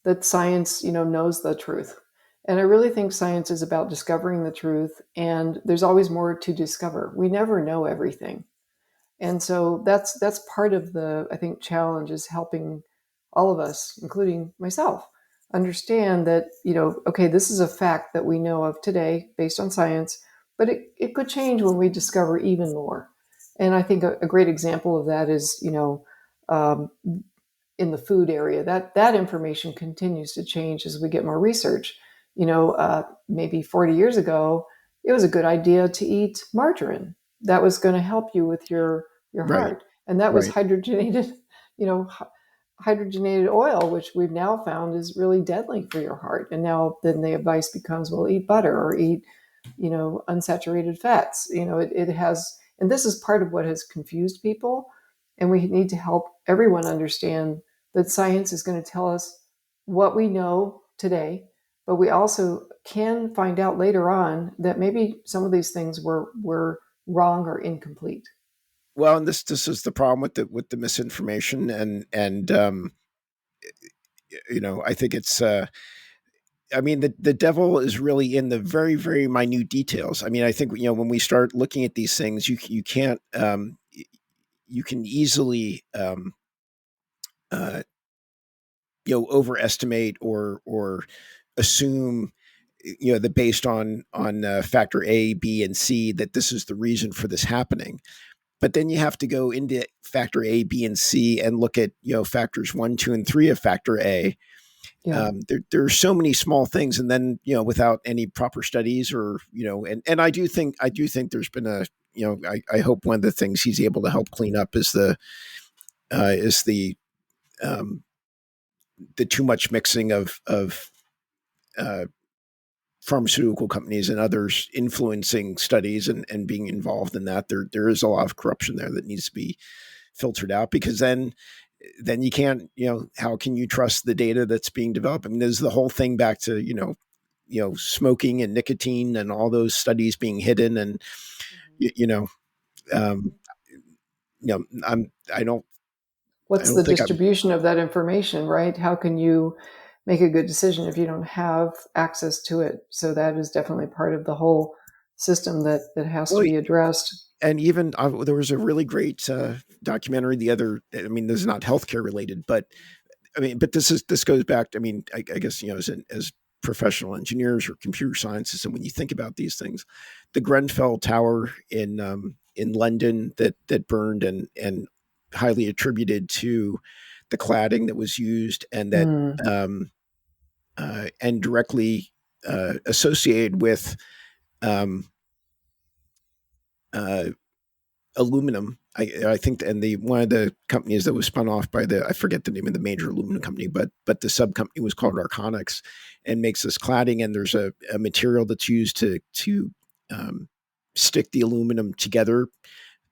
that science, knows the truth. And I really think science is about discovering the truth, and there's always more to discover. We never know everything. And so that's part of the, I think, challenge is helping all of us, including myself, understand that, okay, this is a fact that we know of today based on science, but it could change when we discover even more. And I think a great example of that is, um, in the food area. That information continues to change as we get more research. Maybe 40 years ago, it was a good idea to eat margarine. That was going to help you with your right, heart, and that was right, hydrogenated, you know, hydrogenated oil, which we've now found is really deadly for your heart. And now then the advice becomes, well, eat butter or eat, unsaturated fats. It has, and this is part of what has confused people. And we need to help everyone understand that science is going to tell us what we know today, but we also can find out later on that maybe some of these things were wrong or incomplete. well, and this is the problem with the misinformation, and I think it's I mean, the devil is really in the very, very minute details. I mean, I think when we start looking at these things, you can't you can easily uh, overestimate or assume that based on factor A, B, and C that this is the reason for this happening. But then you have to go into factor A, B, and C and look at factors 1, 2, and 3 of factor A. Yeah. There are so many small things, and then without any proper studies or and I do think there's been a I hope one of the things he's able to help clean up is um, the too much mixing of uh, pharmaceutical companies and others influencing studies and being involved in that. There is a lot of corruption there that needs to be filtered out, because then you can't, how can you trust the data that's being developed? I mean, there's the whole thing back to smoking and nicotine and all those studies being hidden, and you, you know um I'm I What's don't the think I'm distribution of that information, right? How can you make a good decision if you don't have access to it? So that is definitely part of the whole system that has to well. be addressed. And even there was a really great documentary the other. I mean, this is not healthcare related, but I mean, but this goes back. I mean, I guess as professional engineers or computer scientists, and when you think about these things, the Grenfell Tower in London that burned and highly attributed to the cladding that was used, and that Mm. and directly associated with um, uh, aluminum. I think, and the one of the companies that was spun off by I forget the name of the major aluminum company, but the sub company was called Arconics, and makes this cladding. And there's a material that's used to um, stick the aluminum together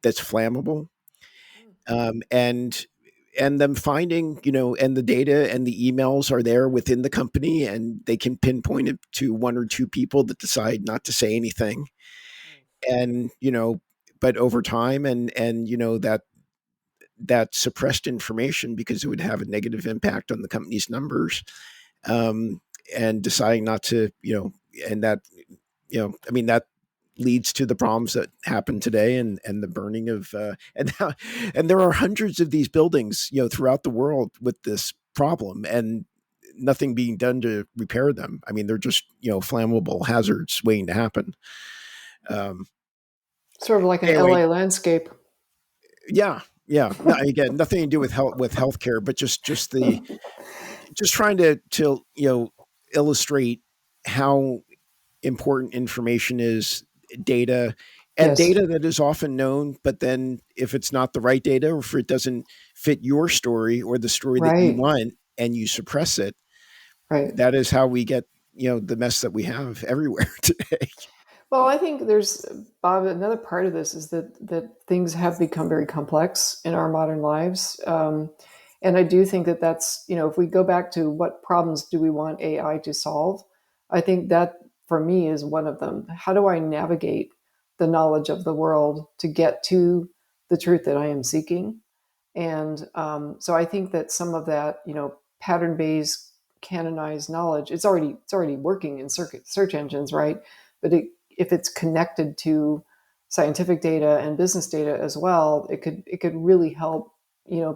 that's flammable. And them finding, and the data and the emails are there within the company, and they can pinpoint it to 1 or 2 people that decide not to say anything. And but over time, and that suppressed information, because it would have a negative impact on the company's numbers, um, and deciding not to, and that, I mean, that leads to the problems that happen today, and the burning of, and there are hundreds of these buildings, throughout the world with this problem, and nothing being done to repair them. I mean, they're just, flammable hazards waiting to happen. Um, Sort of like an anyway, LA landscape. yeah, yeah. No, again, nothing to do with healthcare, but just trying to illustrate how important information is, data, and Yes. data that is often known, but then if it's not the right data, or if it doesn't fit your story or the story that you Right. want, and you suppress it, Right. that is how we get the mess that we have everywhere today. Well, I think there's, Bob, another part of this is that things have become very complex in our modern lives. And I do think that that's, if we go back to what problems do we want AI to solve, I think that for me is one of them. How do I navigate the knowledge of the world to get to the truth that I am seeking? And so I think that some of that, pattern based canonized knowledge, it's already working in search engines, right? But if it's connected to scientific data and business data as well, it could really help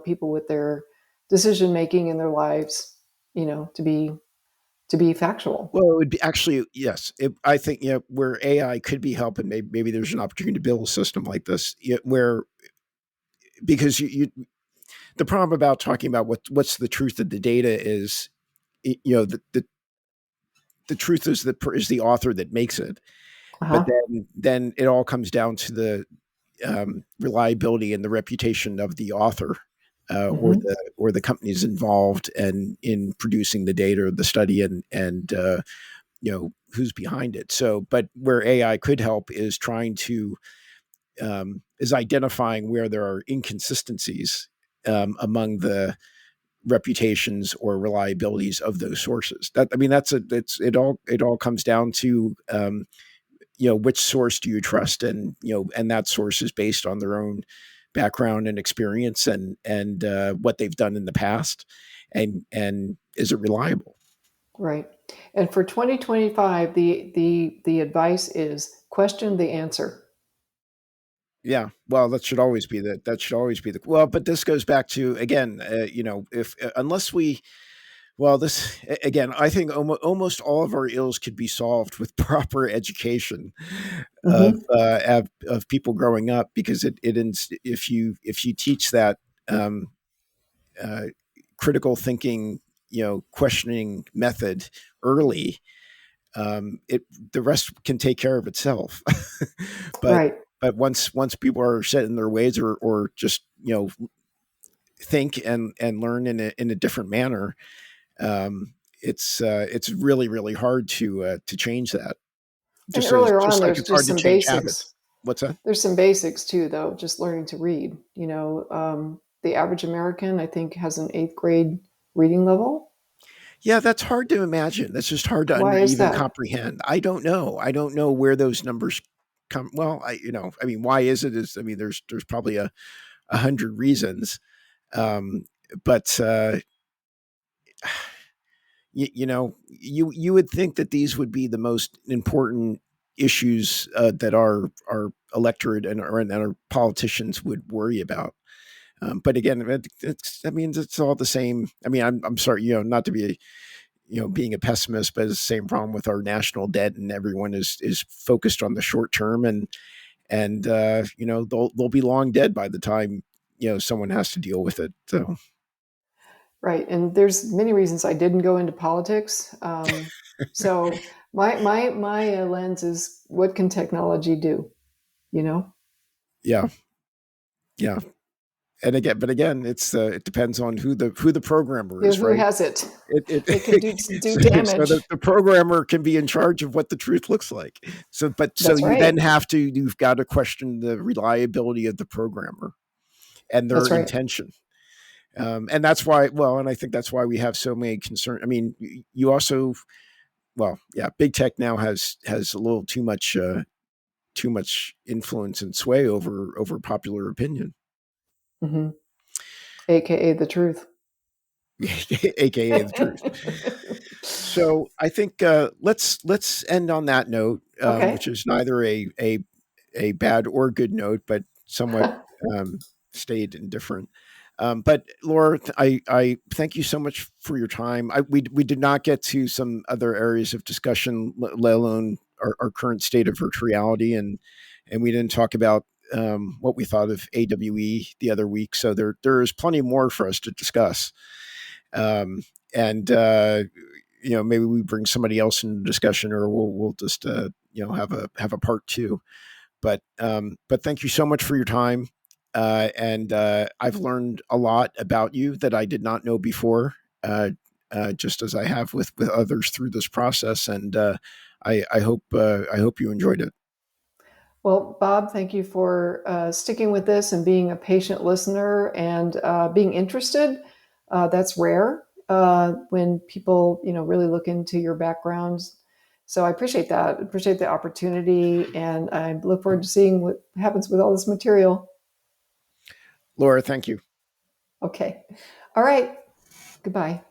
people with their decision making in their lives, to be factual. Well, it would be actually yes. I think where AI could be helping. Maybe there's an opportunity to build a system like this, where because the problem about talking about what's the truth of the data is, the truth is is the author that makes it, but Uh-huh. then it all comes down to the reliability and the reputation of the author, Hmm. or the companies involved and in producing the data or the study, and who's behind it. So, but where AI could help is trying to is identifying where there are inconsistencies among the reputations or reliabilities of those sources. That I mean, it all comes down to which source do you trust, and that source is based on their own background and experience, and what they've done in the past, and is it reliable? Right. And for 2025, the advice is question the answer. Yeah, well, that should always be the well. But this goes back to again, if unless we well, this again, I think almost all of our ills could be solved with proper education Hmm. of people growing up, because if you teach that um, uh, critical thinking, questioning method early, it the rest can take care of itself. but Right. once people are set in their ways, or just think and learn in a different manner, it's really really hard to change that. And Just as earlier on, just like there's it's just hard to some change habits. basics. What's that? There's some basics too, though, just learning to read. The average American, I think, has an eighth grade reading level. Yeah, that's hard to imagine. That's just hard to Why is even that? comprehend. I don't know. I don't know where those numbers come. Well, I mean, why is it? Is I mean, there's probably a hundred reasons, um, but you would think that these would be the most important issues that our electorate and our politicians would worry about. But again, I mean, it's all the same. I mean, I'm sorry, not to be being a pessimist, but it's the same problem with our national debt, and everyone is focused on the short term, and they'll be long dead by the time someone has to deal with it. So Right. And there's many reasons I didn't go into politics. So my lens is what can technology do? You know, yeah, yeah, and again, it depends on who the programmer is, Who right? has it? It can It do so damage. the programmer can be in charge of what the truth looks like. So That's you then right. you've got to question the reliability of the programmer and their That's right. intention. And that's why, well, and I think that's why we have so many concern. I mean, you also, well, yeah, big tech now has a little too much influence and sway over popular opinion, Hmm. AKA the truth. aka the truth. So I think let's end on that note, Okay. which is neither a bad or good note, but somewhat stayed indifferent. But Laura, I thank you so much for your time. We did not get to some other areas of discussion, let alone our current state of virtual reality, and we didn't talk about what we thought of AWE the other week. So there is plenty more for us to discuss. Um, and maybe we bring somebody else into discussion, or we'll just have a part two. But thank you so much for your time, and I've learned a lot about you that I did not know before. just as I have with others through this process. And I hope you enjoyed it. Well, Bob, thank you for sticking with this and being a patient listener and being interested. That's rare when people, really look into your backgrounds. So I appreciate that. Appreciate the opportunity, and I look forward to seeing what happens with all this material. Laura, thank you. Okay. All right. Goodbye.